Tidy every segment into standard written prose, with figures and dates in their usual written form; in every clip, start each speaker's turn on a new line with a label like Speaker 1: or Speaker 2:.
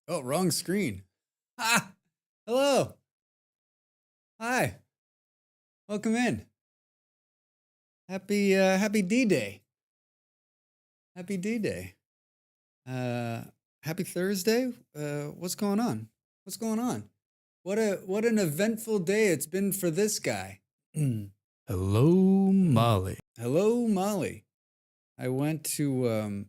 Speaker 1: Oh, wrong screen. Ah, hello. Hi. Welcome in. Happy D-Day. Happy D-Day. Uh, happy Thursday. What's going on? What's going on? What an eventful day it's been for this guy.
Speaker 2: Hello, Molly.
Speaker 1: Hello, Molly. I went to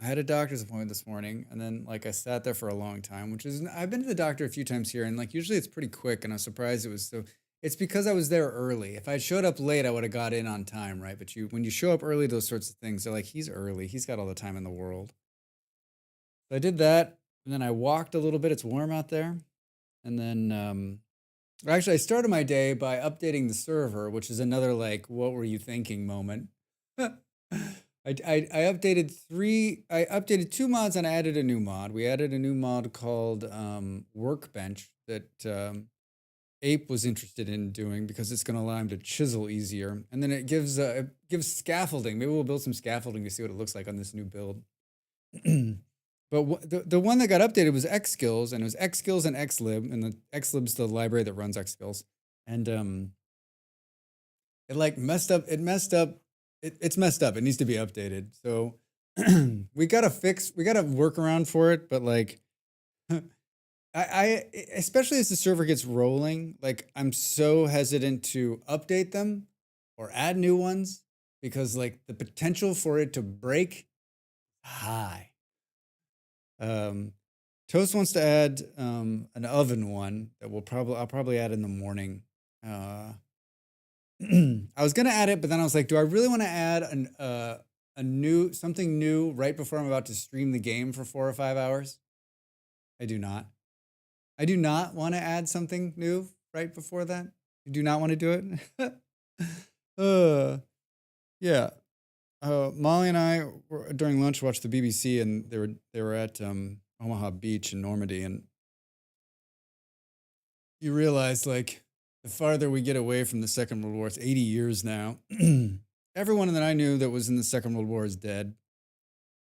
Speaker 1: I had a doctor's appointment this morning, and then like I sat there for a long time, which is I've been to the doctor a few times here, and like usually it's pretty quick, and I was surprised it was so. It's because I was there early. If I showed up late, I would have got in on time, right? But when you show up early, those sorts of things, they're like, he's early. He's got all the time in the world. So I did that, and then I walked a little bit. It's warm out there, and then actually I started my day by updating the server, which is another like, what were you thinking moment. I updated I updated two mods and I added a new mod. We added a new mod called Workbench that Ape was interested in doing because it's going to allow him to chisel easier. And then it gives scaffolding. Maybe we'll build some scaffolding to see what it looks like on this new build. But the one that got updated was Xskills, and it was Xskills and Xlib, and the Xlib's the library that runs Xskills. And it like messed up. It's messed up. It needs to be updated. So we got a workaround for it. But like, I especially as the server gets rolling, like I'm so hesitant to update them or add new ones because like the potential for it to break high. Um, Toast wants to add an oven one that I'll probably add in the morning. I was gonna add it, but then I was like, do I really want to add something new right before I'm about to stream the game for 4 or 5 hours? I do not. I do not want to add something new right before that. I do not want to do it. uh, yeah. Molly and I were, during lunch watched the BBC, and they were at Omaha Beach in Normandy, and you realize like the farther we get away from the Second World War, it's 80 years now. Everyone that I knew that was in the Second World War is dead.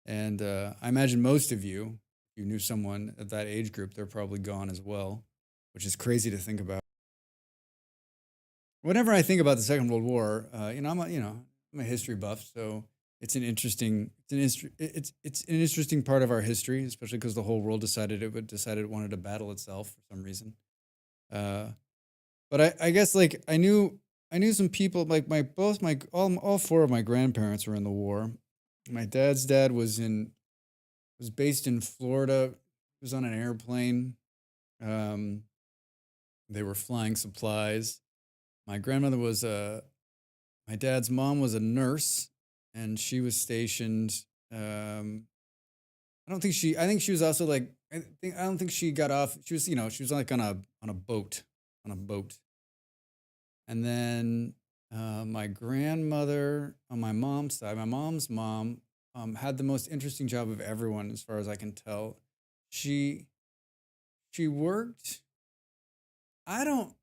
Speaker 1: And I imagine most of you, if you knew someone of that age group, they're probably gone as well, which is crazy to think about. Whenever I think about the Second World War, I'm a history buff, so it's an interesting part of our history, especially because the whole world decided it wanted to battle itself for some reason. Uh, But I guess like I knew some people like my both my all four of my grandparents were in the war. My dad's dad was based in Florida. He was on an airplane. Um, they were flying supplies. My grandmother was a My dad's mom was a nurse, and she was stationed. Um, I think she was also like I don't think she got off. She was like on a boat on a boat. And then my grandmother on my mom's side, my mom's mom, had the most interesting job of everyone, as far as I can tell. She she worked. I don't.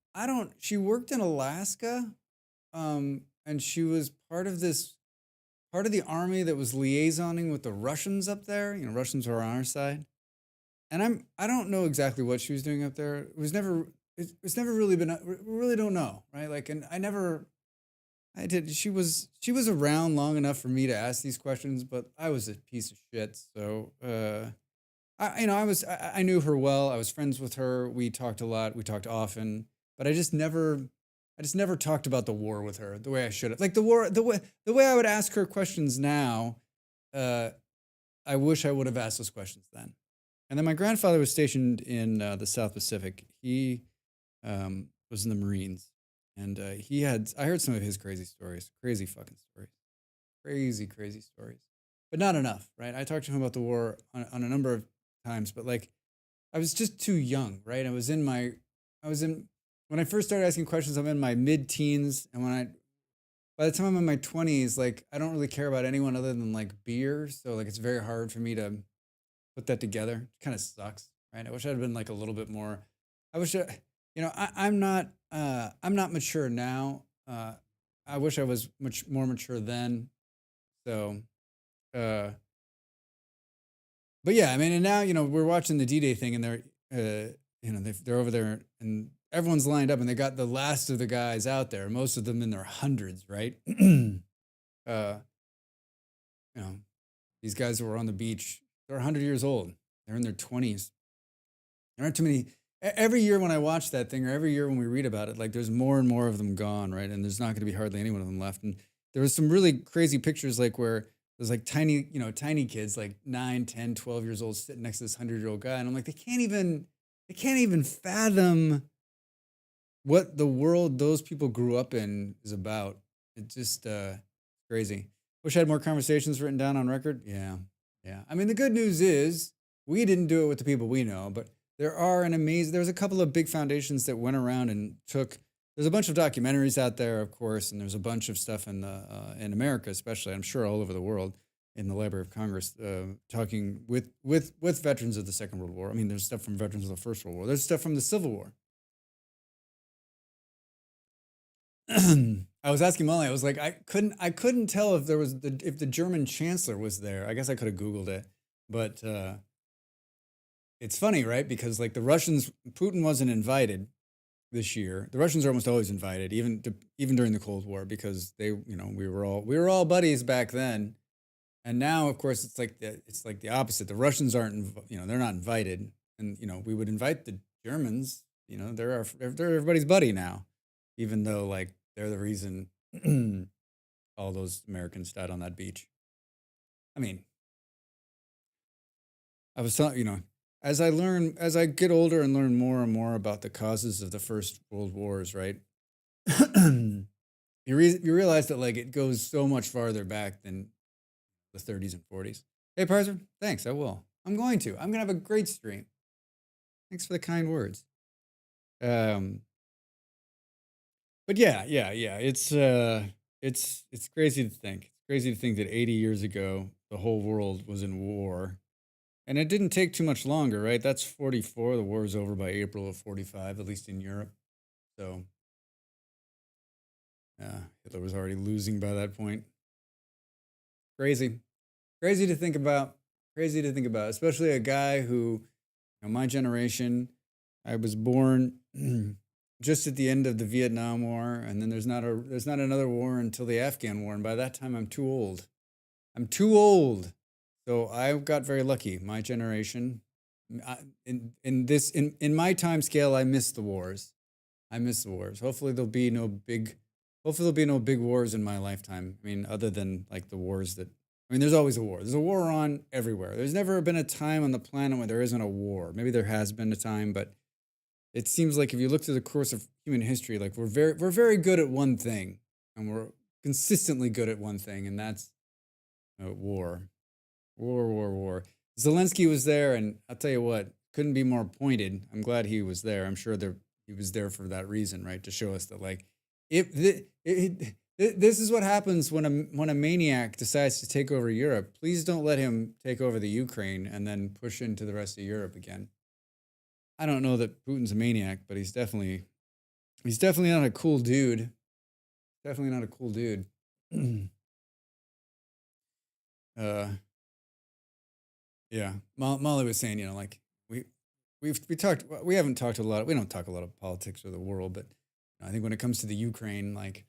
Speaker 1: She worked in Alaska, and she was part of the army that was liaisoning with the Russians up there. You know, Russians were on our side, and I don't know exactly what she was doing up there. It's never really been. We really don't know, right? Like, and I never I did. She was around long enough for me to ask these questions, but I was a piece of shit. So I knew her well. I was friends with her. We talked a lot. We talked often, but I just never talked about the war with her the way I should have. Like the way I would ask her questions now. Uh, I wish I would have asked those questions then. And then my grandfather was stationed in the South Pacific. He was in the Marines, and I heard some of his crazy stories, crazy fucking stories, crazy stories, but not enough, right? I talked to him about the war on a number of times, but like I was just too young, right? I was in when I first started asking questions. I'm in my mid-teens, and by the time I'm in my 20s, like I don't really care about anyone other than like beer, so like it's very hard for me to put that together. It kind of sucks, right? I wish I'd been like a little bit more. I wish I'm not mature now. I wish I was much more mature then. So uh, But yeah, I mean, and now we're watching the D-Day thing, and they're over there, and everyone's lined up, and they got the last of the guys out there. Most of them in their hundreds, right? uh, you know, these guys who were on the beach, they're 100 years old. They're in their 20s. There aren't too many. Every year when I watch that thing, or every year when we read about it, like there's more and more of them gone, right? And there's not going to be hardly any one of them left. And there was some really crazy pictures, like where there's like tiny kids, like 9, 10, 12 years old, sitting next to this 100-year-old guy, and I'm like, they can't even fathom what the world those people grew up in is about. It just crazy. Wish I had more conversations written down on record. Yeah. Yeah. I mean, the good news is we didn't do it with the people we know, but there's a couple of big foundations that went around and there's a bunch of documentaries out there, of course, and there's a bunch of stuff in America, especially, I'm sure all over the world, in the Library of Congress, talking with veterans of the Second World War. I mean, there's stuff from veterans of the First World War. There's stuff from the Civil War. I was asking Molly. I was like, I couldn't tell if if the German chancellor was there. I guess I could have Googled it, but it's funny, right? Because like the Russians, Putin wasn't invited this year. The Russians are almost always invited, even during the Cold War, because we were all buddies back then, and now, of course, it's like the opposite. The Russians aren't, they're not invited, and we would invite the Germans. They're everybody's buddy now, even though like they're the reason all those Americans died on that beach. I mean, I was telling as I get older and learn more and more about the causes of the First World Wars, right? You realize that like it goes so much farther back than the 30s and 40s. Hey, Parser, thanks. I will. I'm going to. I'm gonna have a great stream. Thanks for the kind words. Um, but yeah, yeah, yeah. It's crazy to think. It's crazy to think that 80 years ago the whole world was in war, and it didn't take too much longer, right? That's 44. The war was over by April of 45, at least in Europe. So Hitler was already losing by that point. Crazy, crazy to think about. Crazy to think about, especially a guy who, my generation. I was born just at the end of the Vietnam War, and then there's not another war until the Afghan War, and by that time I'm too old. I'm too old. So I got very lucky. My generation, in my time scale, I missed the wars. I missed the wars. Hopefully there'll be no big wars in my lifetime. I mean, other than like the wars that. I mean, there's always a war. There's a war on everywhere. There's never been a time on the planet when there isn't a war. Maybe there has been a time, but it seems like if you look through the course of human history, like we're very good at one thing, and we're consistently good at one thing, and that's war, war, war, war. Zelensky was there, and I'll tell you what, couldn't be more pointed. I'm glad he was there. I'm sure he was there for that reason, right? To show us that like if this is what happens when a maniac decides to take over Europe. Please don't let him take over the Ukraine and then push into the rest of Europe again. I don't know that Putin's a maniac, but he's definitely not a cool dude. Definitely not a cool dude. uh, yeah. Molly was saying, like we haven't talked a lot. We don't talk a lot of politics or the world, but I think when it comes to the Ukraine, like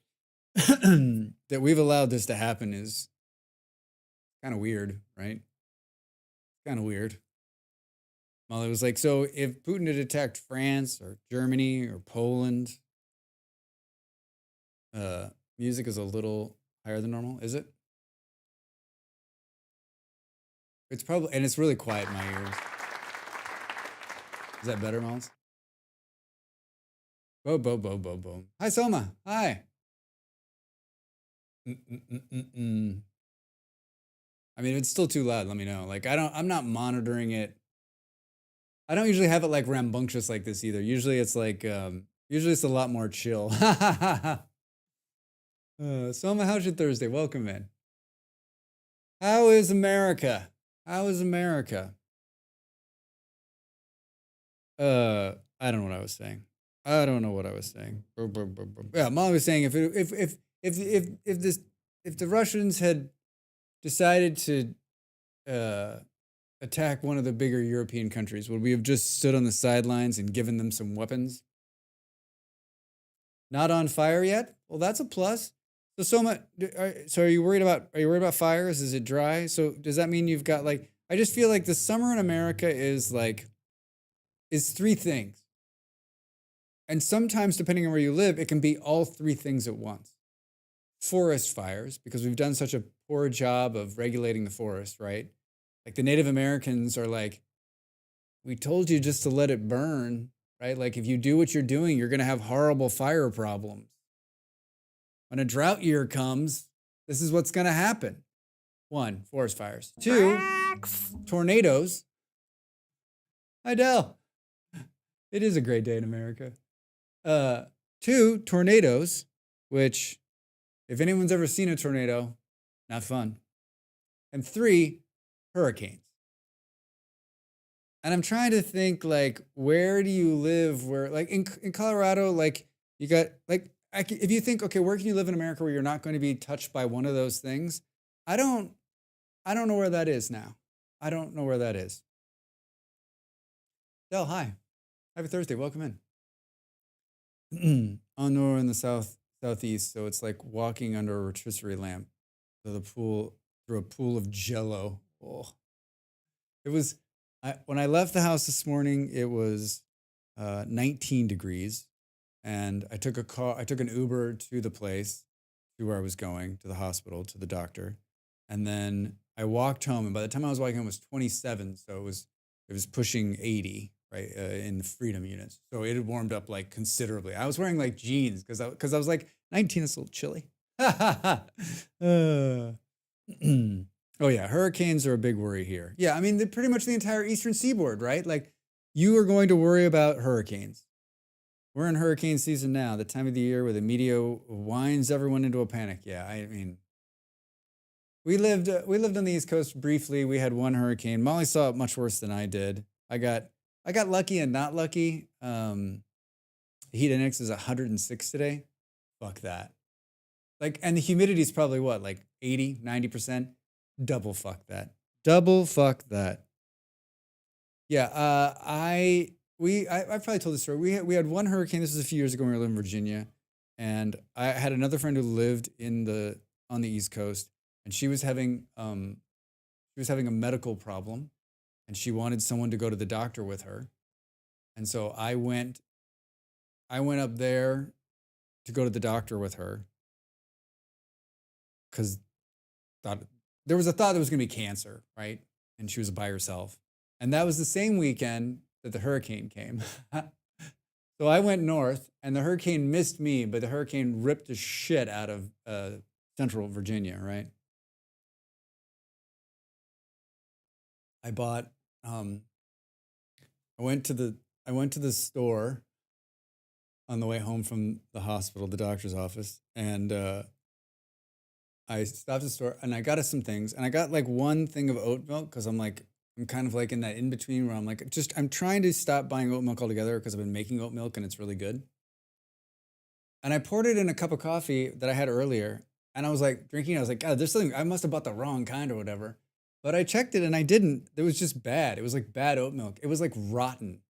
Speaker 1: that we've allowed this to happen is kind of weird, right? Kind of weird. Molly was like, so if Putin had attacked France or Germany or Poland, uh, music is a little higher than normal, is it? It's probably, and it's really quiet in my ears. Is that better, Miles? Boom, boom, boom, boom, boom. Hi, Soma. Hi. Mm-mm-mm-mm. I mean, if it's still too loud, let me know. Like, I'm not monitoring it. I don't usually have it like rambunctious like this either. Usually it's like, usually it's a lot more chill. Soma, how's your Thursday? Welcome in. How is America? How is America? I don't know what I was saying. I don't know what I was saying. Yeah, Molly was saying if the Russians had decided to attack one of the bigger European countries? Would we have just stood on the sidelines and given them some weapons? Not on fire yet? Well, that's a plus. So much. So are you worried about? Are you worried about fires? Is it dry? So does that mean you've got like? I just feel like the summer in America is three things, and sometimes depending on where you live, it can be all three things at once. Forest fires, because we've done such a poor job of regulating the forest, right? Like the Native Americans are like, we told you just to let it burn, right? Like if you do what you're doing, you're going to have horrible fire problems. When a drought year comes, this is what's going to happen. One, forest fires. Two, tornadoes. Hi, Dell. It is a great day in America. Two, tornadoes, which, if anyone's ever seen a tornado, not fun. And three, hurricanes. And I'm trying to think, like, where do you live? Where, like, in Colorado, like, you got, like, if you think, okay, where can you live in America where you're not going to be touched by one of those things? I don't know where that is now. I don't know where that is. Del, hi. Happy Thursday. Welcome in. On nor in the southeast, so it's like walking under a rotisserie lamp. So through a pool of jello. Oh. It was when I left the house this morning, it was 19 degrees. And I took an Uber to the place, to where I was going, to the hospital, to the doctor. And then I walked home, and by the time I was walking home, it was 27. So it was pushing 80, right, in the freedom units. So it had warmed up like considerably. I was wearing like jeans because I was like, 19 is a little chilly. Oh yeah, hurricanes are a big worry here. Yeah, I mean, pretty much the entire eastern seaboard, right? Like, you are going to worry about hurricanes. We're in hurricane season now, the time of the year where the media winds everyone into a panic. Yeah, I mean, we lived on the East Coast briefly. We had one hurricane. Molly saw it much worse than I did. I got lucky and not lucky. The heat index is 106 today. Fuck that. Like, and the humidity is probably what, like 80, 90%? Double fuck that. Double fuck that. Yeah, I've probably told this story. We had one hurricane. This was a few years ago when we were living in Virginia, and I had another friend who lived on the East Coast, and she was having a medical problem, and she wanted someone to go to the doctor with her, and so I went up there to go to the doctor with her because there was a thought it was going to be cancer, right? And she was by herself, and that was the same weekend that the hurricane came. So I went north, and the hurricane missed me, but the hurricane ripped the shit out of central Virginia, right? I bought. I went to the store on the way home from the hospital, the doctor's office, and I stopped at the store and I got us some things, and I got like one thing of oat milk because I'm kind of like in that in between where I'm trying to stop buying oat milk altogether because I've been making oat milk and it's really good. And I poured it in a cup of coffee that I had earlier, and I was like drinking. I was like, God, there's something, I must have bought the wrong kind or whatever. But I checked it and I didn't. It was just bad. It was like bad oat milk. It was like rotten.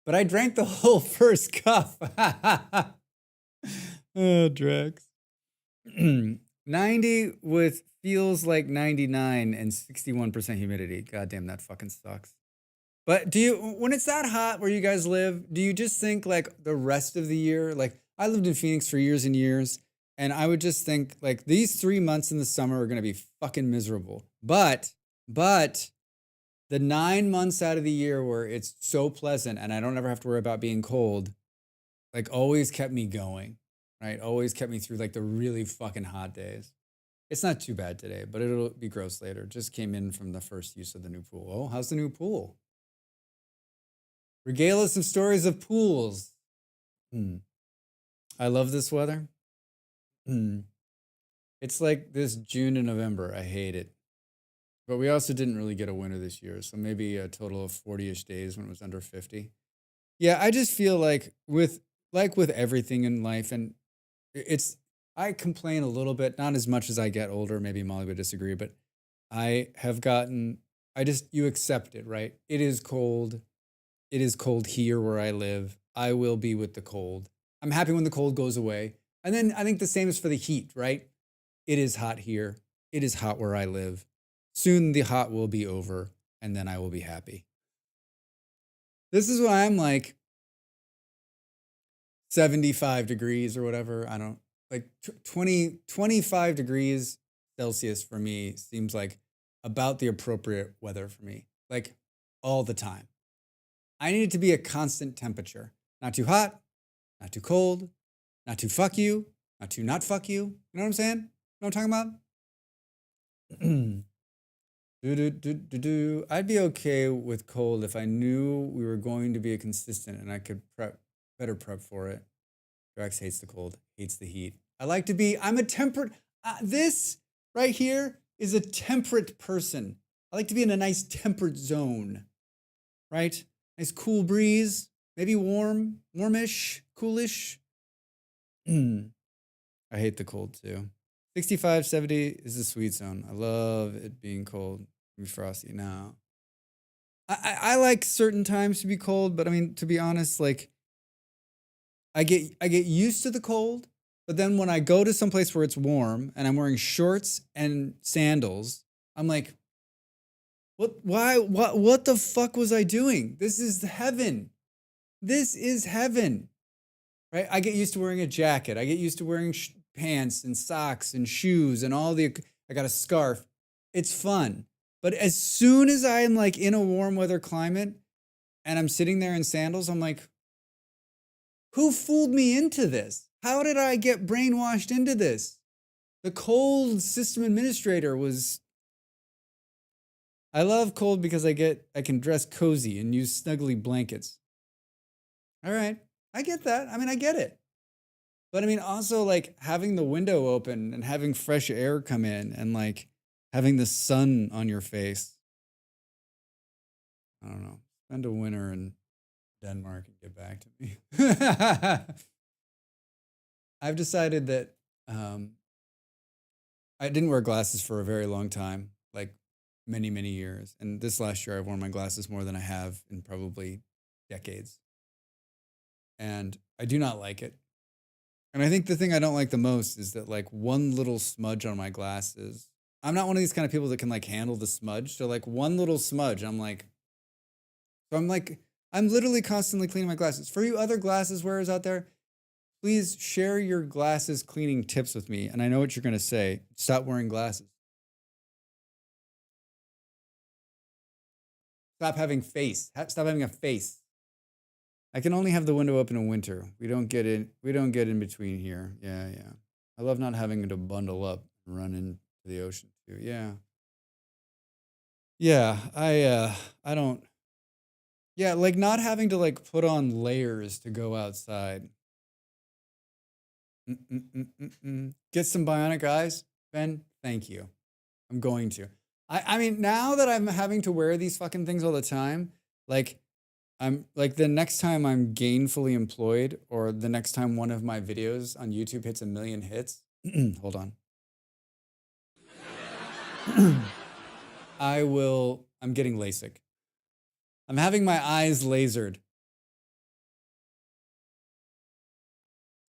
Speaker 1: But I drank the whole first cup. Oh, Drex. 90 with feels like 99 and 61% humidity. God damn, that fucking sucks. But when it's that hot where you guys live, do you just think like the rest of the year? Like, I lived in Phoenix for years and years, and I would just think like these 3 months in the summer are going to be fucking miserable. But the 9 months out of the year where it's so pleasant and I don't ever have to worry about being cold, like always kept me going, right? Always kept me through like the really fucking hot days. It's not too bad today, but it'll be gross later. Just came in from the first use of the new pool. Oh, how's the new pool? Regale us some stories of pools. I love this weather. It's like this June and November. I hate it. But we also didn't really get a winter this year, so maybe a total of 40-ish days when it was under 50. Yeah, I just feel like with everything in life, and I complain a little bit, not as much as I get older. Maybe Molly would disagree, but I have gotten you accept it, right? It is cold. It is cold here where I live. I will be with the cold. I'm happy when the cold goes away. And then I think the same is for the heat, right? It is hot here. It is hot where I live. Soon the hot will be over, and then I will be happy. This is why I'm like 75 degrees or whatever. I don't like 25 degrees Celsius for me seems like about the appropriate weather for me, like all the time. I need it to be a constant temperature, not too hot, not too cold, not too fuck you, not too not fuck you. You know what I'm saying? You know what I'm talking about? I'd be okay with cold if I knew we were going to be a consistent and I could better prep for it. Rex hates the cold, hates the heat. I'm a temperate, this right here is a temperate person. I like to be in a nice temperate zone, right? Nice cool breeze, maybe warmish, coolish. I hate the cold too. 65, 70 is the sweet zone. I love it being cold, be frosty. Now, I like certain times to be cold, but I mean, to be honest, like I get used to the cold, but then when I go to some place where it's warm and I'm wearing shorts and sandals, I'm like, what the fuck was I doing? This is heaven. This is heaven. Right? I get used to wearing a jacket. I get used to wearing pants and socks and shoes and I got a scarf. It's fun. But as soon as I am like in a warm weather climate and I'm sitting there in sandals, I'm like, who fooled me into this? How did I get brainwashed into this? The cold system administrator was. I love cold because I can dress cozy and use snuggly blankets. All right. I get that. I mean, I get it. But I mean, also like having the window open and having fresh air come in and like having the sun on your face. I don't know. Spend a winter in Denmark and get back to me. I've decided that I didn't wear glasses for a very long time, like many, many years. And this last year, I've worn my glasses more than I have in probably decades. And I do not like it. And I think the thing I don't like the most is that like one little smudge on my glasses. I'm not one of these kind of people that can like handle the smudge. So like one little smudge, I'm literally constantly cleaning my glasses. For you other glasses wearers out there, please share your glasses cleaning tips with me. And I know what you're going to say. Stop wearing glasses. Stop having a face. I can only have the window open in winter. We don't get in between here. Yeah. I love not having to bundle up and run into the ocean too. Yeah. Yeah, I don't. Yeah, like not having to like put on layers to go outside. Get some bionic eyes, Ben. Thank you. I'm going to. I mean, now that I'm having to wear these fucking things all the time, like I'm like the next time I'm gainfully employed or the next time one of my videos on YouTube hits 1 million hits, hold on. I'm getting LASIK. I'm having my eyes lasered.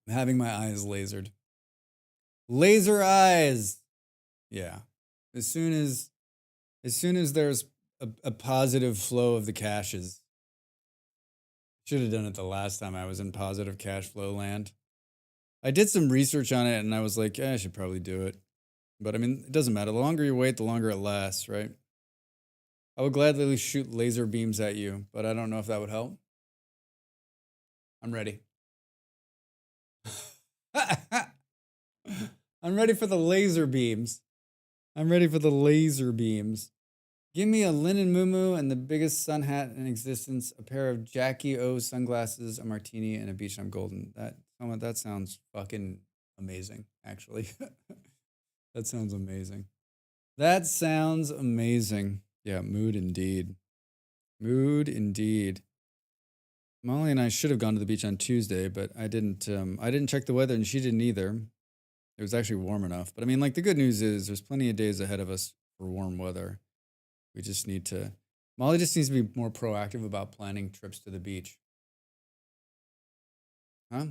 Speaker 1: I'm having my eyes lasered. Laser eyes. Yeah. As soon as there's a positive flow of the cashes. Should have done it the last time I was in positive cash flow land. I did some research on it and I was like, yeah, I should probably do it. But I mean, it doesn't matter. The longer you wait, the longer it lasts, right? I would gladly shoot laser beams at you, but I don't know if that would help. I'm ready. I'm ready for the laser beams. Give me a linen muumuu and the biggest sun hat in existence, a pair of Jackie O sunglasses, a martini, and a beach. I'm golden. That sounds fucking amazing, actually. That sounds amazing. Yeah, mood indeed. Molly and I should have gone to the beach on Tuesday, but I didn't check the weather and she didn't either. It was actually warm enough. But I mean, like the good news is there's plenty of days ahead of us for warm weather. We just need to. Molly just needs to be more proactive about planning trips to the beach. Huh?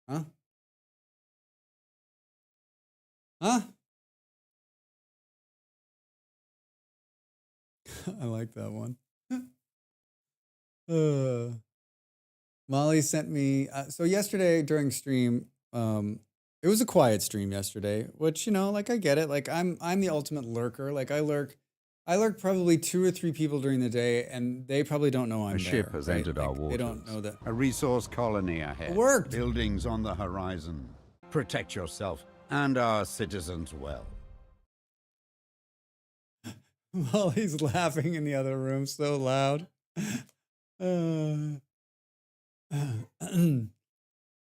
Speaker 1: Huh? Huh? I like that one. uh, Molly sent me. So yesterday during stream, it was a quiet stream yesterday, which like I get it. Like I'm the ultimate lurker. Like I lurk probably 2 or 3 people during the day, and they probably don't know I'm
Speaker 3: A
Speaker 1: there.
Speaker 3: ship has
Speaker 1: right?
Speaker 3: entered our
Speaker 1: Like,
Speaker 3: waters.
Speaker 1: They don't know that.
Speaker 3: A resource colony ahead.
Speaker 1: It worked.
Speaker 3: Buildings on the horizon. Protect yourself and our citizens well.
Speaker 1: Molly's laughing in the other room so loud. Yeah,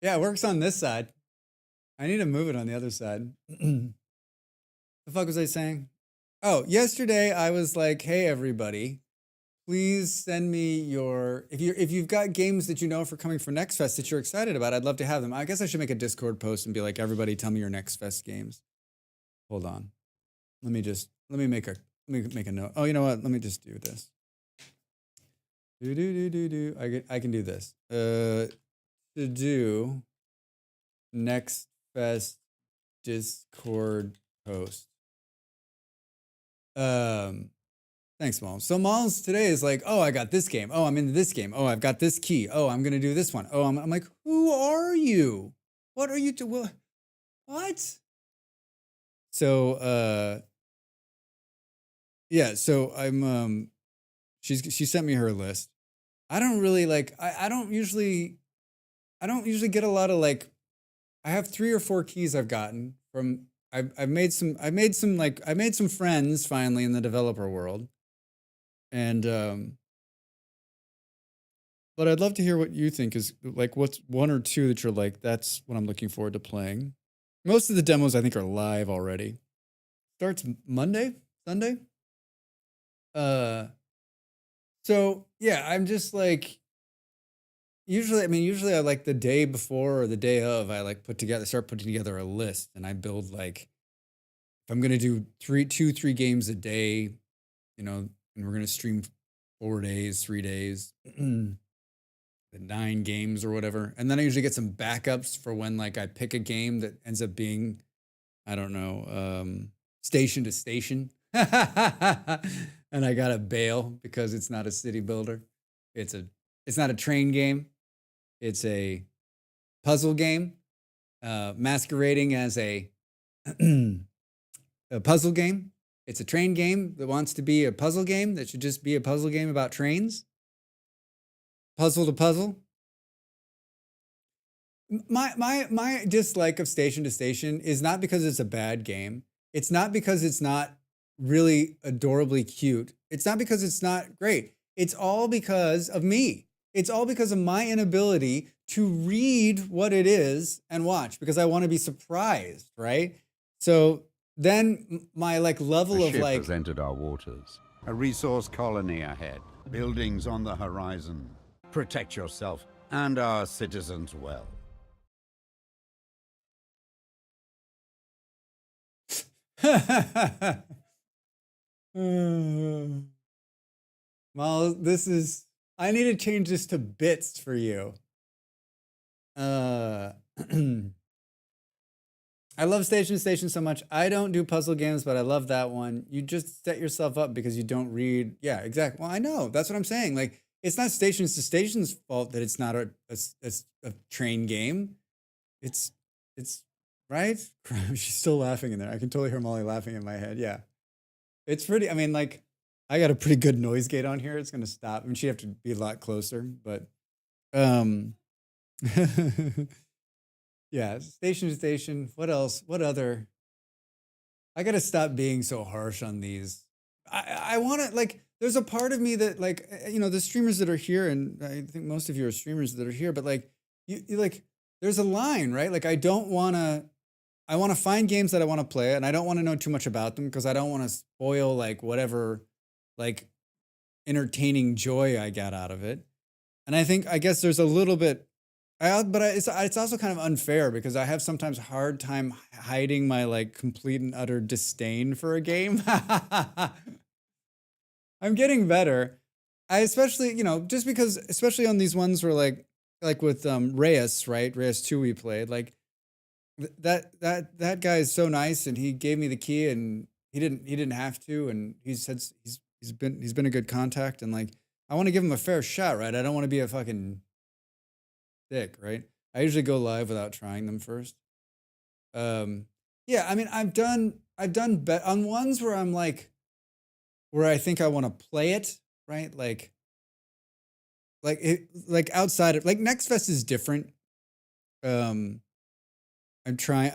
Speaker 1: it works on this side. I need to move it on the other side. The fuck was I saying? Oh, yesterday I was like, hey everybody, please send me your if you've got games that you know for coming for Next Fest that you're excited about, I'd love to have them. I guess I should make a Discord post and be like, everybody tell me your Next Fest games. Hold on. Let me make a note. Oh, you know what? Let me just do this. I can do this. To do Next Fest Discord post. Thanks, Mom. So Mom's today is like, oh, I got this game. Oh, I'm into this game. Oh, I've got this key. Oh, I'm gonna do this one. Oh, I'm like, who are you? What are you doing? What? So yeah, so I'm she sent me her list. I don't really like I don't usually get a lot of like I have 3 or 4 keys I've gotten from I've made some friends finally in the developer world. And but I'd love to hear what you think is like what's 1 or 2 that you're like, that's what I'm looking forward to playing. Most of the demos I think are live already. Starts Monday, Sunday. So yeah, I'm just like usually I like the day before or the day of, I like start putting together a list, and I build like if I'm gonna do 3 games a day, and we're gonna stream 4 days, 3 days, the 9 games or whatever. And then I usually get some backups for when like I pick a game that ends up being, I don't know, station to station. And I gotta bail because it's not a city builder. It's not a train game. It's a puzzle game, masquerading as a puzzle game. It's a train game that wants to be a puzzle game that should just be a puzzle game about trains. Puzzle to puzzle. My dislike of Station to Station is not because it's a bad game. It's not because it's not really adorably cute. It's not because it's not great. It's all because of me. It's all because of my inability to read what it is and watch because I want to be surprised, right? So then my like level
Speaker 3: A
Speaker 1: of
Speaker 3: ship
Speaker 1: like
Speaker 3: has entered our waters. A resource colony ahead. Buildings on the horizon. Protect yourself and our citizens well.
Speaker 1: Well, I need to change this to bits for you. I love Station to Station so much. I don't do puzzle games, but I love that one. You just set yourself up because you don't read. Yeah, exactly. Well, I know. That's what I'm saying. Like, it's not Stations to Station's fault that it's not a train game. It's right? She's still laughing in there. I can totally hear Molly laughing in my head. Yeah. It's pretty, like, I got a pretty good noise gate on here. It's going to stop. I mean, she'd have to be a lot closer, but, yeah, Station to Station. What else? What other? I got to stop being so harsh on these. I want to, like, there's a part of me that, like, the streamers that are here, and I think most of you are streamers that are here, but, like, you like, there's a line, right? Like, I want to find games that I want to play, and I don't want to know too much about them because I don't want to spoil, like, whatever, like, entertaining joy I got out of it. And I guess there's a little bit It's also kind of unfair because I have sometimes hard time hiding my like complete and utter disdain for a game. I'm getting better. I especially, just because, especially on these ones where like with Reyes, right? Reyes 2 we played, like that guy is so nice and he gave me the key and he didn't have to, and he's been a good contact, and like I want to give him a fair shot, right? I don't want to be a fucking dick, right? I usually go live without trying them first. Yeah, I mean, I've done bet on ones where I'm like, where I think I want to play it, right? Like outside of like Next Fest is different. Um, I'll try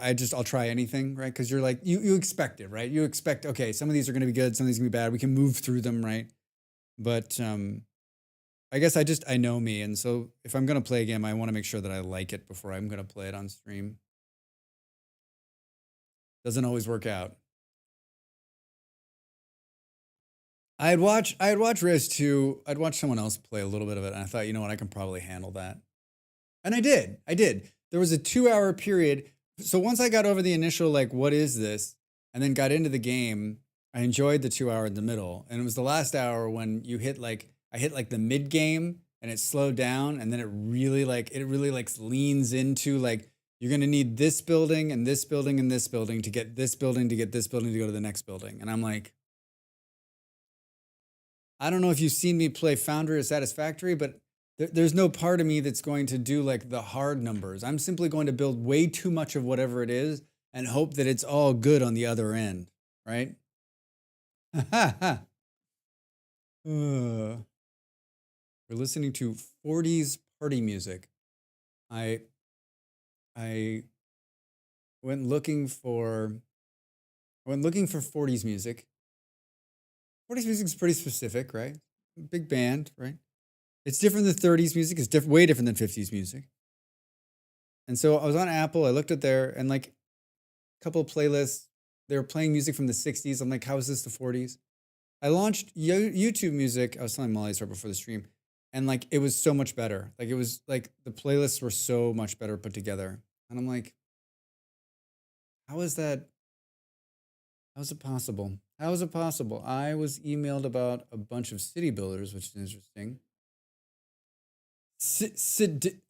Speaker 1: anything, right? Because you're like, you expect it, right? You expect, okay, some of these are going to be good, some of these are going to be bad. We can move through them, right? But I guess I know me, and so if I'm gonna play a game, I want to make sure that I like it before I'm gonna play it on stream. Doesn't always work out. I had watched Res 2. I'd watched someone else play a little bit of it, and I thought, you know what, I can probably handle that. And I did. I did. There was a 2-hour period. So once I got over the initial, like, what is this? And then got into the game, I enjoyed the 2 hour in the middle. And it was the last hour when I hit like the mid game and it slowed down. And then it really leans into like, you're going to need this building and this building and this building to get this building to get this building to go to the next building. And I'm like, I don't know if you've seen me play Foundry or Satisfactory, but there's no part of me that's going to do like the hard numbers. I'm simply going to build way too much of whatever it is and hope that it's all good on the other end, right? We're listening to 40s party music. I went looking for 40s music. 40s music is pretty specific, right? Big band, right? It's different than 30s music. It's way different than 50s music. And so I was on Apple. I looked at there and like a couple of playlists. They were playing music from the 60s. I'm like, how is this the 40s? I launched YouTube music. I was telling Molly this right before the stream. And like, it was so much better. Like, it was like the playlists were so much better put together. And I'm like, how is that? How is it possible? How is it possible? I was emailed about a bunch of city builders, which is interesting. Citadellum.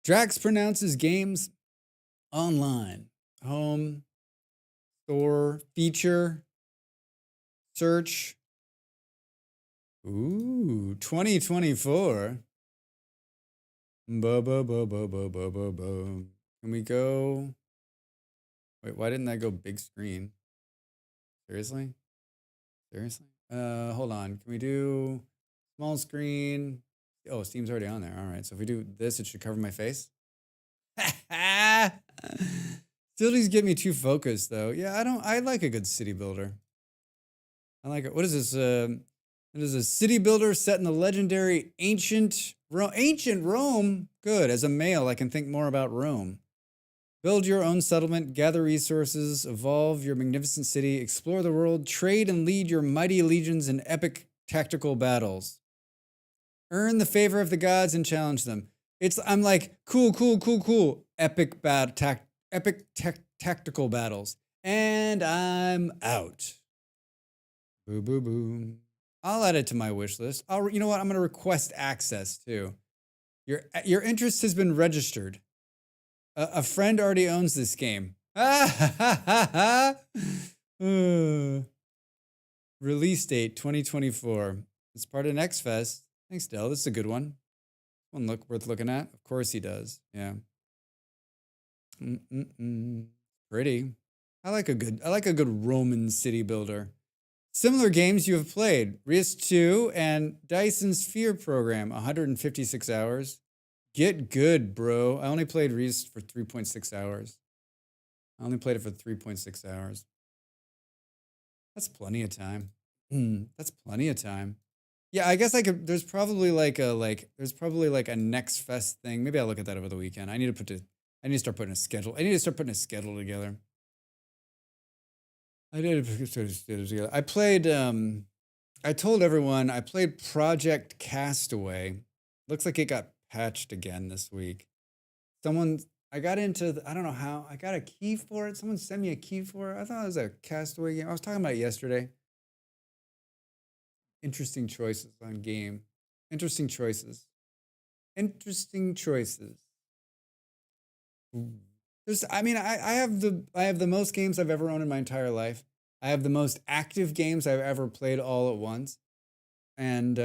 Speaker 1: Drax pronounces games online. Home, store, feature, search. Ooh, 2024. Can we go? Wait, why didn't that go big screen? Seriously? Hold on. Can we do small screen? Oh, Steam's already on there. All right. So if we do this, it should cover my face. Still just get me too focused though. Yeah, I like a good city builder. I like it. What is this? It is a city builder set in the legendary ancient Rome. Good. As a male, I can think more about Rome. Build your own settlement, gather resources, evolve your magnificent city, explore the world, trade and lead your mighty legions in epic tactical battles. Earn the favor of the gods and challenge them. I'm like, cool. Epic tactical battles. And I'm out. Boo. I'll add it to my wish list. You know what? I'm going to request access too. Your interest has been registered. A friend already owns this game. Release date 2024. It's part of Next Fest. Thanks, Del. This is a good one. One worth looking at. Of course he does. Yeah. Pretty. I like a good Roman city builder. Similar games you have played: Risk 2 and Dyson's Fear Program. 156 hours. Get good, bro. I only played Reese for 3.6 hours. I only played it for 3.6 hours. That's plenty of time. That's plenty of time. Yeah, I guess I could. There's probably like a Next Fest thing. Maybe I'll look at that over the weekend. I need to start putting a schedule. I need to start putting a schedule together. I played. I told everyone I played Project Castaway. Looks like it got patched again this week. I got into, I don't know how, I got a key for it. Someone sent me a key for it. I thought it was a Castaway game. I was talking about it yesterday. Interesting choices on game. Interesting choices. Interesting choices. I have the most games I've ever owned in my entire life. I have the most active games I've ever played all at once. And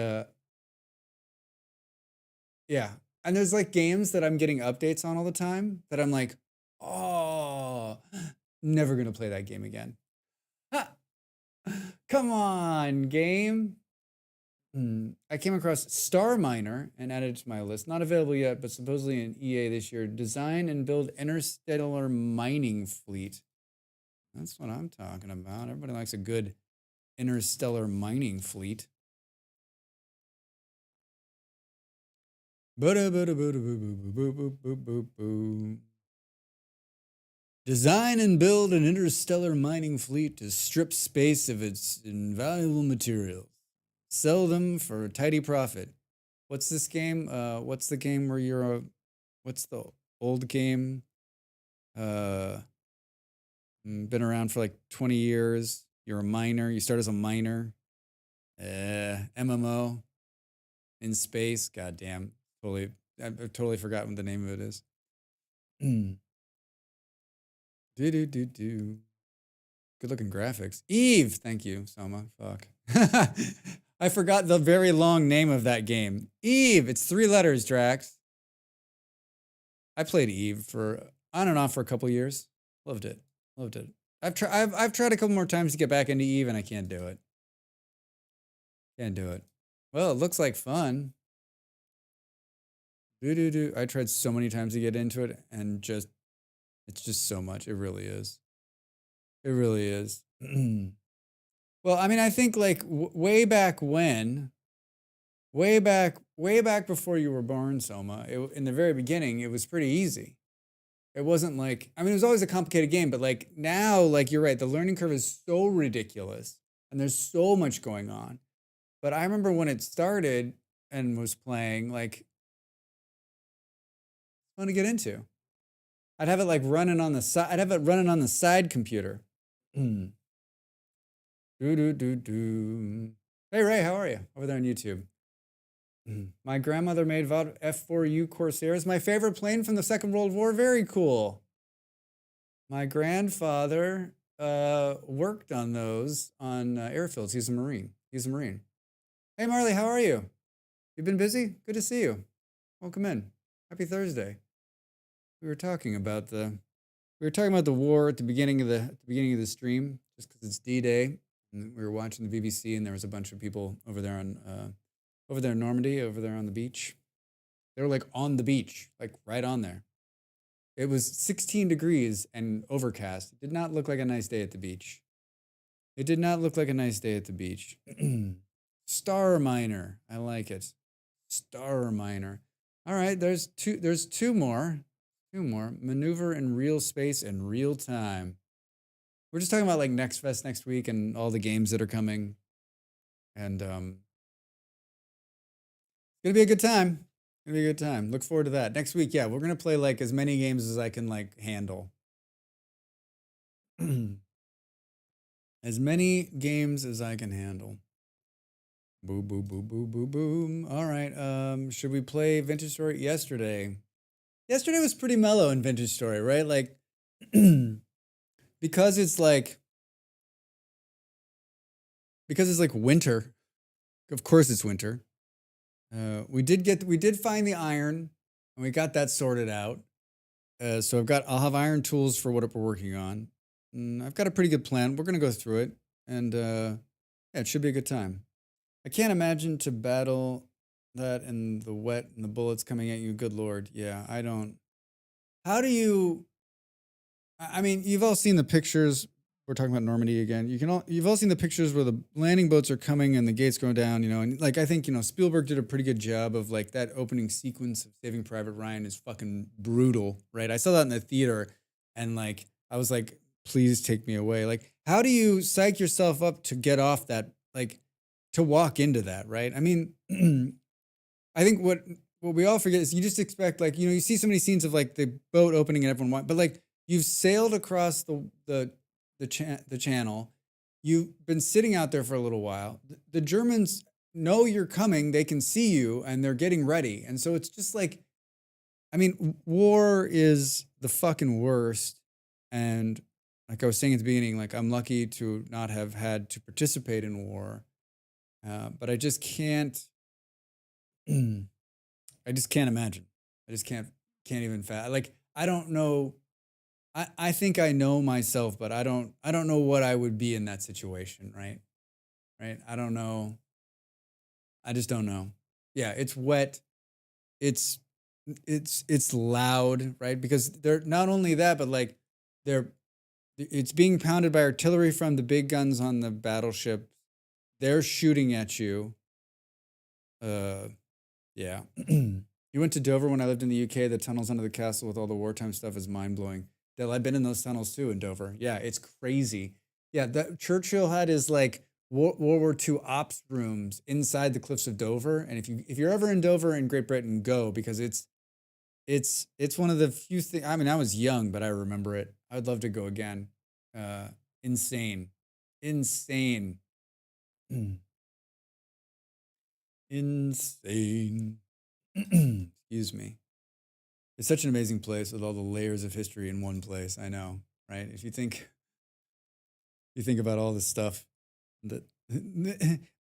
Speaker 1: yeah. And there's like games that I'm getting updates on all the time that I'm like, oh, never gonna play that game again. Come on, game. I came across Star Miner and added it to my list. Not available yet, but supposedly in EA this year. Design and build interstellar mining fleet. That's what I'm talking about. Everybody likes a good interstellar mining fleet. Design and build an interstellar mining fleet to strip space of its invaluable materials. Sell them for a tidy profit. What's this game? What's the game where you're a... What's the old game? Been around for like 20 years. You're a miner. You start as a miner. MMO. In space. Goddamn. I've totally forgotten what the name of it is. Do. Good looking graphics. Eve! Thank you, Soma. Fuck. I forgot the very long name of that game. Eve! It's 3 letters, Drax. I played Eve for on and off for a couple years. Loved it. Loved it. I've tried a couple more times to get back into Eve and I can't do it. Can't do it. Well, it looks like fun. I tried so many times to get into it and it's just so much. It really is. It really is. Well, I mean, I think like way back before you were born, Soma, in the very beginning, it was pretty easy. It wasn't like, I mean, it was always a complicated game, but like now, like you're right, the learning curve is so ridiculous and there's so much going on. But I remember when it started and was playing, like, fun to get into. I'd have it like running on the side. I'd have it running on the side computer. Hey Ray, how are you? Over there on YouTube. My grandmother made F4U Corsairs. My favorite plane from the Second World War. Very cool. My grandfather worked on those on airfields. He's a Marine. Hey Marley, how are you? You been busy? Good to see you. Welcome in. Happy Thursday. We were talking about the war at the beginning of the stream, just because it's D-Day, and we were watching the BBC, and there was a bunch of people over there in Normandy, over there on the beach. They were like on the beach, like right on there. It was 16 degrees and overcast. It did not look like a nice day at the beach. Star Miner, I like it. Star Miner. All right, there's two more. Maneuver in real space in real time. We're just talking about like Next Fest next week and all the games that are coming. And it's gonna be a good time. Look forward to that. Next week, yeah, we're gonna play like as many games as I can like handle. As many games as I can handle. Boo, boo, boo, boo, boo, boom. All right. Should we play Vintage Story? Yesterday was pretty mellow in Vintage Story, right? Like, because it's like winter. Of course it's winter. We did find the iron, and we got that sorted out. So I'll have iron tools for what we're working on. And I've got a pretty good plan. We're gonna go through it, and yeah, it should be a good time. I can't imagine to battle that in the wet and the bullets coming at you. Good Lord. Yeah, I don't. How do you... I mean, you've all seen the pictures. We're talking about Normandy again. You've all seen the pictures where the landing boats are coming and the gates going down, and like, I think, Spielberg did a pretty good job of like that opening sequence of Saving Private Ryan is fucking brutal, right? I saw that in the theater and like, I was like, please take me away. Like, how do you psych yourself up to get off that? Like, to walk into that, right? I mean, I think what we all forget is you just expect, like, you see so many scenes of like the boat opening and everyone but like you've sailed across the channel, you've been sitting out there for a little while. The Germans know you're coming, they can see you, and they're getting ready, and so it's just like, I mean, war is the fucking worst, and like I was saying at the beginning, like I'm lucky to not have had to participate in war, but I just can't. I just can't imagine. I just can't even like I don't know. I think I know myself, but I don't know what I would be in that situation, right? Right? I don't know. I just don't know. Yeah, it's wet. It's it's loud, right? Because they're not only that, but like they're it's being pounded by artillery from the big guns on the battleship. They're shooting at you. Uh Yeah. You went to Dover when I lived in the UK. The tunnels under the castle with all the wartime stuff is mind blowing. Dale, I've been in those tunnels too in Dover. Yeah, it's crazy. Yeah, that Churchill had his like World War II ops rooms inside the cliffs of Dover. And if you're ever in Dover in Great Britain, go because it's one of the few things. I mean, I was young, but I remember it. I'd love to go again. Uh, insane, insane, insane. Excuse me. It's such an amazing place with all the layers of history in one place. I know, right? If you think about all the stuff that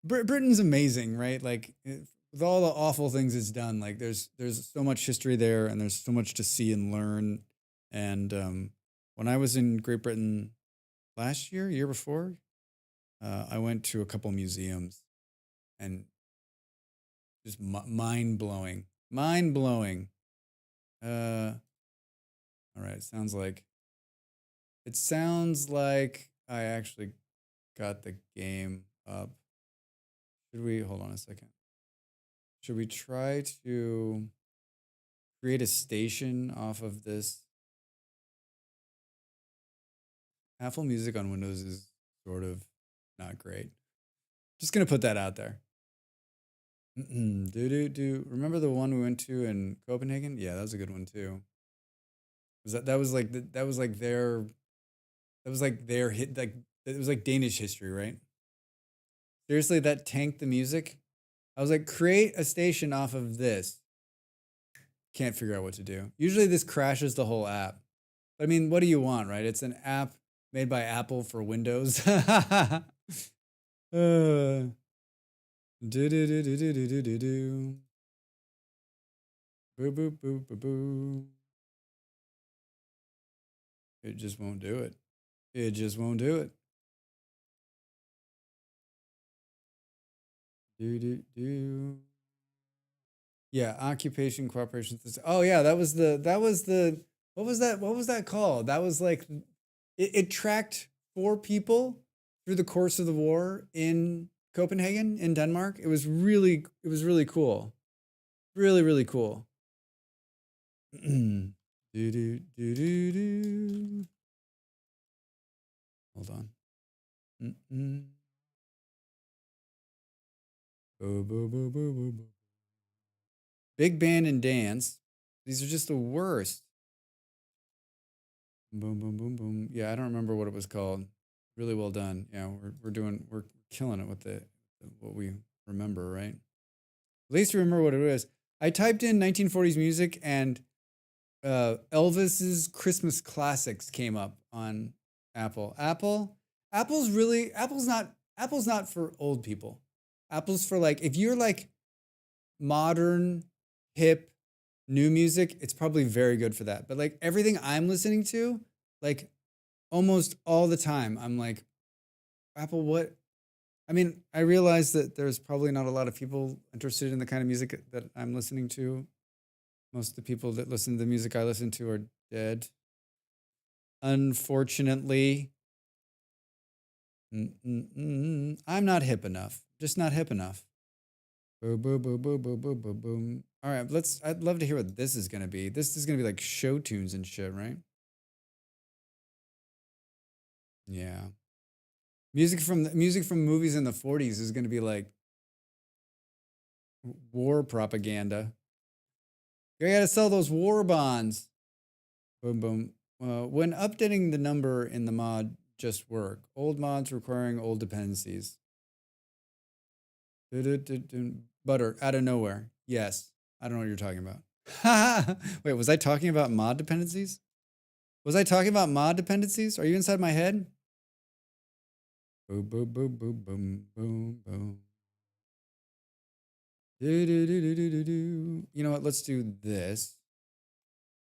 Speaker 1: Britain's amazing, right? Like with all the awful things it's done, like there's so much history there, and there's so much to see and learn. And when I was in Great Britain last year before, I went to a couple museums, and just mind blowing, mind blowing. Uh, all right. It sounds like I actually got the game up. Should we hold on a second? Should we try to create a station off of this? Apple Music on Windows is sort of not great. Just gonna put that out there. Do remember the one we went to in Copenhagen? Yeah, that was a good one too. That was like their hit, like it was like Danish history, right? Seriously, that tanked the music. I was like, create a station off of this. Can't figure out what to do. Usually this crashes the whole app. But I mean, what do you want, right? It's an app made by Apple for Windows. Do do do do do do do do do. Boo boo boo boo boo. It just won't do it. It just won't do it. Do do do. Yeah, occupation cooperation. Oh yeah, that was the what was that called? That was like it tracked 4 people through the course of the war in Copenhagen in Denmark. It was really cool. Really, really cool. Do do do do do. Hold on. Mm-mm. Boo, boo, boo, boo, boo, boo. Big band and dance. These are just the worst. Boom, boom, boom, boom. Yeah, I don't remember what it was called. Really well done. Yeah, we're killing it with what we remember, right? At least remember what it is. I typed in 1940s music, and Elvis's Christmas classics came up on Apple. Apple's not for old people. Apple's for like if you're like modern, hip, new music, it's probably very good for that. But like everything I'm listening to, like almost all the time, I'm like, Apple, what? I mean, I realize that there's probably not a lot of people interested in the kind of music that I'm listening to. Most of the people that listen to the music I listen to are dead. Unfortunately, I'm not hip enough. Just not hip enough. Boom, boom, boom, boom, boom, boom, boom, boom. All right, I'd love to hear what this is gonna be. This is gonna be like show tunes and shit, right? Yeah. Music from movies in the 40s is gonna be like War propaganda. You gotta sell those war bonds. Boom, boom. When updating the number in the mod just work. Old mods requiring old dependencies. Butter out of nowhere. Yes. I don't know what you're talking about. Wait, was I talking about mod dependencies? Was I talking about mod dependencies? Are you inside my head? Boom, boom, boom, boom, boom, boom, boom. You know what? Let's do this.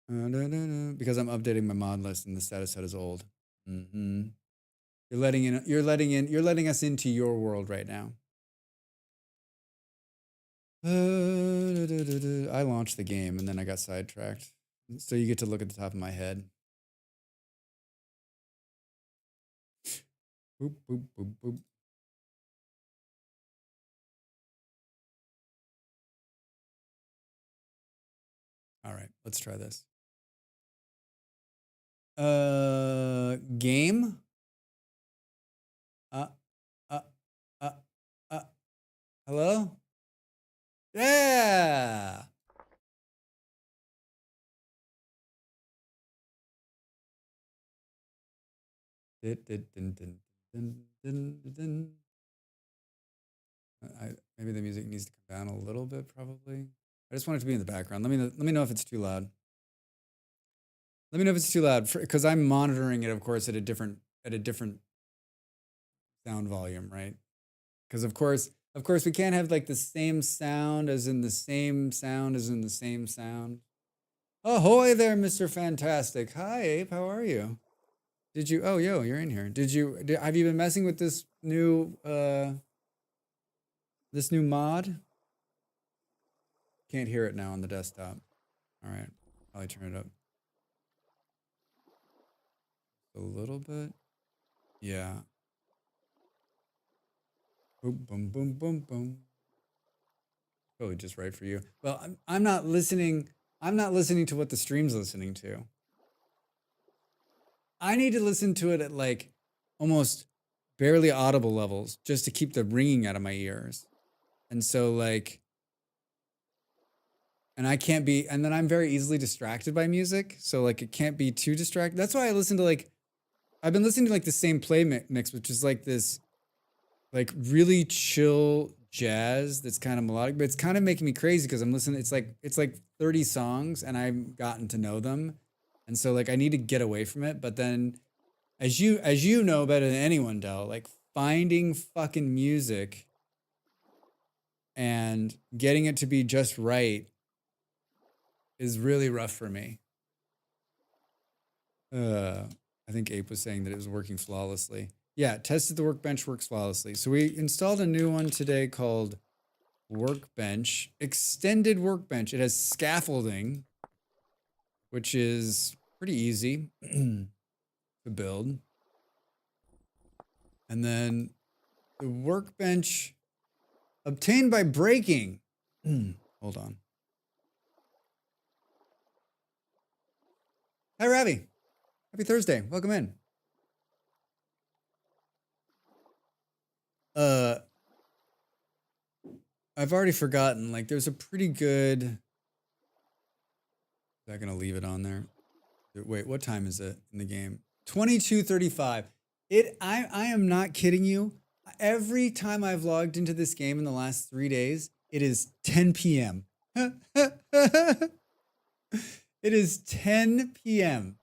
Speaker 1: Because I'm updating my mod list and the status set is old. You're letting us into your world right now. I launched the game and then I got sidetracked. So you get to look at the top of my head. Boop, boop, boop, boop. All right, let's try this. Game. Hello? Yeah. Maybe the music needs to come down a little bit, probably. I just want it to be in the background. Let me know if it's too loud. Let me know if it's too loud, because I'm monitoring it, of course, at a different sound volume, right? Because of course we can't have like the same sound as in the same sound as in the same sound. Ahoy there, Mr. Fantastic. Hi, Ape. How are you? Did you? Oh, yo, you're in here. Have you been messing with this new mod? Can't hear it now on the desktop. All right, probably turn it up a little bit. Yeah. Boom, boom, boom, boom, boom. Probably just right for you. Well, I'm not listening. I'm not listening to what the stream's listening to. I need to listen to it at like almost barely audible levels just to keep the ringing out of my ears. And so like, and I can't be, and then I'm very easily distracted by music. So like it can't be too distracted. That's why I listen to like, I've been listening to like the same play mix, which is like this like really chill jazz that's kind of melodic, but it's kind of making me crazy because I'm listening. It's like 30 songs and I've gotten to know them. And so like I need to get away from it. But then as you know better than anyone, Del, like finding fucking music and getting it to be just right is really rough for me. I think Ape was saying that it was working flawlessly. Yeah, tested the workbench, works flawlessly. So we installed a new one today called Workbench, Extended Workbench. It has scaffolding, which is pretty easy to build. And then the workbench obtained by breaking. Hold on. Hi, Ravi. Happy Thursday. Welcome in. I've already forgotten. Like, there's a pretty good. Is that gonna leave it on there? Wait, what time is it in the game? 22:35. I am not kidding you. Every time I've logged into this game in the last 3 days, it is 10 p.m. It is 10 p.m.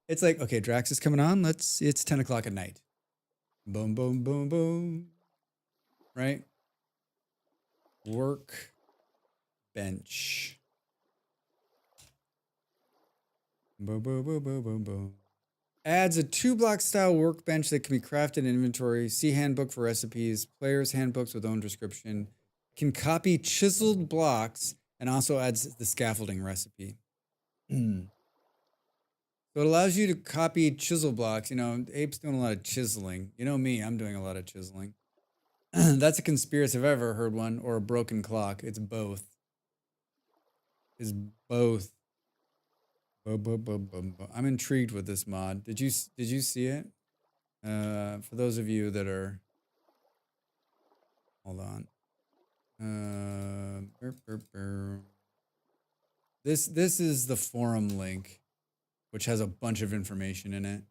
Speaker 1: It's like, okay, Drax is coming on. It's 10 o'clock at night. Boom, boom, boom, boom. Right? Workbench. Boom, boom, boom, boom, boom, boom. Adds a 2-block style workbench that can be crafted in inventory. See handbook for recipes. Player's handbooks with own description. Can copy chiseled blocks and also adds the scaffolding recipe. So it allows you to copy chisel blocks. You know, Ape's doing a lot of chiseling. You know me, I'm doing a lot of chiseling. That's a conspiracy if I've ever heard one, or a broken clock. It's both. It's both. I'm intrigued with this mod. Did you see it? For those of you that are, hold on. This is the forum link, which has a bunch of information in it.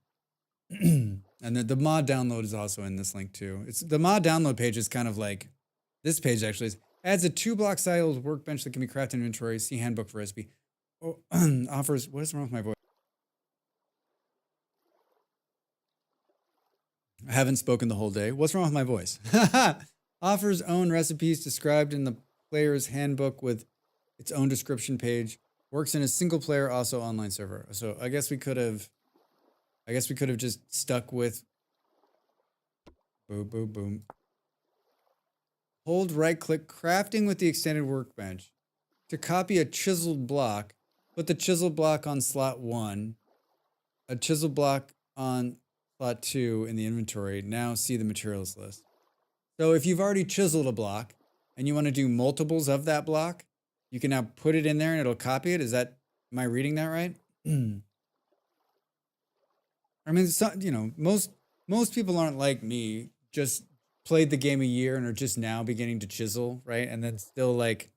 Speaker 1: And the mod download is also in this link too. It's the mod download page is kind of like this page actually is, adds a 2-block styled workbench that can be crafted in inventory. See handbook for recipe. Oh, offers. What is wrong with my voice? I haven't spoken the whole day. What's wrong with my voice? Offers own recipes described in the player's handbook with its own description page. Works in a single player, also online server. So I guess we could have just stuck with boom, boom, boom. Hold right click, crafting with the extended workbench. To copy a chiseled block, put the chiseled block on slot 1, a chiseled block on slot 2 in the inventory. Now see the materials list. So if you've already chiseled a block and you want to do multiples of that block, you can now put it in there and it'll copy it. Am I reading that right? I mean, most people aren't like me, just played the game a year and are just now beginning to chisel, right? And then still like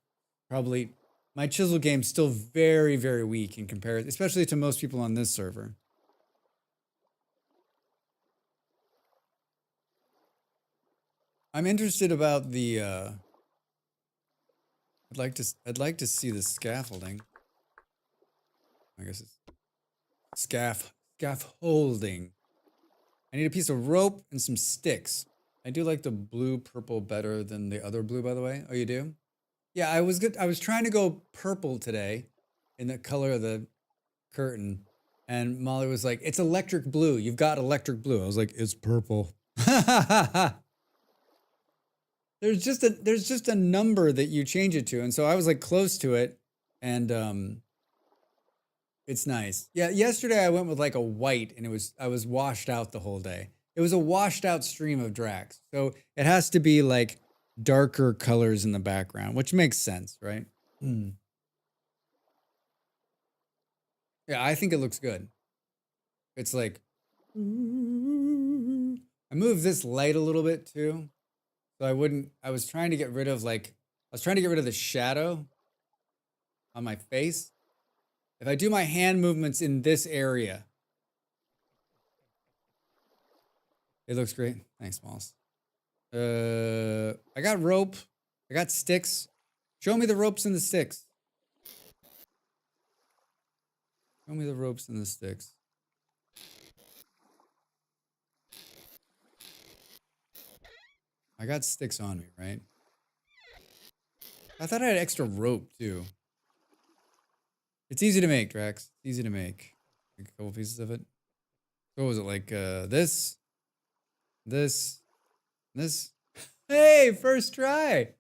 Speaker 1: probably my chisel game's still very, very weak in comparison, especially to most people on this server. I'm interested about the I'd like to see the scaffolding. I guess it's scaffolding. I need a piece of rope and some sticks. I do like the blue purple better than the other blue, by the way. Oh, you do? Yeah, I was good. I was trying to go purple today in the color of the curtain. And Molly was like, it's electric blue. You've got electric blue. I was like, it's purple. There's just a number that you change it to. And so I was like close to it. And it's nice. Yeah, yesterday I went with like a white and I was washed out the whole day. It was a washed out stream of Drax. So it has to be like darker colors in the background, which makes sense, right? Yeah, I think it looks good. It's like, I moved this light a little bit too. So I was trying to get rid of the shadow on my face. If I do my hand movements in this area, it looks great. Thanks, Moss. I got rope. I got sticks. Show me the ropes and the sticks. Show me the ropes and the sticks. I got sticks on me, right? I thought I had extra rope too. It's easy to make, Drax. It's easy to make. Make a couple pieces of it. What was it like? This. Hey, first try.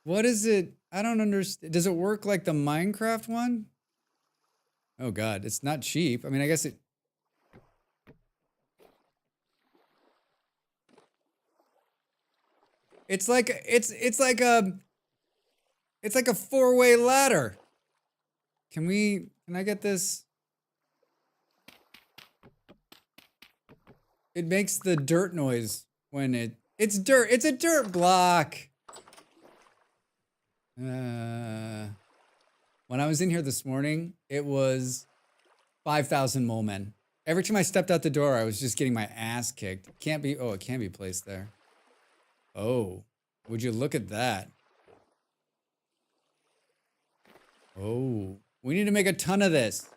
Speaker 1: What is it? I don't understand. Does it work like the Minecraft one? Oh God, it's not cheap. I mean, I guess it. It's like a 4-way ladder. Can I get this? It makes the dirt noise when it's dirt. It's a dirt block. When I was in here this morning, it was 5,000 mole men. Every time I stepped out the door, I was just getting my ass kicked. It can be placed there. Oh, would you look at that? Oh, we need to make a ton of this.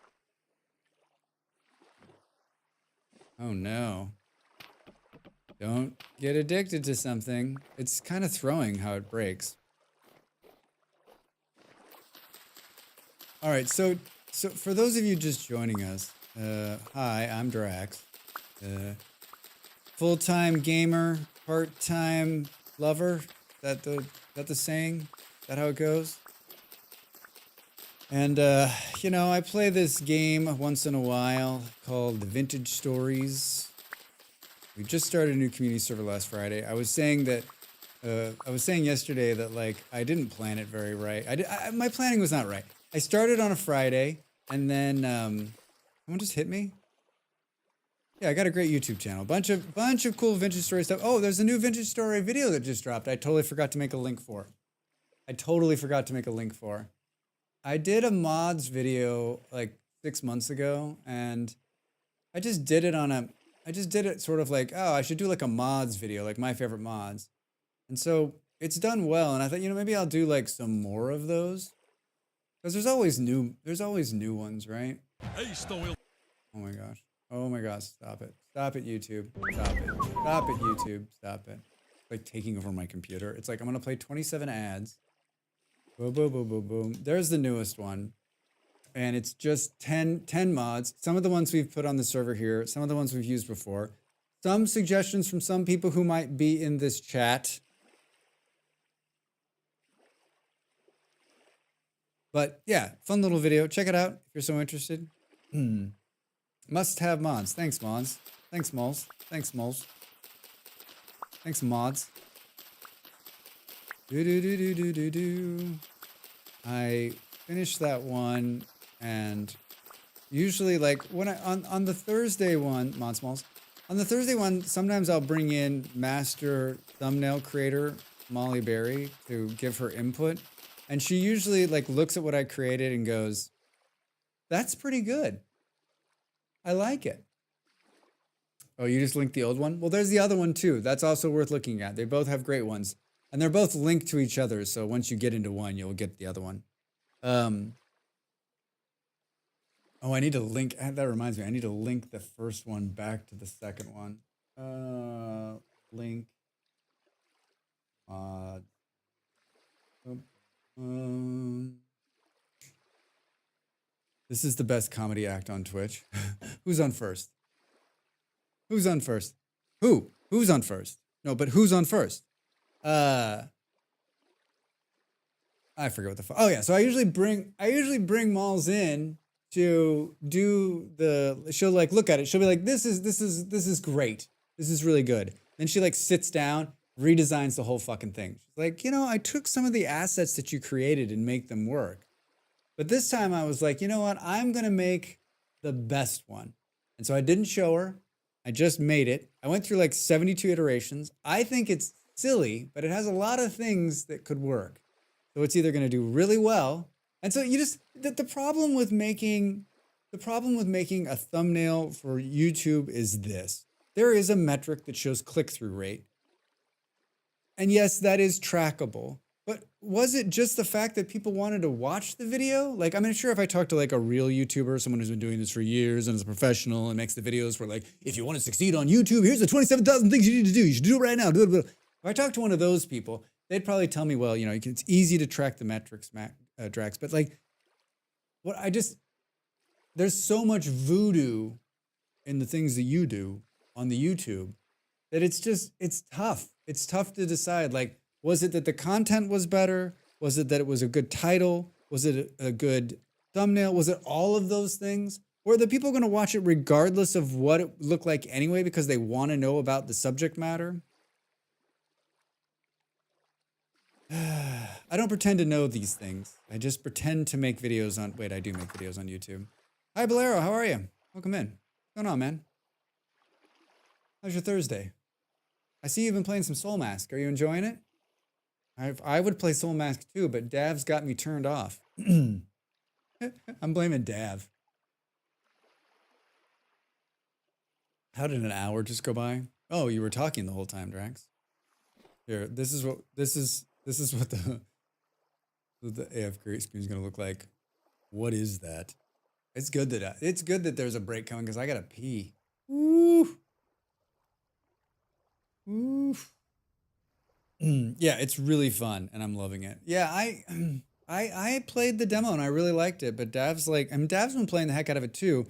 Speaker 1: Oh no. Don't get addicted to something. It's kind of throwing how it breaks. All right, so for those of you just joining us, hi, I'm Drax. Full-time gamer, part-time lover. That the saying? Is that how it goes? And I play this game once in a while called The Vintage Stories. We just started a new community server last Friday. I was saying yesterday that like I didn't plan it very right. My planning was not right. I started on a Friday, and then someone just hit me. Yeah, I got a great YouTube channel. Bunch of cool vintage story stuff. Oh, there's a new vintage story video that just dropped. I totally forgot to make a link for. I totally forgot to make a link for. I did a mods video like 6 months ago, and I just did it I just did it sort of like, oh, I should do like a mods video, like my favorite mods. And so it's done well. And I thought, maybe I'll do like some more of those. Because there's always new ones, right? Oh my gosh. Oh my gosh. Stop it. Stop it, YouTube. Stop it. Stop it, YouTube. Stop it. It's like taking over my computer. It's like I'm gonna play 27 ads. Boom, boom, boom, boom, boom. There's the newest one. And it's just 10 mods. Some of the ones we've put on the server here, some of the ones we've used before. Some suggestions from some people who might be in this chat. But yeah, fun little video. Check it out if you're so interested. Must have mods. Thanks, mods. Thanks, mols. Thanks, mols. Thanks, mods. Do. I finished that one, and usually, like when on the Thursday one, mods, mols. On the Thursday one, sometimes I'll bring in master thumbnail creator Molly Berry to give her input. And she usually like looks at what I created and goes, that's pretty good. I like it. Oh, you just linked the old one? Well, there's the other one too. That's also worth looking at. They both have great ones. And they're both linked to each other. So once you get into one, you'll get the other one. Oh, I need to link. That reminds me. I need to link the first one back to the second one. Link. This is the best comedy act on Twitch. Who's on first? Who's on first? Who's on first? No, but who's on first? I forget what the fuck. Oh yeah, so I usually bring Malls in to do she'll like look at it. She'll be like, this is great. This is really good. Then she like sits down, redesigns the whole fucking thing. She's like, I took some of the assets that you created and make them work. But this time I was like, you know what? I'm going to make the best one. And so I didn't show her. I just made it. I went through like 72 iterations. I think it's silly, but it has a lot of things that could work. So it's either going to do really well. And so the problem with making a thumbnail for YouTube is this. There is a metric that shows click-through rate. And yes, that is trackable. But was it just the fact that people wanted to watch the video? Like, I mean, sure, if I talk to like a real YouTuber, someone who's been doing this for years and is a professional and makes the videos where like, if you want to succeed on YouTube, here's the 27,000 things you need to do. You should do it right now. If I talk to one of those people, they'd probably tell me, well, it's easy to track the metrics, Drax. But like, there's so much voodoo in the things that you do on the YouTube that it's tough. It's tough to decide, like, was it that the content was better? Was it that it was a good title? Was it a good thumbnail? Was it all of those things? Or are the people going to watch it regardless of what it looked like anyway because they want to know about the subject matter? I don't pretend to know these things. I just pretend to make videos on... Wait, I do make videos on YouTube. Hi, Bolero. How are you? Welcome in. What's going on, man? How's your Thursday? I see you've been playing some Soul Mask. Are you enjoying it? I would play Soul Mask too, but Dav's got me turned off. I'm blaming Dav. How did an hour just go by? Oh, you were talking the whole time, Drax. Here, this is what the AF screen is gonna look like. What is that? It's good that there's a break coming because I gotta pee. Woo. Woo. Yeah, it's really fun and I'm loving it. Yeah, I played the demo and I really liked it, but Dav's been playing the heck out of it too.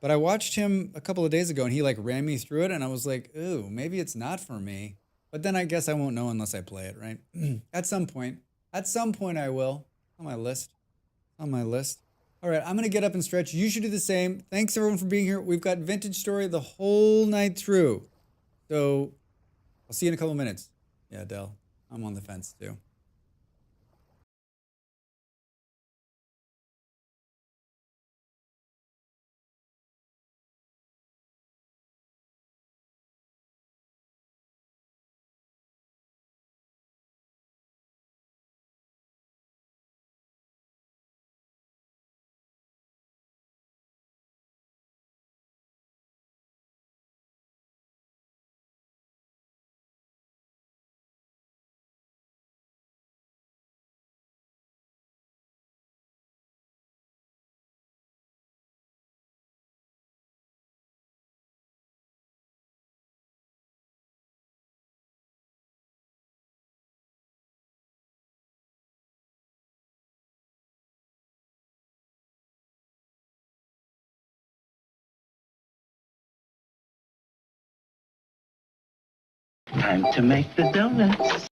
Speaker 1: But I watched him a couple of days ago and he like ran me through it and I was like, ooh, maybe it's not for me. But then I guess I won't know unless I play it, right? At some point I will. On my list. All right, I'm gonna get up and stretch. You should do the same. Thanks everyone for being here. We've got Vintage Story the whole night through. So I'll see you in a couple minutes. Yeah, Dell, I'm on the fence too.
Speaker 4: Time to make the donuts.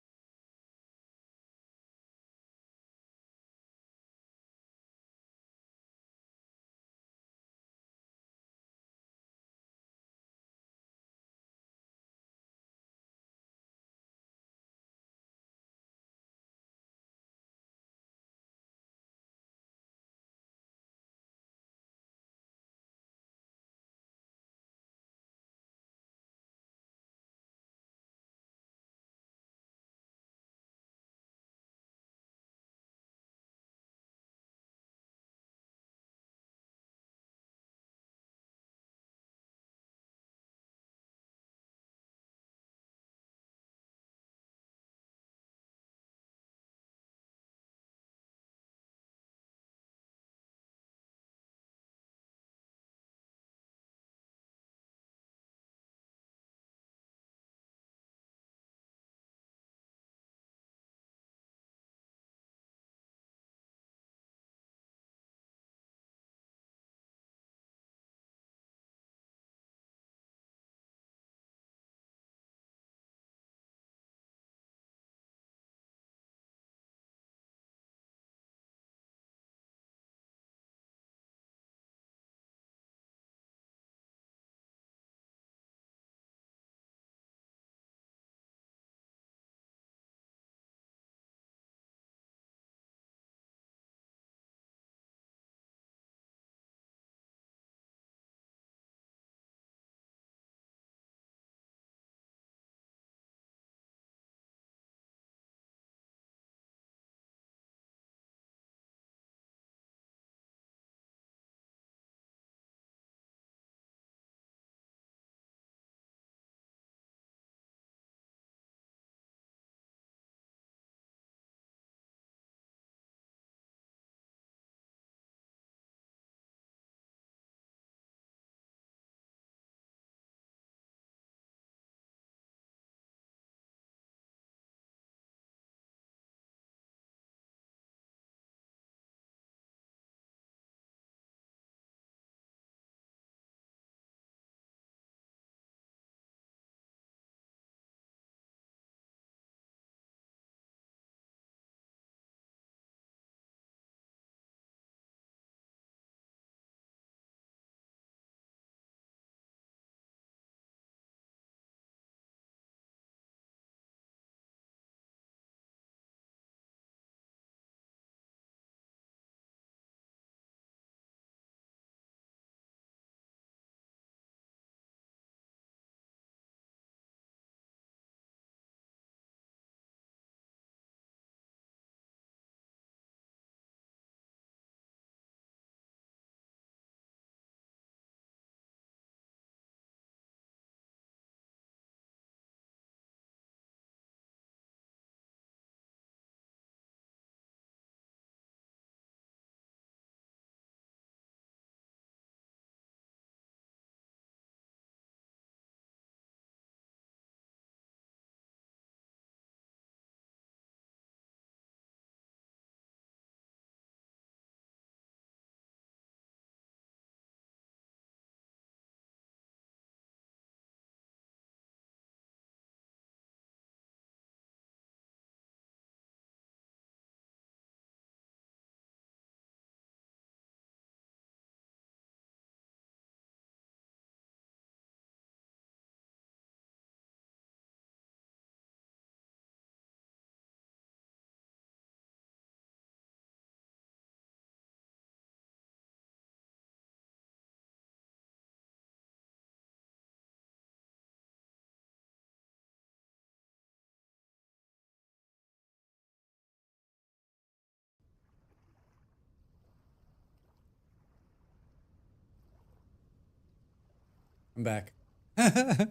Speaker 1: I'm back. I'm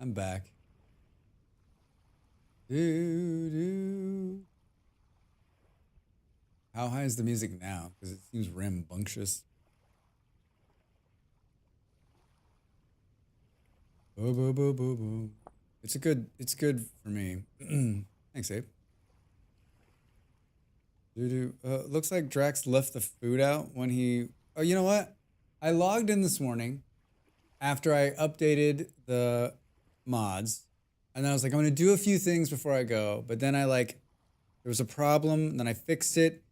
Speaker 1: back. How high is the music now? Because it seems rambunctious. Boo, boo, boo, boo, boo. It's good for me. Thanks, Abe. Looks like Drax left the food out when he. Oh, you know what? I logged in this morning after I updated the mods, and then I was like, I'm gonna do a few things before I go. But then I like, there was a problem, and then I fixed it.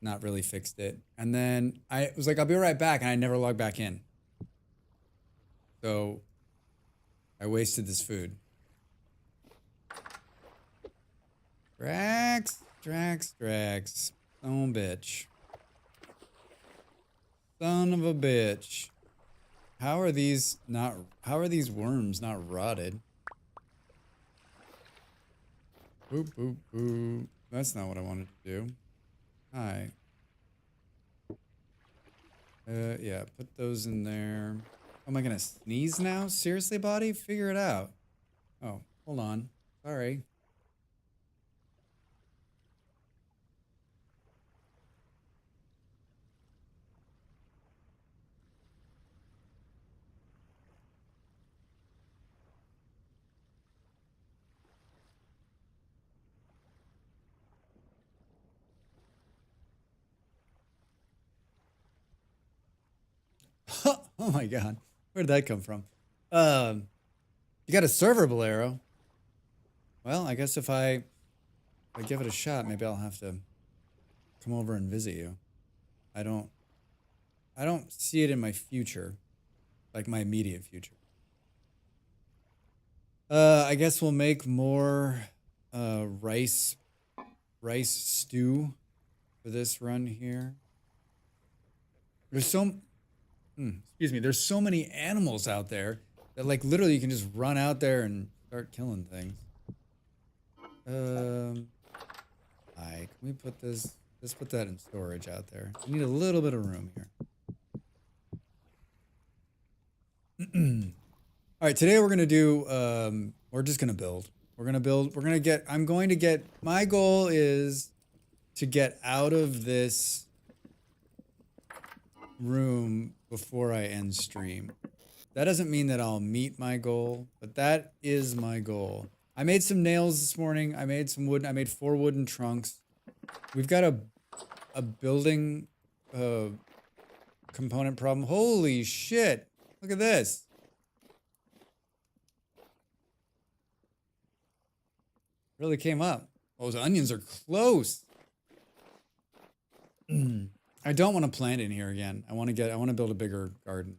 Speaker 1: Not really fixed it. And then I was like, I'll be right back, and I never logged back in. So I wasted this food. Drax. Oh, bitch. Son of a bitch. How are these worms not rotted? Boop, boop, boop. That's not what I wanted to do. Hi. Yeah, put those in there. Am I gonna sneeze now? Seriously, body? Figure it out. Oh, hold on. Sorry. Oh my god. Where did that come from? You got a serverable arrow. Well, I guess if I give it a shot, maybe I'll have to come over and visit you. I don't see it in my future. Like my immediate future. I guess we'll make more rice stew for this run here. There's excuse me, there's so many animals out there that like literally you can just run out there and start killing things. Can we put this, let's put that in storage out there. We need a little bit of room here. All right, today we're gonna do, we're just gonna build. My goal is to get out of this room before I end stream. That doesn't mean that I'll meet my goal, but that is my goal. I made some nails this morning. I made some wood. I made 4 wooden trunks. We've got a building component problem. Holy shit. Look at this. Really came up. Those onions are close. I don't want to plant in here again. I want to build a bigger garden.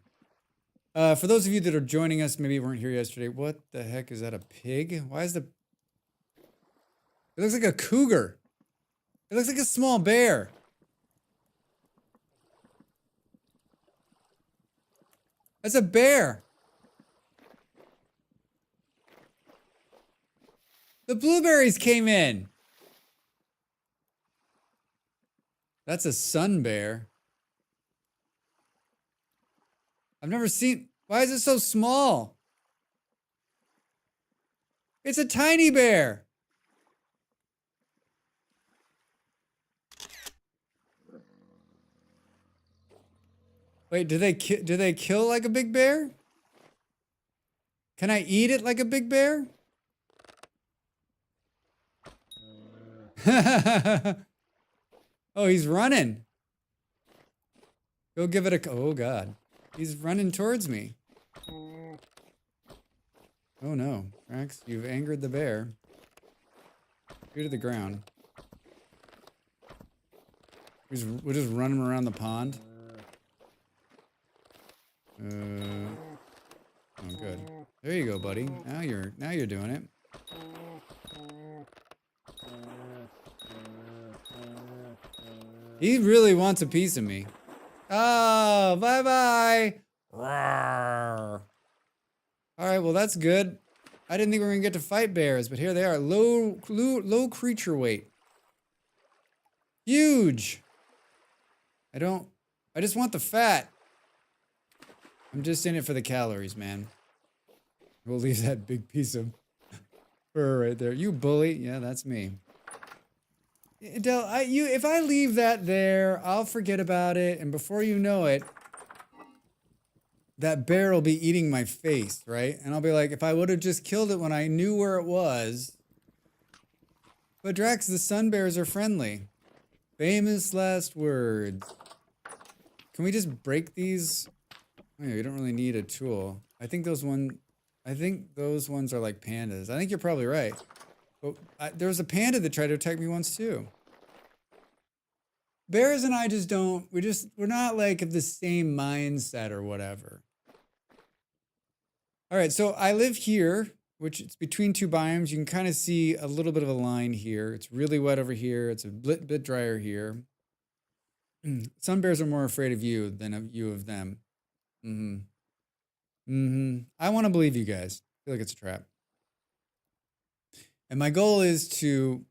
Speaker 1: For those of you that are joining us, maybe you weren't here yesterday. What the heck is that? A pig? Why is it looks like a cougar. It looks like a small bear. That's a bear. The blueberries came in. That's a sun bear. I've never seen. Why is it so small? It's a tiny bear. Wait, do they kill like a big bear? Can I eat it like a big bear? Oh, he's running. Go give it a... Oh, God. He's running towards me. Oh, no. Rex, you've angered the bear. Go to the ground. We'll just run him around the pond. Oh, good. There you go, buddy. Now you're doing it. He really wants a piece of me. Oh, bye-bye. All right, well, that's good. I didn't think we were going to get to fight bears, but here they are. Low creature weight. Huge. I just want the fat. I'm just in it for the calories, man. We'll leave that big piece of fur right there. You bully. Yeah, that's me. Del, if I leave that there, I'll forget about it, and before you know it, that bear will be eating my face, right? And I'll be like, if I would have just killed it when I knew where it was. But Drax, the sun bears are friendly. Famous last words. Can we just break these? Oh, yeah, you don't really need a tool. I think those ones are like pandas. I think you're probably right. But there was a panda that tried to attack me once too. Bears and I just don't. We're not like of the same mindset or whatever. All right, so I live here, which it's between two biomes. You can kind of see a little bit of a line here. It's really wet over here. It's a bit drier here. Some bears are more afraid of you than of you of them. I want to believe you guys. I feel like it's a trap. And my goal is to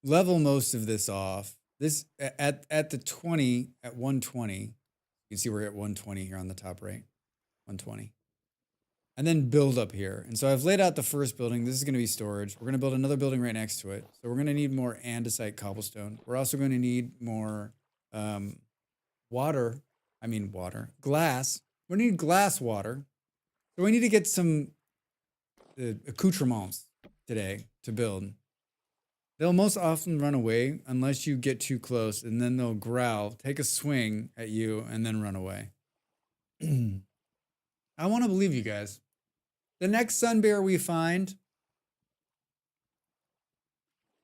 Speaker 1: level most of this off. This at the 20 at 120. You can see we're at 120 here on the top right. 120. And then build up here. And so I've laid out the first building. This is going to be storage. We're going to build another building right next to it. So we're going to need more andesite cobblestone. We're also going to need more glass. We need glass water. So we need to get some accoutrements today to build. They'll most often run away unless you get too close, and then they'll growl, take a swing at you, and then run away. I want to believe you guys. The next sun bear we find,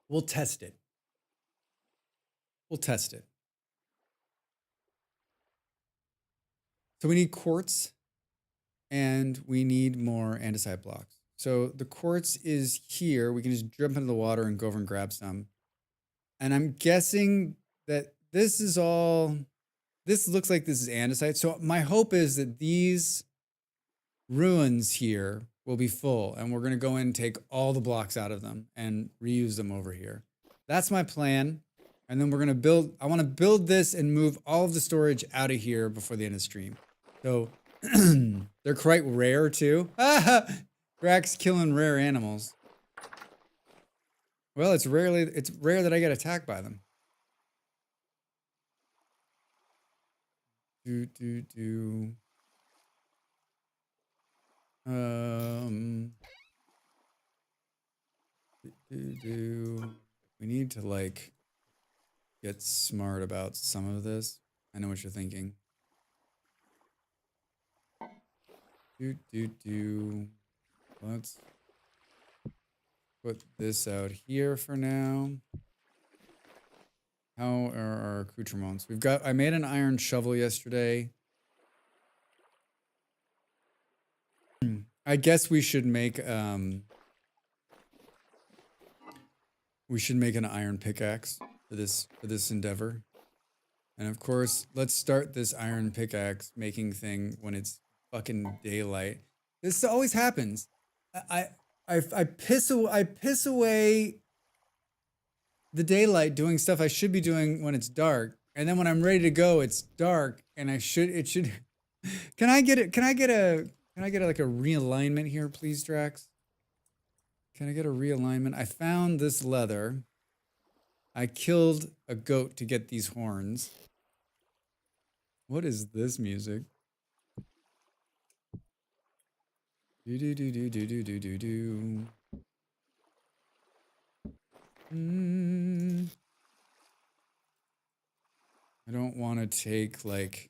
Speaker 1: we'll test it. We'll test it. So we need quartz, and we need more andesite blocks. So the quartz is here. We can just jump into the water and go over and grab some. And I'm guessing that this looks like this is andesite. So my hope is that these ruins here will be full, and we're going to go in and take all the blocks out of them and reuse them over here. That's my plan. And then we're going to build, I want to build this and move all of the storage out of here before the end of the stream. So they're quite rare too. Drax killing rare animals. Well, it's rare that I get attacked by them. We need to like get smart about some of this. I know what you're thinking. Let's put this out here for now. How are our accoutrements? I made an iron shovel yesterday. I guess we should make an iron pickaxe for this endeavor. And of course, let's start this iron pickaxe making thing when it's fucking daylight. This always happens. I piss away the daylight doing stuff I should be doing when it's dark, and then when I'm ready to go, it's dark, and it should. Can I get like a realignment here, please, Drax? Can I get a realignment? I found this leather. I killed a goat to get these horns. What is this music? I don't want to take like.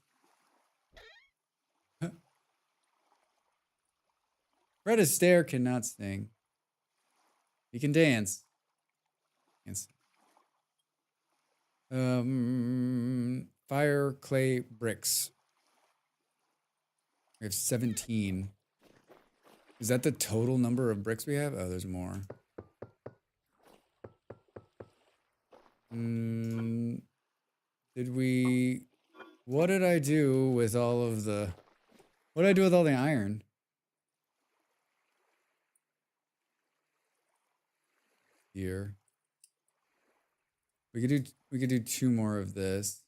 Speaker 1: Fred Astaire cannot sing. He can dance. Fire, clay, bricks. We have 17. Is that the total number of bricks we have? Oh, there's more. What did I do with all of the... What did I do with all the iron? Here. We could do 2 more of this.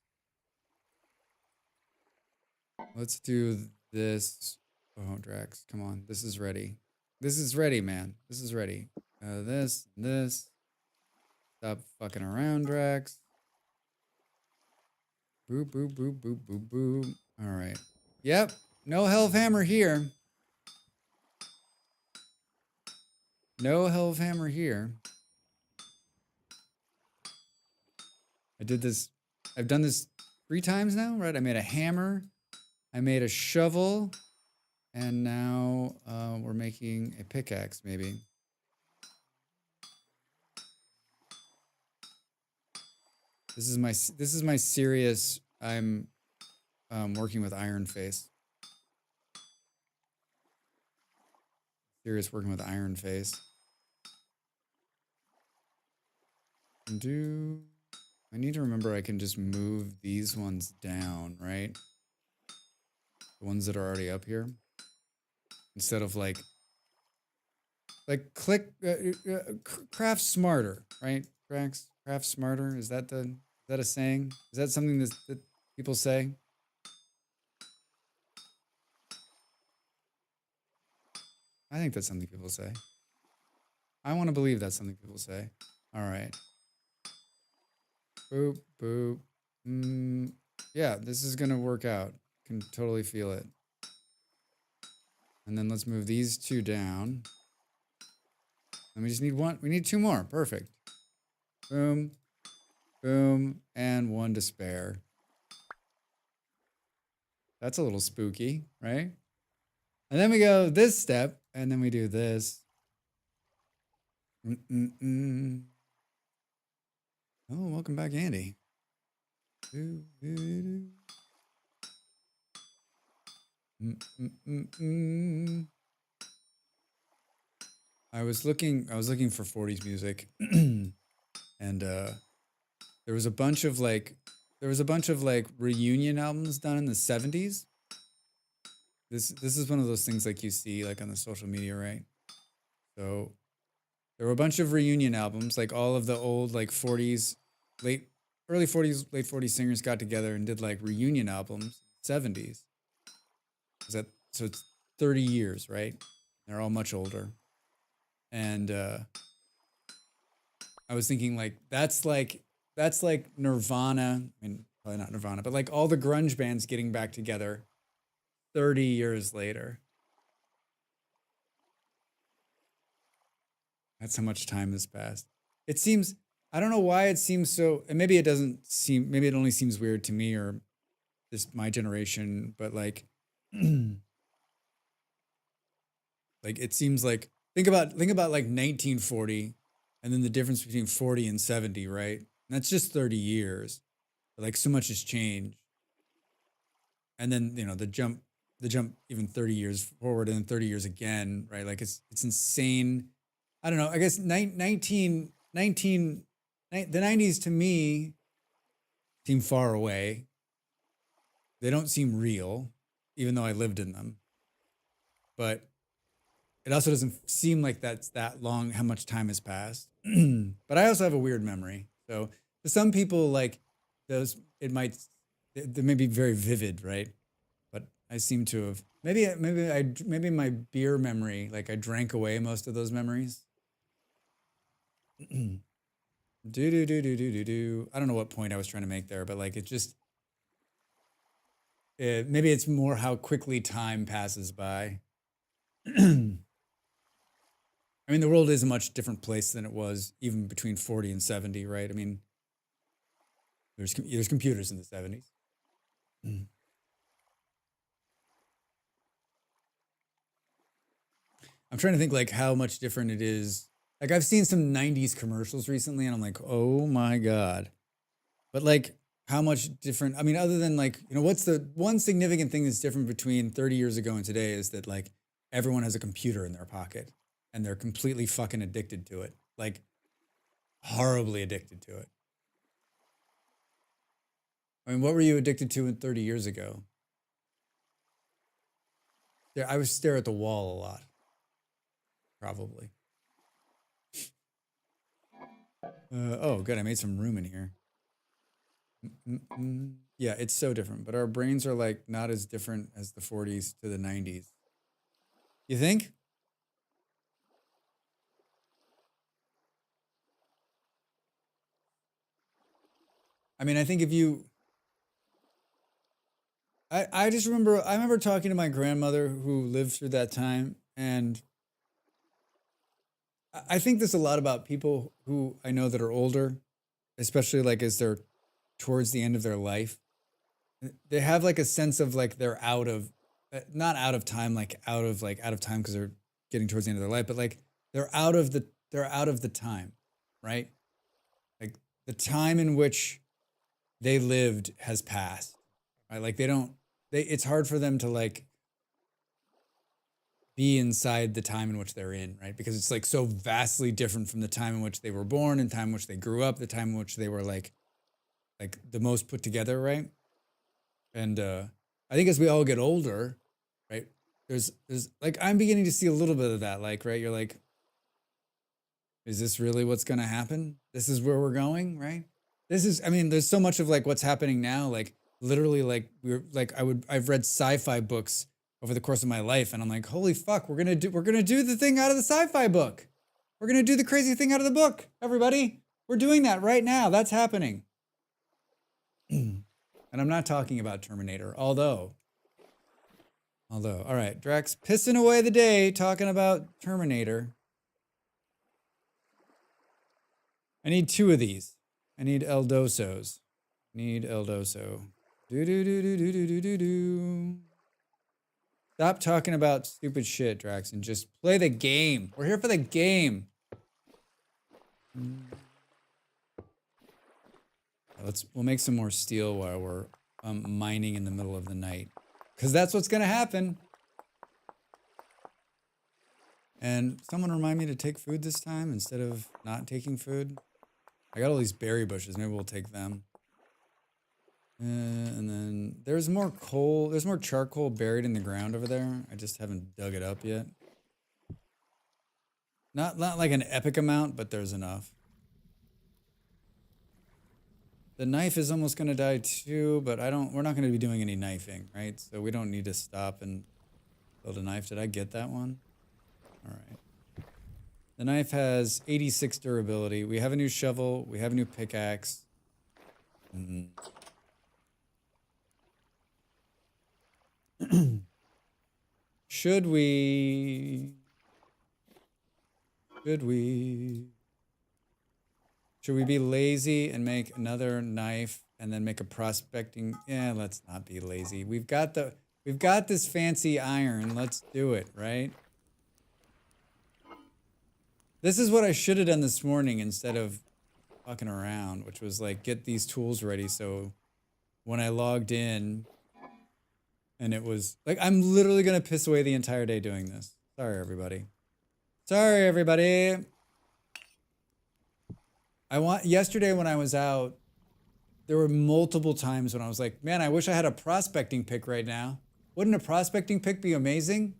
Speaker 1: Let's do this. Oh, Drax, come on. This is ready. This is ready, man. This is ready. This. Stop fucking around, Drax. Boop, boop, boop, boop, boop, boop. All right. Yep. No Hellhammer here. No Hellhammer here. I did this. I've done this 3 times now, right? I made a hammer. I made a shovel, and now we're making a pickaxe, maybe. This is my serious. I'm working with Iron Face. Serious working with Iron Face. I need to remember I can just move these ones down, right? The ones that are already up here. Instead of like click, craft smarter, right? Craft smarter. Is that a saying? Is that something that people say? I think that's something people say. I want to believe that's something people say. All right. Boop, boop. Yeah, this is going to work out. Can totally feel it. And then let's move these two down. And we just need one. We need two more. Perfect. Boom, boom, and one to spare. That's a little spooky, right? And then we go this step, and then we do this. Oh, welcome back, Andy. I was looking for 40s music, and there was a bunch of like reunion albums done in the 70s. This is one of those things like you see like on the social media, right? So there were a bunch of reunion albums, like all of the old like 40s, early 40s, late 40s singers got together and did like reunion albums, 70s. So it's 30 years, right? They're all much older. And I was thinking like that's like Nirvana. I mean, probably not Nirvana, but like all the grunge bands getting back together 30 years later. That's how much time has passed. It seems, I don't know why it seems so, and maybe it only seems weird to me or this my generation, but like like it seems like think about like 1940 and then the difference between 40 and 70, right? And that's just 30 years. But like so much has changed. And then, you know, the jump even 30 years forward and then 30 years again, right? Like it's insane. I don't know. I guess the 90s to me seem far away. They don't seem real, even though I lived in them. But it also doesn't seem like that's that long, how much time has passed. But I also have a weird memory. So to some people, like those, they may be very vivid, right? But I seem to have, maybe my beer memory, like I drank away most of those memories. I don't know what point I was trying to make there, but like it just, maybe it's more how quickly time passes by. I mean, the world is a much different place than it was even between 40 and 70, right? I mean, there's computers in the 70s. I'm trying to think like how much different it is. Like I've seen some 90s commercials recently and I'm like, oh my God. But like how much different, I mean, other than like, you know, what's the one significant thing that's different between 30 years ago and today is that like everyone has a computer in their pocket and they're completely fucking addicted to it. Like horribly addicted to it. I mean, what were you addicted to in 30 years ago? I would stare at the wall a lot. Probably. Oh, good. I made some room in here. Yeah, it's so different. But our brains are like not as different as the 40s to the 90s. You think? I mean, I think if you... I just remember talking to my grandmother who lived through that time, and I think there's a lot about people who I know that are older, especially like as they're towards the end of their life. they have like a sense of like they're out of, not out of time, like out of time because they're getting towards the end of their life, but like they're out of the time, right? Like the time in which they lived has passed, right? Like it's hard for them to like be inside the time in which they're in, right? Because it's like so vastly different from the time in which they were born and time in which they grew up, the time in which they were like the most put together, right? And I think as we all get older, right, there's like I'm beginning to see a little bit of that, like, right, you're like, is this really what's gonna happen? This is where we're going, right? This is, I mean, there's so much of like what's happening now, like literally, like we're like I've read sci-fi books over the course of my life, and I'm like, holy fuck, we're gonna do the thing out of the sci-fi book. We're gonna do the crazy thing out of the book, everybody. We're doing that right now. That's happening. And I'm not talking about Terminator, although, all right, Drax pissing away the day talking about Terminator. I need 2 of these. I need Eldosos. Need Eldoso. Do. Stop talking about stupid shit, Drax, and just play the game. We're here for the game. We'll make some more steel while we're mining in the middle of the night, because that's what's gonna happen. And someone remind me to take food this time instead of not taking food. I got all these berry bushes. Maybe we'll take them. And then there's more coal. There's more charcoal buried in the ground over there. I just haven't dug it up yet. Not like an epic amount, but there's enough. The knife is almost gonna die too, but we're not gonna be doing any knifing, right? So we don't need to stop and build a knife. Did I get that one? All right. The knife has 86 durability. We have a new shovel. We have a new pickaxe. Should we be lazy and make another knife and then make a prospecting? Yeah, let's not be lazy. We've got this fancy iron. Let's do it, right? This is what I should have done this morning instead of fucking around, which was like get these tools ready so when I logged in and it was like, I'm literally gonna piss away the entire day doing this. Sorry, everybody. Sorry, everybody. Yesterday when I was out, there were multiple times when I was like, man, I wish I had a prospecting pick right now. Wouldn't a prospecting pick be amazing?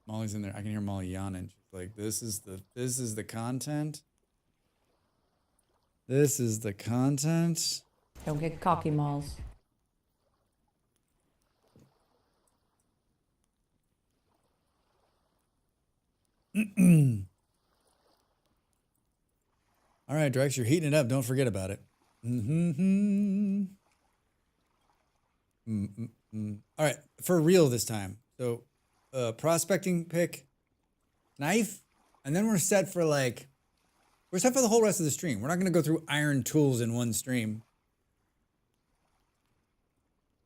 Speaker 1: Molly's in there. I can hear Molly yawning. She's like, this is the content. This is the content.
Speaker 5: Don't get cocky, Malls.
Speaker 1: All right, Drex, you're heating it up. Don't forget about it. All right, for real this time. So, prospecting pick, knife, and then we're set for the whole rest of the stream. We're not going to go through iron tools in one stream.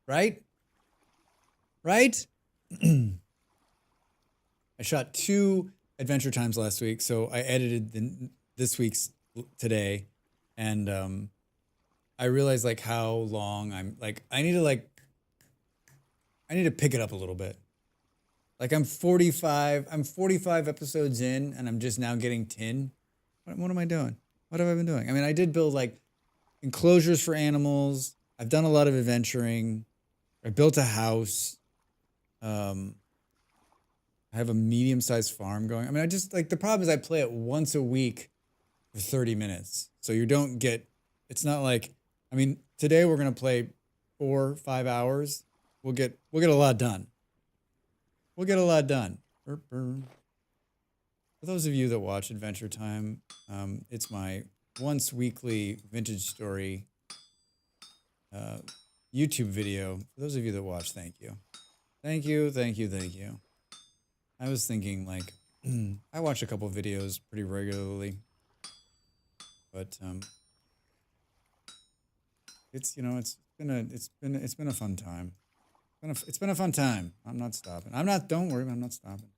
Speaker 1: Right? Right? I shot 2 Adventure Times last week, so I edited this week's today, and I realized like how long I need to pick it up a little bit. Like I'm 45 episodes in, and I'm just now getting 10. What am I doing? What have I been doing? I mean, I did build like enclosures for animals. I've done a lot of adventuring. I built a house. I have a medium-sized farm going. I mean, I just like, the problem is I play it once a week for 30 minutes. So you don't get, it's not like, I mean, today we're going to play 4 or 5 hours. We'll get a lot done. We'll get a lot done. For those of you that watch Adventure Time, it's my once weekly vintage story YouTube video. For those of you that watch, thank you. Thank you, thank you, thank you. I was thinking like I watch a couple of videos pretty regularly, but it's it's been a fun time. It's been a fun time. I'm not stopping. Don't worry, I'm not stopping.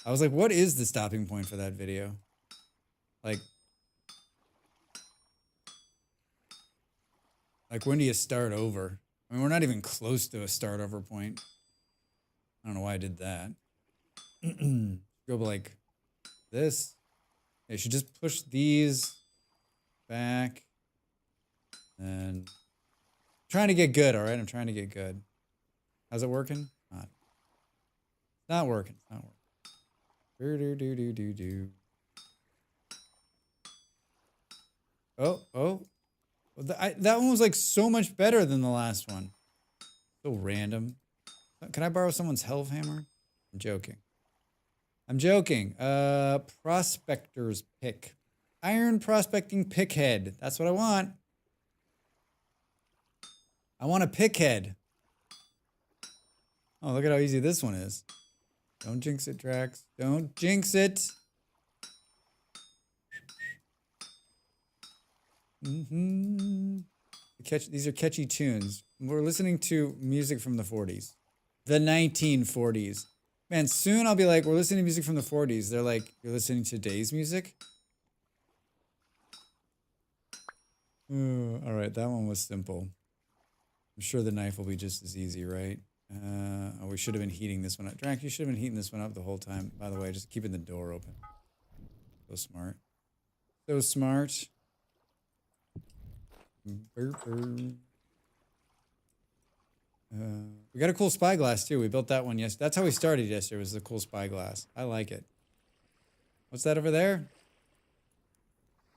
Speaker 1: I was like, what is the stopping point for that video? Like when do you start over? I mean, we're not even close to a start over point. I don't know why I did that. Go like this. I should just push these back. And trying to get good, all right? I'm trying to get good. How's it working? Not working. It's not working. Oh. That one was like so much better than the last one. So random. Can I borrow someone's health hammer? I'm joking. Prospector's pick. Iron prospecting pick head. That's what I want. I want a pick head. Oh, look at how easy this one is. Don't jinx it, Drax. Don't jinx it. These are catchy tunes. We're listening to music from the 40s. The 1940s. Man, soon I'll be like, we're listening to music from the 40s. They're like, you're listening to today's music? All right, that one was simple. I'm sure the knife will be just as easy, right? We should have been heating this one up. Drac, you should have been heating this one up the whole time. By the way, just keeping the door open. So smart. So smart. We got a cool spyglass too. We built that one yesterday. That's how we started yesterday, was the cool spyglass. I like it. What's that over there?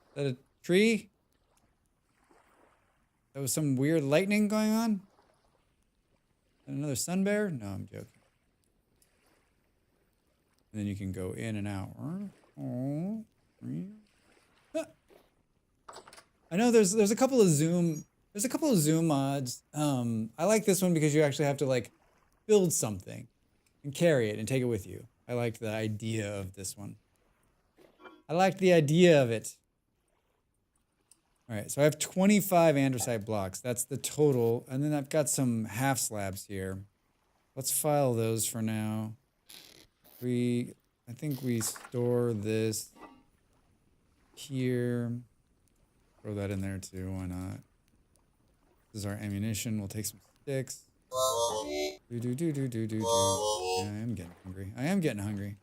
Speaker 1: Is that a tree? There was some weird lightning going on? Another sun bear? No, I'm joking. And then you can go in and out. I know there's a couple of zoom mods. I like this one because you actually have to like build something and carry it and take it with you. I liked the idea of this one. I liked the idea of it. All right, so I have 25 andesite blocks. That's the total. And then I've got some half slabs here. Let's file those for now. I think we store this here. Throw that in there too, why not? This is our ammunition. We'll take some sticks. Yeah, I am getting hungry. I am getting hungry.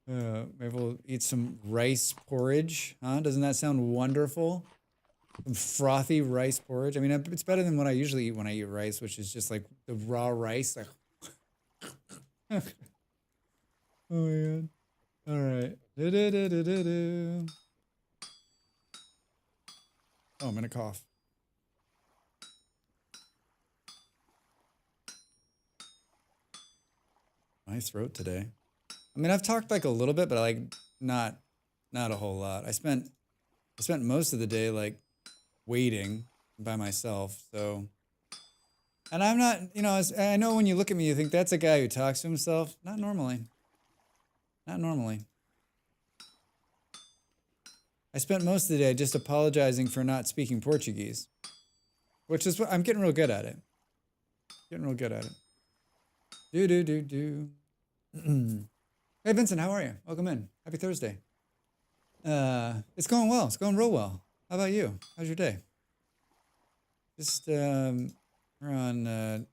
Speaker 1: Maybe we'll eat some rice porridge, huh? Doesn't that sound wonderful? Some frothy rice porridge. I mean, it's better than what I usually eat when I eat rice, which is just like the raw rice. Like oh man. All right. Oh, I'm gonna cough. My throat today. I mean, I've talked like a little bit, but like not a whole lot. I spent most of the day like waiting by myself. So, and I'm not, I know when you look at me, you think that's a guy who talks to himself. Not normally. Not normally. I spent most of the day just apologizing for not speaking Portuguese, which is what I'm getting real good at it. Getting real good at it. Hey, Vincent, how are you? Welcome in. Happy Thursday. It's going well. It's going real well. How about you? How's your day? Just, we're on, the